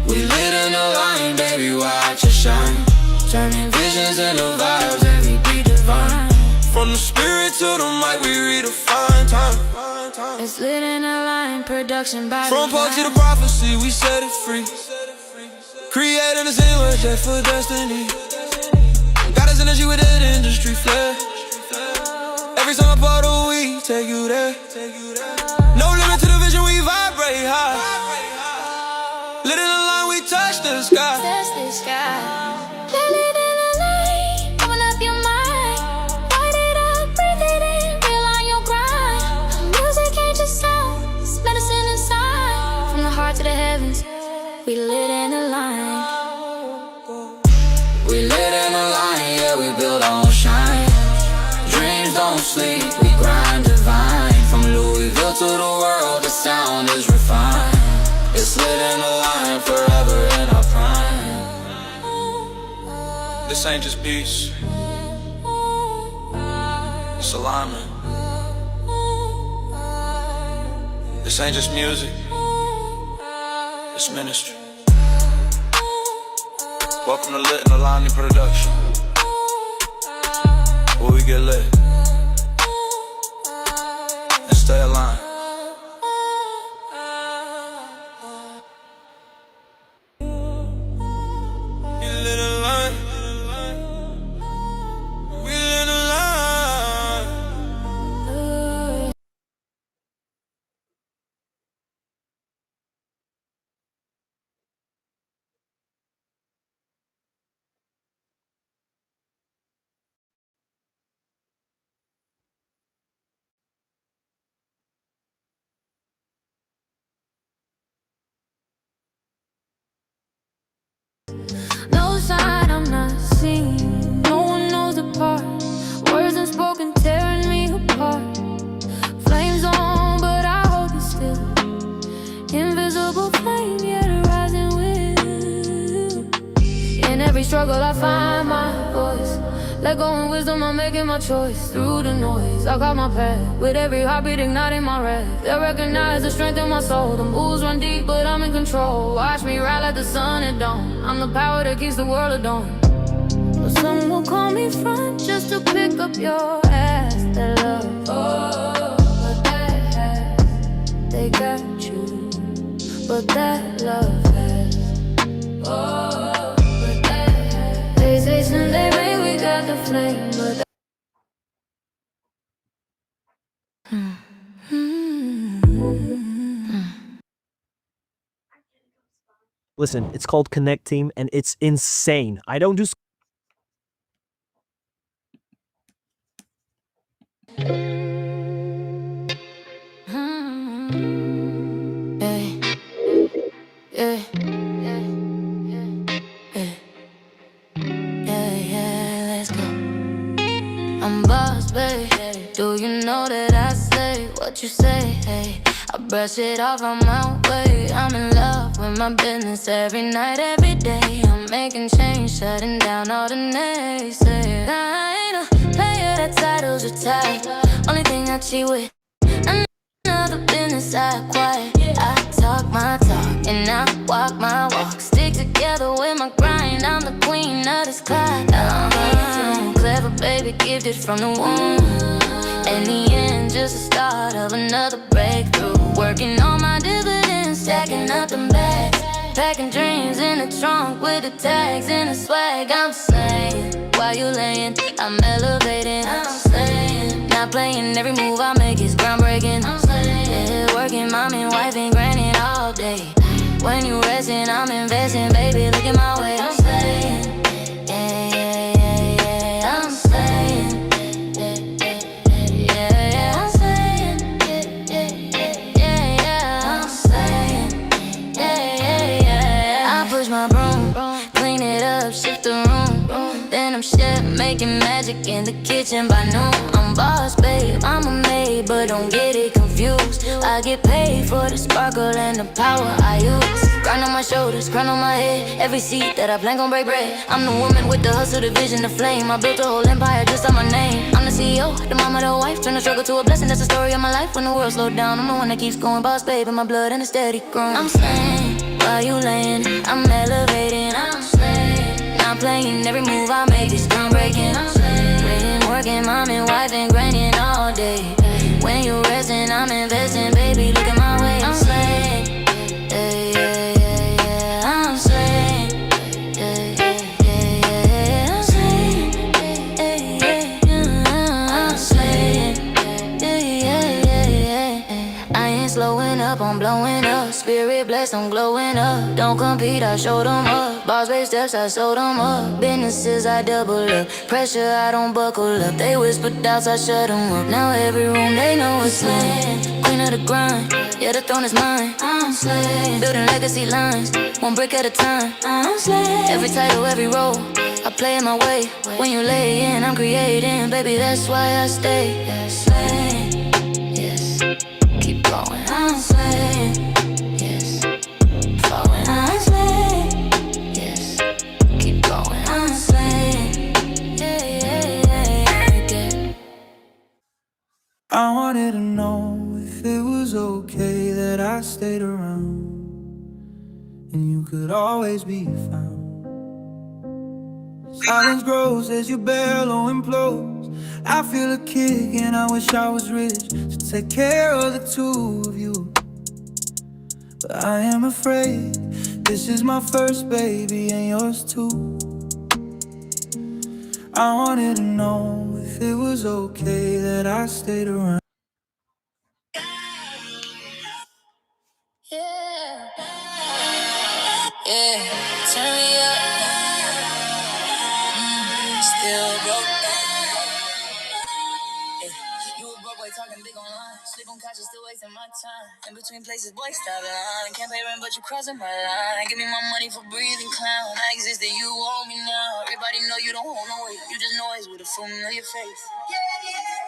We lit in a line, baby, watch it shine. Turning visions into vibes, every beat divine. From the spirit to the mic, we redefine time. It's lit in a line, production by From design. poet to the prophecy, we set it free. Creating a single jet for destiny. Got us energy with that industry flair. Every song I part of, we take you there. No limit to the vision, we vibrate high. Lit in the line, we touch the sky. Touch the sky. Lit in a line, open up your mind. Light it up, breathe it in, feel on your grind. Music ain't just sound, it's medicine inside. From the heart to the heavens, we lit in a line. We lit in a line, yeah, we build our own shine. Dreams don't sleep, we grind divine. From Louisville to the world, the sound is refined. It's lit in a line, forever in our prime. This ain't just beats, it's alignment. This ain't just music, it's ministry. Welcome to Lit in Alani Production, where we get lit and stay aligned. You lit a line, we lit a line. No sign I'm not seen. No one knows the part. Words unspoken tearing me apart. Flames on, but I hold it still. Invisible flame, yet rising will. In every struggle I find my voice. Let go of wisdom, I'm making my choice. Through the noise, I got my path. With every heartbeat igniting my wrath. They recognize the strength in my soul. The moves run deep, but I'm in control. Watch me ride like the sun at dawn. I'm the power that keeps the world adorned. But some will call me front just to pick up your ass. That love, oh, but that has. They got you, but that love has. Oh, but that has. They say someday, baby, we got the flame, but that. Listen, it's called Connect Team, and it's insane. I don't do. Let's go. I'm boss, babe. Do you know that I say what you say? Hey, I brush it off, I'm out way. I'm in love with my business every night, every day. I'm making change, shutting down all the naysayers. I ain't a player, that title's retired. Only thing I cheat with, another business I acquired. I talk my talk and I walk my walk. Stick together with my grind, I'm the queen of this clock. Clever baby, gifted from the womb. In the end, just the start of another breakthrough. Working on my dividends, stacking up them bags. Packing dreams in the trunk with the tags and the swag. I'm saying, while you laying, I'm elevating. I'm saying, not playing, every move I make is groundbreaking. I'm saying, yeah, working, mom and wife and granny all day. When you resting, I'm investing, baby, look at my way. I'm saying, yeah, yeah, yeah, yeah, I'm saying. My broom, clean it up, shift the room. Then I'm chef, making magic in the kitchen by noon. I'm boss, babe, I'm a maid, but don't get it confused. I get paid for the sparkle and the power I use. Grind on my shoulders, crown on my head. Every seat that I plan gon' break bread. I'm the woman with the hustle, the vision, the flame. I built a whole empire just on my name. I'm the CEO, the mama, the wife. Turn the struggle to a blessing, that's the story of my life. When the world slowed down, I'm the one that keeps going. Boss, babe, in my blood and a steady growing. I'm saying, while you laying, I'm elevating, I'm slaying. Not playing, every move I make is groundbreaking. I'm slaying, working, mom and wife and grinding all day. When you resting, I'm investing, baby, look at my way. I'm slaying, yeah, yeah, yeah, yeah. I'm slaying, yeah, yeah, yeah, yeah. I'm slaying, yeah, yeah, yeah. I'm slaying, yeah, yeah, yeah, yeah. I ain't slowing up, I'm blowing up. Spirit blessed, I'm glowing up. Don't compete, I show them up. Boss babe steps, I sold them up. Businesses, I double up. Pressure, I don't buckle up. They whisper doubts, I shut them up. Now every room, they know it's slaying. Queen of the grind, yeah, the throne is mine. I'm slaying. Building legacy lines, one brick at a time. I'm slaying. Every title, every role, I play it my way. When you lay in, I'm creating. Baby, that's why I stay. Slaying, yes. Keep going, I'm slaying. I'm slaying, yes. Keep going, I'm slaying, yeah, yeah, yeah, yeah. I wanted to know if it was okay that I stayed around and you could always be found. Silence grows as your bellow implodes. I feel a kick and I wish I was rich to take care of the two of you. But I am afraid this is my first baby and yours too. I wanted to know if it was okay that I stayed around. Yeah, yeah, turn me up, still broke. You a broke boy talking big online. Sleep on couches, still wasting my time. In between places, boy, stop lying. Can't pay rent, but you crossing my line. Give me my money for breathing clown. I exist and you owe me now. Everybody know you don't hold no weight. You just noise with a familiar face.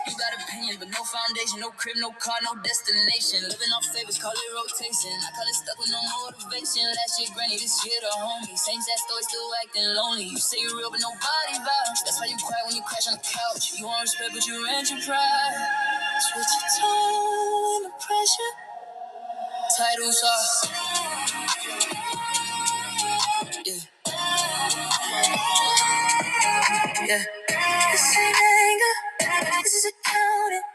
You got opinions, but no foundation. No crib, no car, no destination. Living off favors, call it rotation. I call it stuck with no motivation. Last year, granny, this year, the homie. Same sad story, still acting lonely. You say you're real, but nobody vouch. That's why you cry when you crash on the couch. You want respect, but you rent your pride. Switch your tone, the pressure. Titles off. Yeah. Yeah. This ain't anger. This is accounting.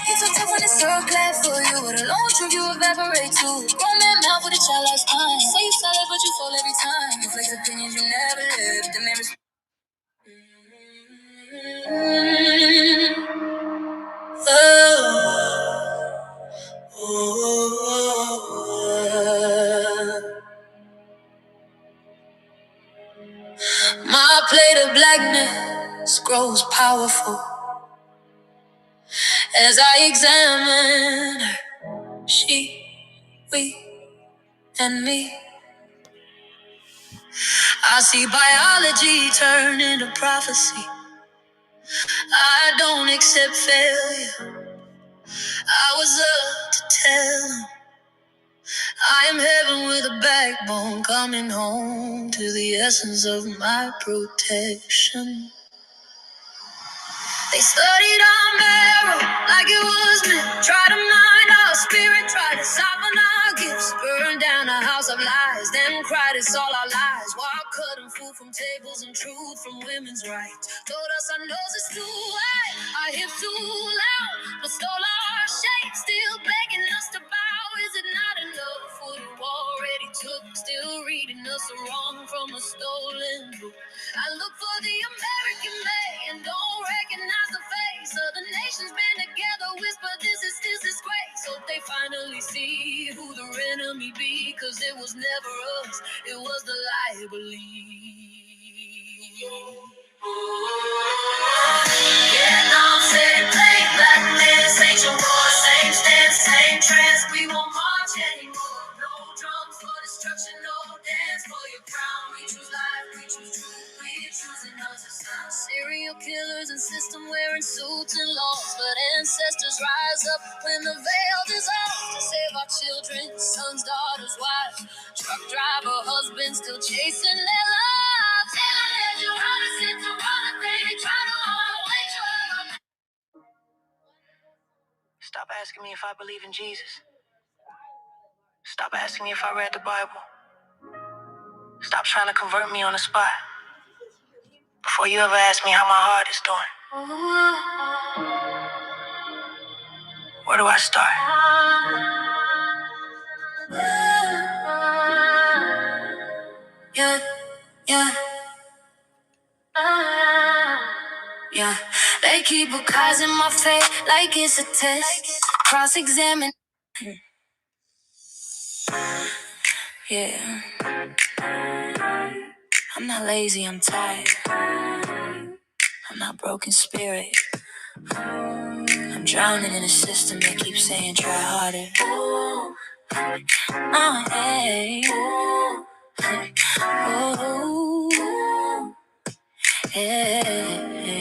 It's so tough when it's so glad for you. But a long trip you evaporate too. Grown man mouth with a child last time. Say you solid, but you fall every time. You flex opinions you never lived. The man my plate of blackness grows powerful as I examine her. She, we, and me. I see biology turn into prophecy. I don't accept failure. I was up to tell him I am heaven with a backbone, coming home to the essence of my protection. They studied our marrow like it was meant. Try to mine our spirit, try to soften our gifts. Burn down a house of lies, then cried it's all our lies. While cutting food from tables and truth from women's rights. Told us our noses too wide, our hips too loud, but stole our shape, still begging us to bow. Is it not enough for you already took? Still reading us wrong from a stolen book. I look for the American way and don't recognize the face of the nation's been together. Whisper this is still disgrace. So they finally see who the enemy be. Cause it was never us, it was the lie believe. Vietnam said play black men, St. John war, same stance, same trance. We won't march anymore. No drums for destruction, no dance for your crown. We choose life, we choose truth, we choosing us as sound. Serial killers and system wearing suits and laws, but ancestors rise up when the veil dissolves to save our children, sons, daughters, wives. Truck driver, husbands still chasing their lives. You run us into running, baby, try to away. Stop asking me if I believe in Jesus. Stop asking me if I read the Bible. Stop trying to convert me on the spot. Before you ever ask me how my heart is doing. Where do I start? Yeah, yeah, yeah. They keep in my face like it's a test. Cross-examine. Yeah, I'm not lazy, I'm tired. I'm not broken spirit. I'm drowning in a system that keeps saying try harder. Oh, hey. Oh, hey.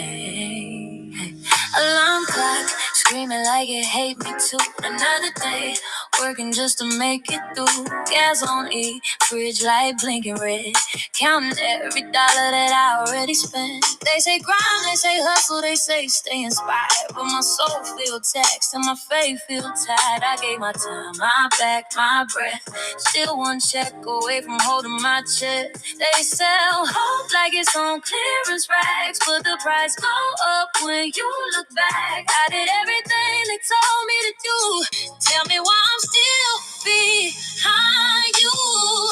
Alarm clock screaming like it hate me too. Another day working just to make it through. Gas on E, fridge light blinking red. Counting every dollar that I already spent. They say grind, they say hustle, they say stay inspired. But my soul feel taxed and my faith feel tired. I gave my time, my back, my breath. Still one check away from holding my chest. They sell hope like it's on clearance racks, but the price go up when you look back. I did everything they told me to do. Tell me why I'm still behind you.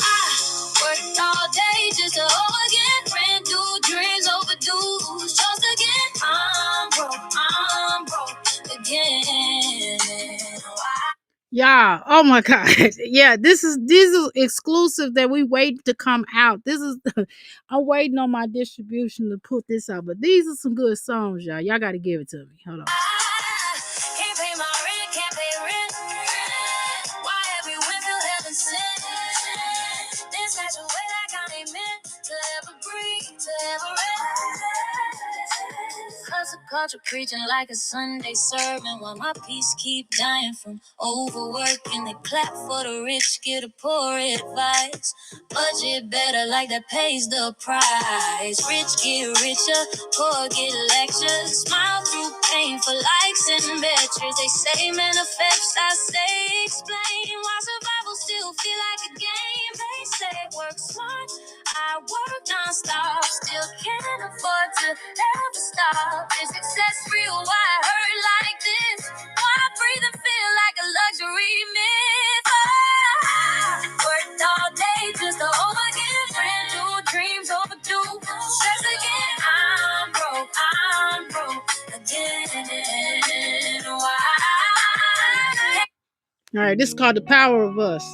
I worked all day just to owe again. Brand new dreams overdue. Just again, I'm broke again. Yeah. Oh my God. Yeah. This is exclusive that we wait to come out. This is I'm waiting on my distribution to put this out. But these are some good songs, y'all. Y'all got to give it to me. Hold on. Can't pay my rent, can't pay rent. Why every window heaven sent? This match away like I ain't meant to ever breathe, to ever rest. Hustle culture preaching like a Sunday sermon, while my peace keep dying from overwork. And they clap for the rich, get a poor advice. Budget better like that pays the price. Rich get richer, poor get lectures. Smile through pain for likes and metrics. They say manifest, I say explain why survival still feel like a game. They say work smart, I work non-stop. Still can't afford to ever stop. Is success real? Why hurt like this? Why breathe and feel like a luxury myth? I worked all day just to overgive. Brand new dreams overdue. Stress again, I'm broke again. Why? All right, this is called The Power of Us.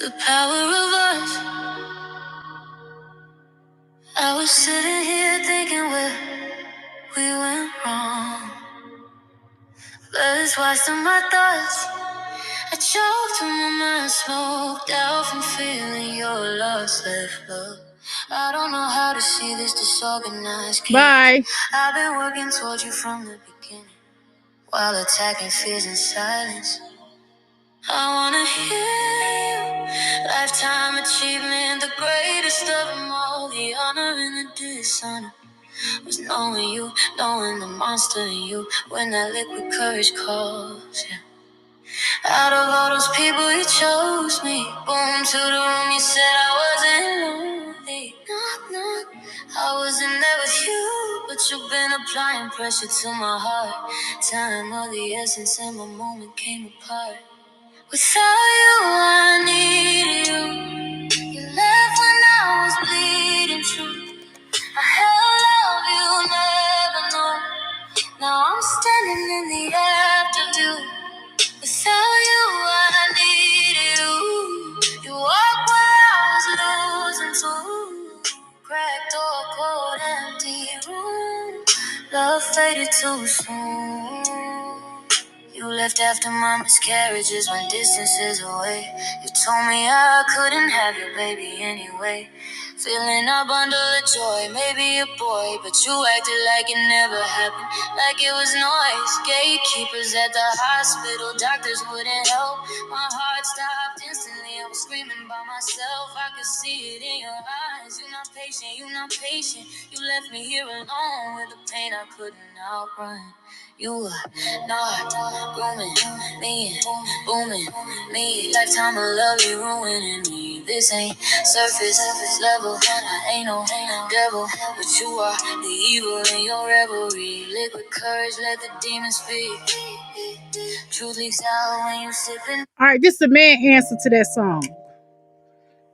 The power of us. I was sitting here thinking where we went wrong. Lost in my thoughts. I choked when my mind smoked out from feeling your lost left love. I don't know how to see this disorganized chaos. Bye. I've been working towards you from the beginning while attacking fears in silence. I wanna hear you. Lifetime achievement, the greatest of them all. The honor and the dishonor was knowing you, knowing the monster in you when that liquid courage calls. Yeah. Out of all those people, you chose me. Boom to the room, you said I wasn't lonely. Knock, knock. I wasn't there with you, but you've been applying pressure to my heart. Time of the essence, and my moment came apart. Without you, I needed you. You left when I was bleeding true. I held love you never know. Now I'm standing in the afternoon. Without you, I needed you. You walk where I was losing to. Cracked door, cold, empty room. Love faded too soon. You left after my miscarriages, when distance is away. You told me I couldn't have your baby anyway. Feeling a bundle of joy, maybe a boy, but you acted like it never happened, like it was noise. Gatekeepers at the hospital, doctors wouldn't help. My heart stopped instantly, I was screaming by myself. I could see it in your eyes. You're not patient, you're not patient. You left me here alone with the pain I couldn't outrun. You were not booming, me, booming, me. Lifetime of love, you ruining me. This ain't surface level. I ain't no devil, but you are the evil in your revelry. Liquid courage, let the demons speak. Truth leaks out when you sipping. All right, this is the man answer to that song.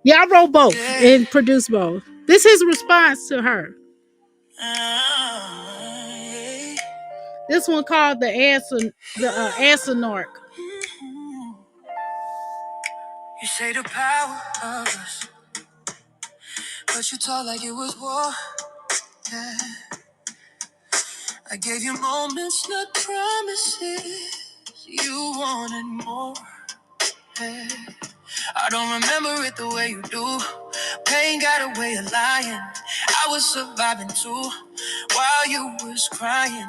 Yeah, I wrote both and produced both. This is his response to her. This one called the answer narc. You say the power of us, but you talk like it was war. Yeah. I gave you moments, not promises. You wanted more. Yeah. I don't remember it the way you do. Pain got a way of lying. I was surviving too while you was crying.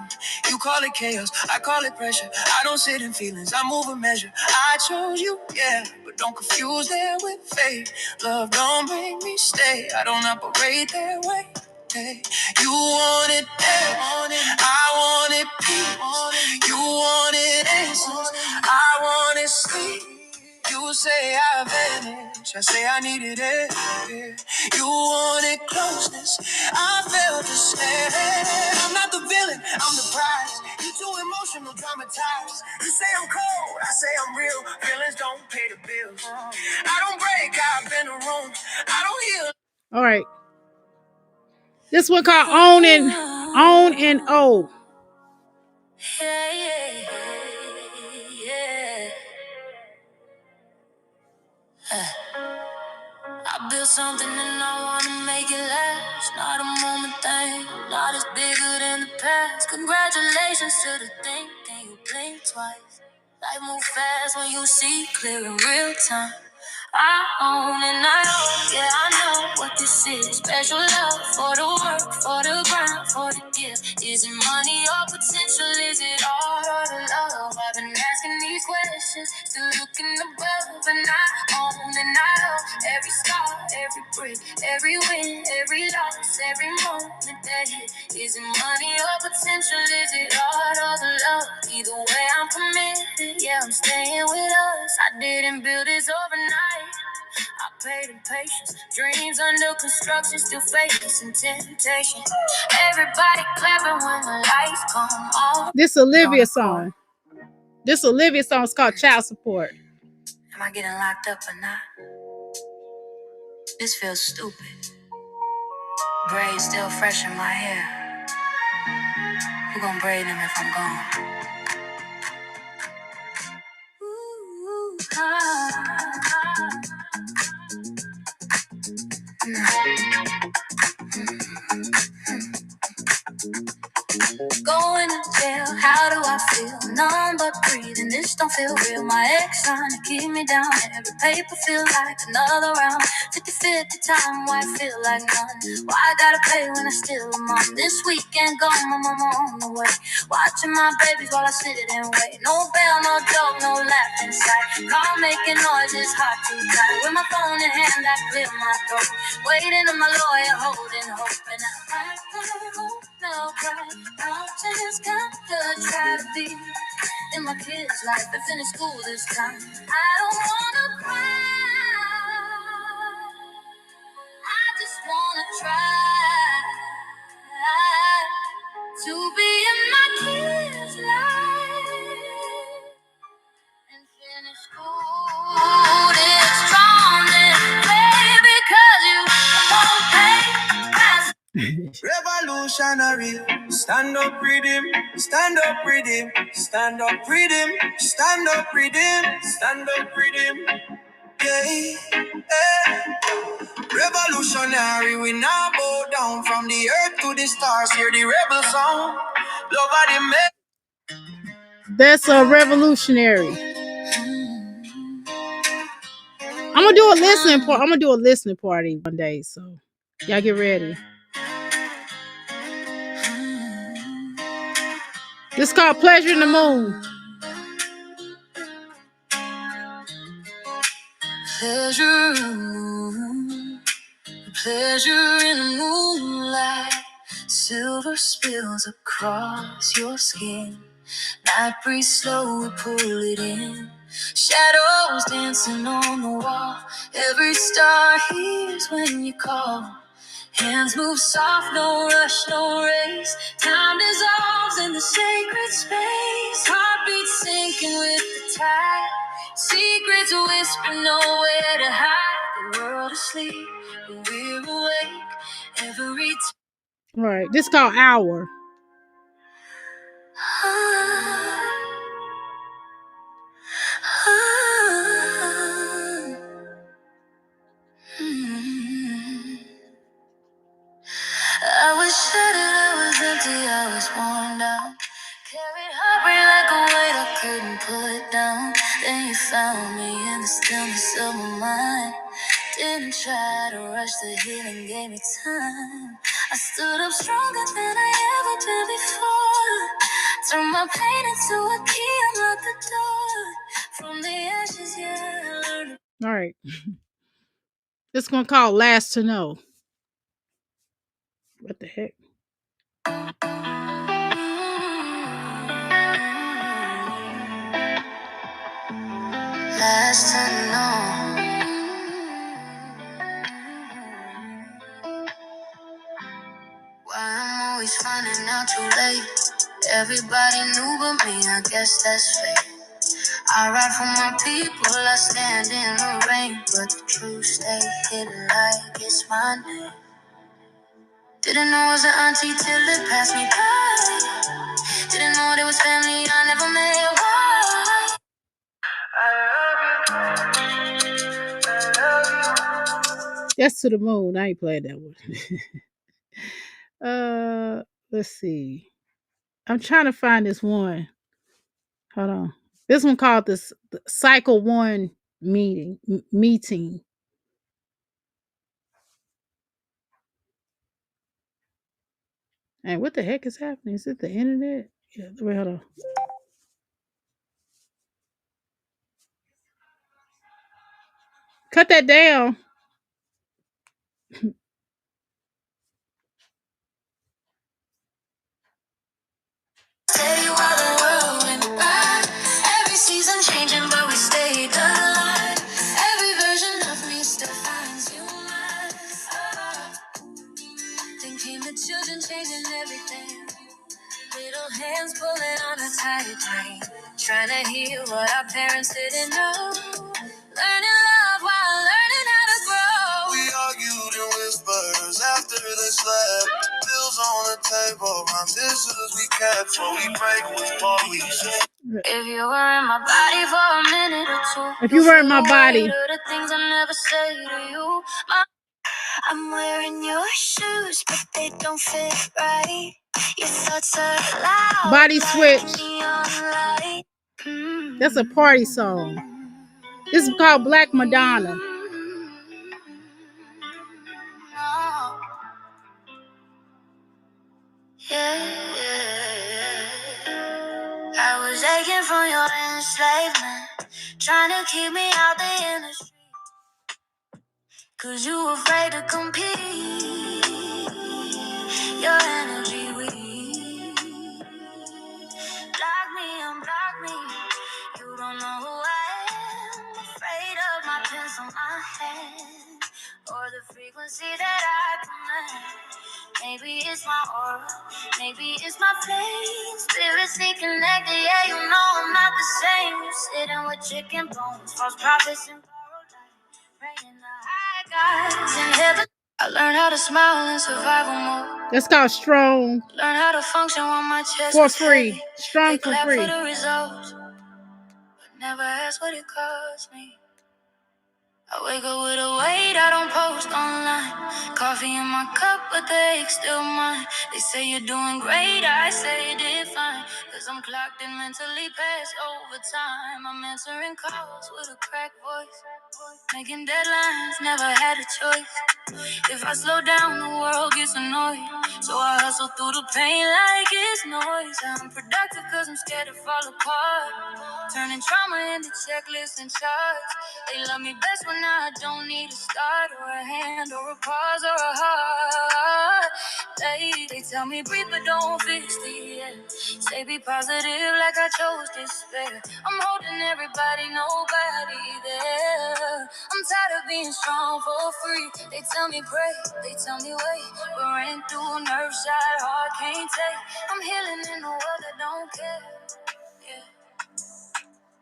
You call it chaos, I call it pressure. I don't sit in feelings, I move a measure. I chose you, yeah, but don't confuse that with fate. Love don't make me stay. I don't operate that way. Hey, you wanted that, I wanted peace. You wanted answers, I wanted sleep. You say I vanished, I say I needed it. Yeah. You wanted closeness, I felt the same. I'm not the villain, I'm the prize. You too emotional, dramatized. You say I'm cold, I say I'm real. Feelings don't pay the bills. I don't break, I've been a room. I don't heal. All right. This one called On and O. Yeah, yeah, yeah. I built something and I wanna make it last. Not a moment thing, not as bigger than the past. Congratulations to the thing you blink twice. Life move fast when you see clear in real time. I own and I own, yeah, I know what this is. Special love for the work, for the grind, for the gift. Is it money or potential? Is it all or the love? I've been asking these questions, still looking above. And I own and I own every scar, every brick, every win, every loss, every moment that hit. Is it money or potential? Is it all or the love? Either way, I'm committed, yeah, I'm staying with us. I didn't build this overnight. I paid in patience. Dreams under construction, still facing temptation. Everybody clapping when the lights come on. This Olivia song. This Olivia song is called Child Support. Am I getting locked up or not? This feels stupid. Braids still fresh in my hair. Who gon' braid them if I'm gone? Ooh, Going to jail, how do I feel? Numb but breathing, and this don't feel real. My ex trying to keep me down. Every paper feel like another round. 50-50 time, why I feel like none? Why I gotta pay when I still am on? This weekend gone, my mama on the way. Watching my babies while I sit and wait. No bell, no joke, no laugh inside. Car making noises, heart too tight. With my phone in hand, I clear my throat. Waiting on my lawyer, holding hope. And I hope no cry. Mountains gotta try to be in my kids' life and finish school this time. I don't wanna cry. I just wanna try to be in my kids' life and finish school this strong, baby, 'cause you won't pay. Revolutionary, stand up rhythm, stand up rhythm, stand up rhythm, stand up rhythm, stand up rhythm, yeah, yeah. Revolutionary, we now bow down from the earth to the stars, hear the rebel song, love of the men. That's a revolutionary. I'm gonna do a listening part. I'm gonna do a listening party one day, so y'all get ready. This is called Pleasure in the Moon. Pleasure in the moon, pleasure in the moonlight. Silver spills across your skin. Night breeze slowly pull it in. Shadows dancing on the wall. Every star hears when you call. Hands move soft, no rush, no race. Time dissolves in the sacred space. Heartbeats sinking with the tide. Secrets whisper, nowhere to hide. The world asleep, but we're awake. Every All right, this is called Hour. I was shattered, I was empty, I was worn down. Carried heartbreak like a weight I couldn't put down. Then you found me in the stillness of my mind. Didn't try to rush the healing, gave me time. I stood up stronger than I ever did before. Turned my pain into a key, unlocked the door. From the ashes, yeah, I learned. All right. This one called Last to Know. What the heck? Last to know. Why I'm always finding out too late. Everybody knew but me, I guess that's fate. I ride for my people, I stand in the rain. But the truth stay hidden like it's my name. Didn't know it was an auntie till it passed me by. Didn't know there was family I never met. Why? That's To the Moon. I ain't playing that one. Let's see. I'm trying to find this one. Hold on. This one called this Cycle One meeting. And what the heck is happening? Is it the internet? Yeah, wait, hold on. Cut that down. Tell you how the world went by. Every season changing, but we stayed alive. Every version of me still finds you mine. Then came the children changing everything. Little hands pulling on a tighter train. Trying to hear what our parents didn't know. Learning love while learning how to grow. We argued in whispers after they slept. Bills on the table, promises we kept. So we break was what we said. If you were in my body for a minute or two. If you were in my body. The things I never say to you. I'm wearing your shoes, but they don't fit right. Your thoughts are loud. Body switch. Like That's a party song. This is called Black Madonna. I was aching from your enslavement, trying to keep me out the industry, cause you afraid to compete. Your energy weak. Block me, unblock me. You don't know who I am. Afraid of my pencil, my hand, or the frequency that I command. Maybe it's my aura, maybe it's my flame. Spirits stay connected, yeah, you know I'm not the same. You sitting with chicken bones, false prophets and borrowed light. Praying the high gods in heaven. I learned how to smile in survival mode. That's called Strong. Learn how to function while my chest For was free. heavy. Strong They for clap free. for the results, but never ask what it cost me. I wake up with a weight I don't post online. Coffee in my cup, but the ache's still mine. They say you're doing great, I say you did fine. Cause I'm clocked in mentally past overtime. I'm answering calls with a cracked voice. Making deadlines, never had a choice. If I slow down, the world gets annoyed. So I hustle through the pain like it's noise. I'm productive cause I'm scared to fall apart. Turning trauma into checklists and charts. They love me best when I don't need a start or a hand or a pause or a heart. They tell me breathe but don't fix the end. Say be positive like I chose despair. I'm holding everybody, nobody there. I'm tired of being strong for free. They tell me pray, they tell me wait. But ran through nerve shot, heart can't take. I'm healing in a world that don't care. Yeah.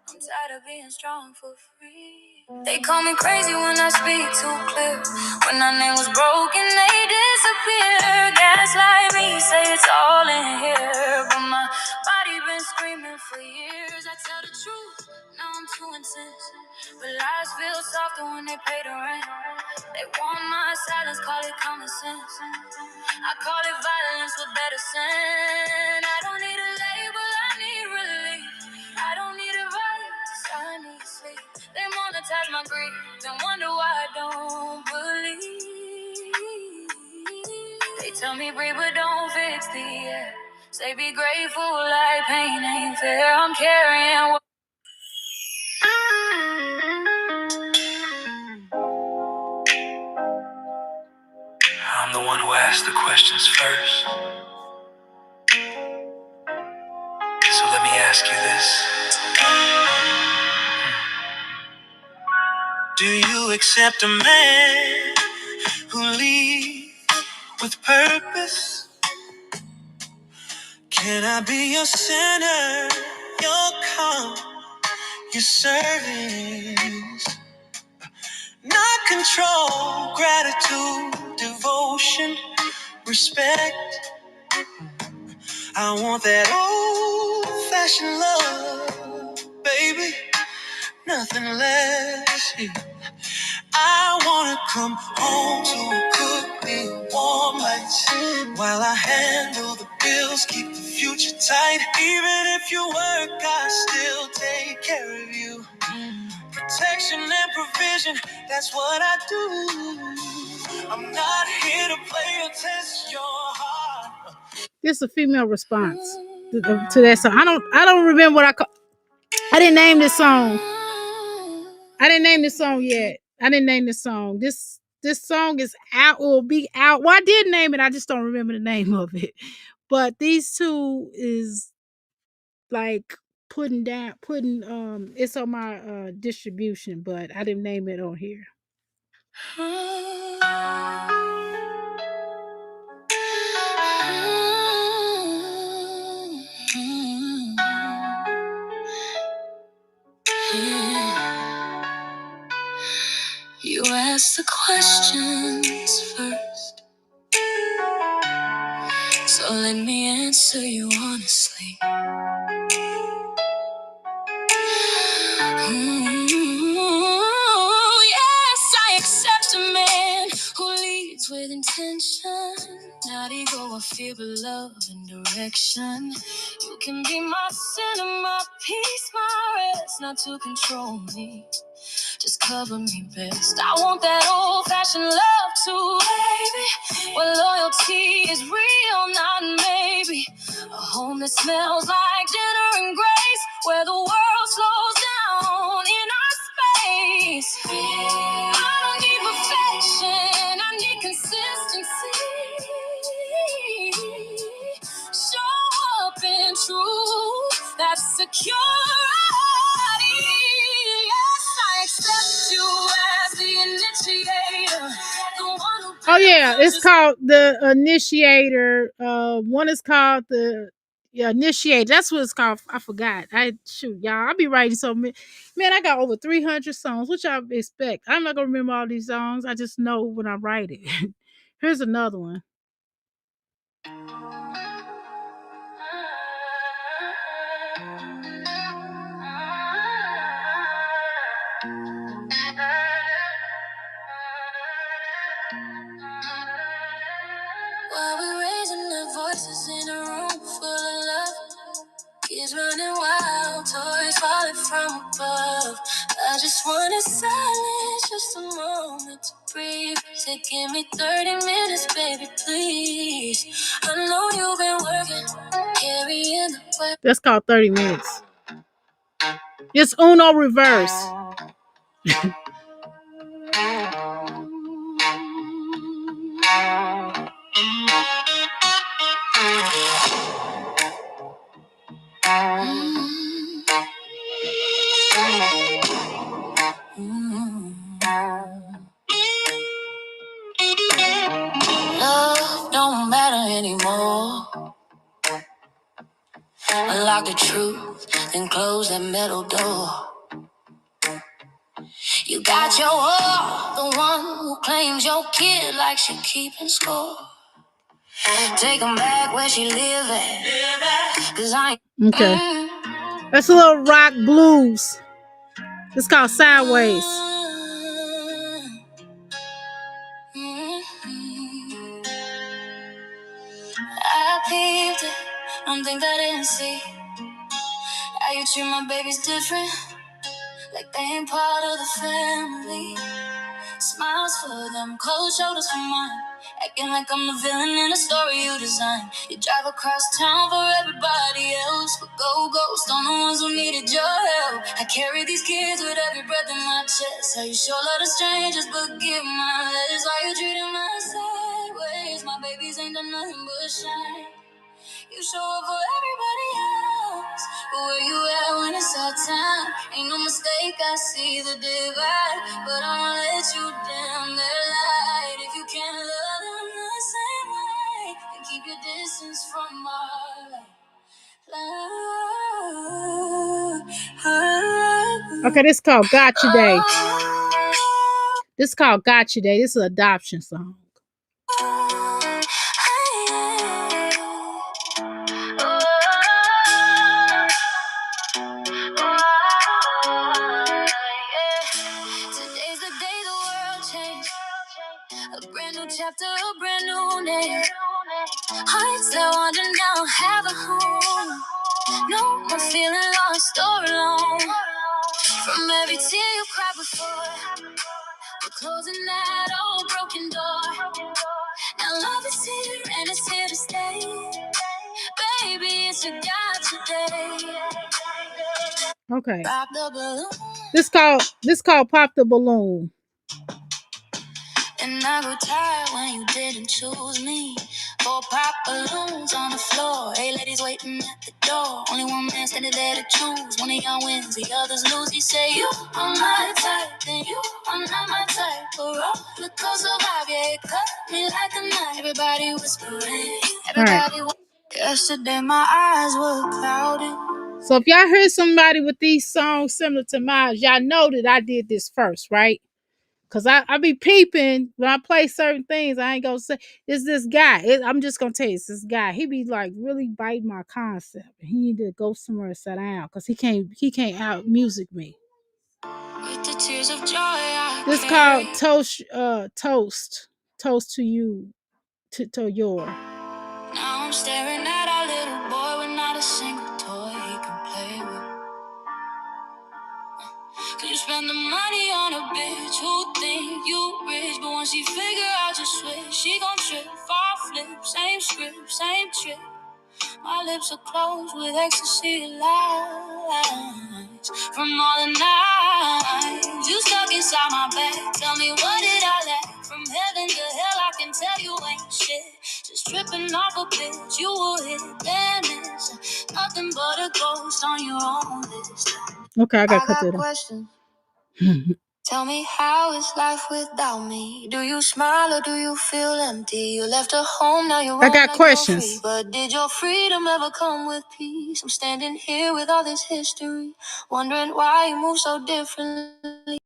I'm tired of being strong for free. They call me crazy when I speak too clear. When my name was broken, they disappear. Gaslight me, say it's all in here. But my body been screaming for years. I tell the truth, now I'm too intense. But lies feel softer when they pay the rent. They want my silence, call it common sense. I call it violence with better sense. I don't need a label, I need relief. I don't need advice, I need sleep. They monetize my grief, then wonder why I don't believe. They tell me breathe but don't fix the air. Say be grateful like pain ain't fair. I'm carrying what I'm the one who asked the questions first. So let me ask you this. Do you accept a man who leads with purpose? Can I be your center, your calm, your service? Not control, gratitude, devotion, respect. I want that old-fashioned love, baby, nothing less. I wanna come home to a cook me warm lights while I handle the bills, keep the future tight. Even if you work, I still take care of you. Protection and provision, that's what I do. I'm not here to play or test your heart. This is a female response to that song. I don't remember what I call. I didn't name this song. I didn't name this song yet. I didn't name this song. This song is out or will be out. Well, I did name it. I just don't remember the name of it. But these two is like putting it's on my distribution, but I didn't name it on here. You ask the questions first, so let me answer you honestly. Yes, I accept a man who leads with intention, not ego. go, I feel the love and direction. You can be my center, my peace, my rest, not to control me. Just cover me best. I want that old-fashioned love too, baby. Where loyalty is real, not maybe. A home that smells like dinner and grace, where the world slows down in our space. I don't need perfection, I need consistency. Show up in truth, that's security. Yes, I accept you as the initiator. The one who Oh yeah, it's called the Initiator. One is called the Initiator. That's what it's called. I forgot. Shoot, y'all. I be writing so many. Man, I got over 300 songs. What y'all expect? I'm not gonna remember all these songs. I just know when I write it. Here's another one. While we're raising our voices in a room full of love, kids running wild, toys falling from above. I just wanted silence, just a moment to breathe. So give me 30 minutes, baby, please. I know you've been working, carrying the weight. That's called 30 minutes. It's Uno reverse. Love don't matter anymore. Unlock the truth, then close that metal door. You got your whore, the one who claims your kid like she keeping score. Take 'em back where she live at. 'Cause I ain't. Okay. That's a little rock blues. It's called Sideways. I peeped it, don't think I didn't see. How you treat my babies different, like they ain't part of the family. Smiles for them, cold shoulders for mine. Acting like I'm the villain in a story you designed. You drive across town for everybody else, but go ghost on the ones who needed your help. I carry these kids with every breath in my chest. How you show love to strangers, but give my letters. Why you treating my sideways? My babies ain't done nothing but shine. You show up for everybody else, but where you at when it's our time? Ain't no mistake, I see the divide, but I won't let you dim their light. If you can't love them the same way, then keep your distance from our love. Okay, this is called Gotcha Day. This is called Gotcha Day. This is an adoption song. Today's the day the world changed. A brand new chapter, a brand new name. Hearts that wander now have a home. No more feeling lost or alone. From every tear you cried before, we're closing that old broken door. Now love is here and it's here to stay. Baby, it's a gotcha day. Okay. Pop the balloon. This called Pop the Balloon. And I got tired when you didn't choose me. Four pop balloons on the floor. Hey, ladies waiting at the door. Only one man standing there to choose. One of y'all wins, the others lose. He say, you are my type, then you are not my type. But roller coaster vibe, yeah, it cut me like a knife. Everybody whispering, everybody. All right. Yesterday my eyes were clouded. So if y'all heard somebody with these songs similar to mine, y'all know that I did this first, right? Because I be peeping when I play certain things. I ain't gonna say it's this guy. I'm just gonna tell you, it's this guy. He be like really biting my concept. He need to go somewhere and sit down because he can't out music me. With the tears of joy I This called Toast to You to your. I'm staring at our little boy with not a single toy he can play with. Cause you spend the money on a bitch who think you rich, but once she figure out your switch, she gon' trip, fall flip, same script, same trick. My lips are closed with ecstasy lies from all the nights you stuck inside my bed. Tell me what did I lack? From heaven to hell I can tell you ain't shit. Just tripping off a bitch you will hit. Then it's nothing but a ghost on your own list. Okay, I got I cut got that off. questions. Tell me how is life without me? Do you smile or do you feel empty? You left a home, now you're I home got like you're questions. free. But did your freedom ever come with peace? I'm standing here with all this history, wondering why you move so differently.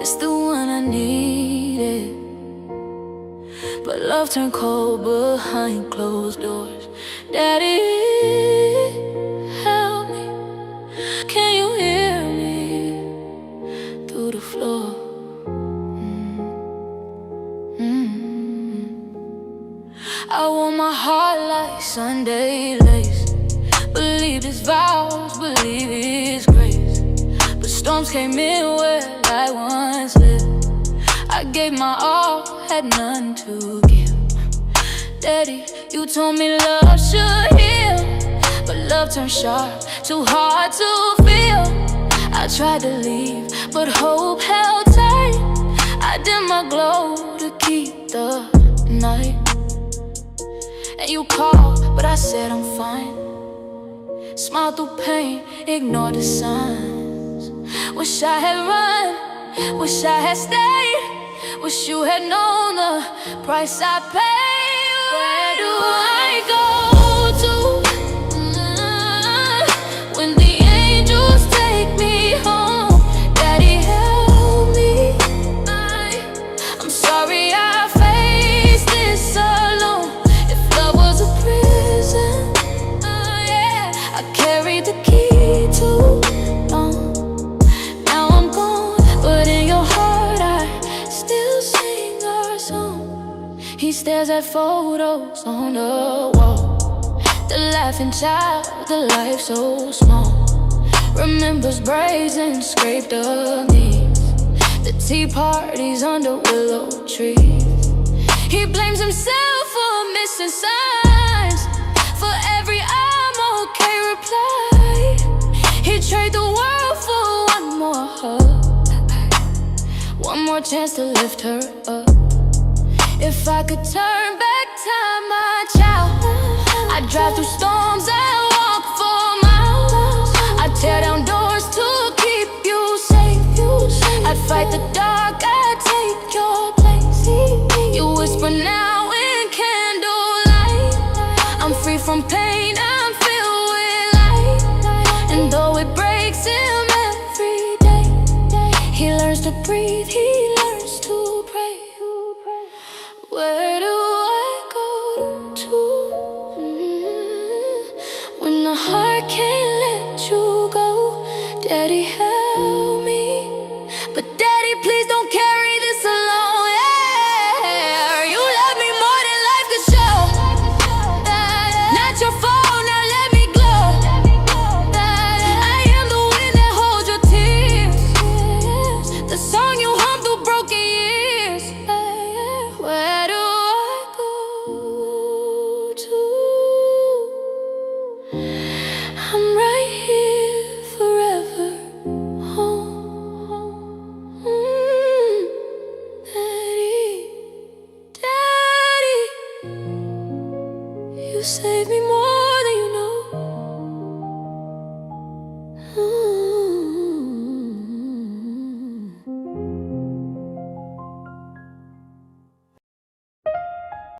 It's the one I needed. But love turned cold behind closed doors. Daddy, help me. Can you hear me through the floor? I wore my heart like Sunday lace. Believed his vows, believe his grace. But storms came in where I once lived. I gave my all, had none to give. Daddy, you told me love should heal, but love turned sharp, too hard to feel. I tried to leave, but hope held tight. I dimmed my glow to keep the night. And you called, but I said I'm fine. Smile through pain, ignore the signs. Wish I had run, wish I had stayed. Wish you had known the price I paid. Where do I go to when the angels take me home? Daddy, help me. I'm sorry I faced this alone. If love was a prison, I carried the key too long. Now I'm gone, but in your heart I still sing our song. He stares at photos on the wall. The laughing child, the life so small. Remembers braids and scraped up knees. The tea parties under willow trees. He blames himself for missing signs. For every I'm okay reply, he'd trade the world for one more hug, one more chance to lift her up. If I could turn back time, my child, I'd drive through storms, I'd walk for miles. I'd tear down doors to keep you safe. I'd fight the dark, I'd take your place. You whisper now in candlelight. I'm free from pain, I'm filled with light. And though it breaks him every day, he learns to breathe, he learns to pray. Where do I go to when the heart can't let you go? Daddy, help me. But Daddy, please don't carry this alone. Yeah. You love me more than life could show. Not your fault, now let me glow. I am the wind that holds your tears, the song you hum through broken years. Where do I go to? I'm right here forever. Home. Daddy, Daddy, you saved me more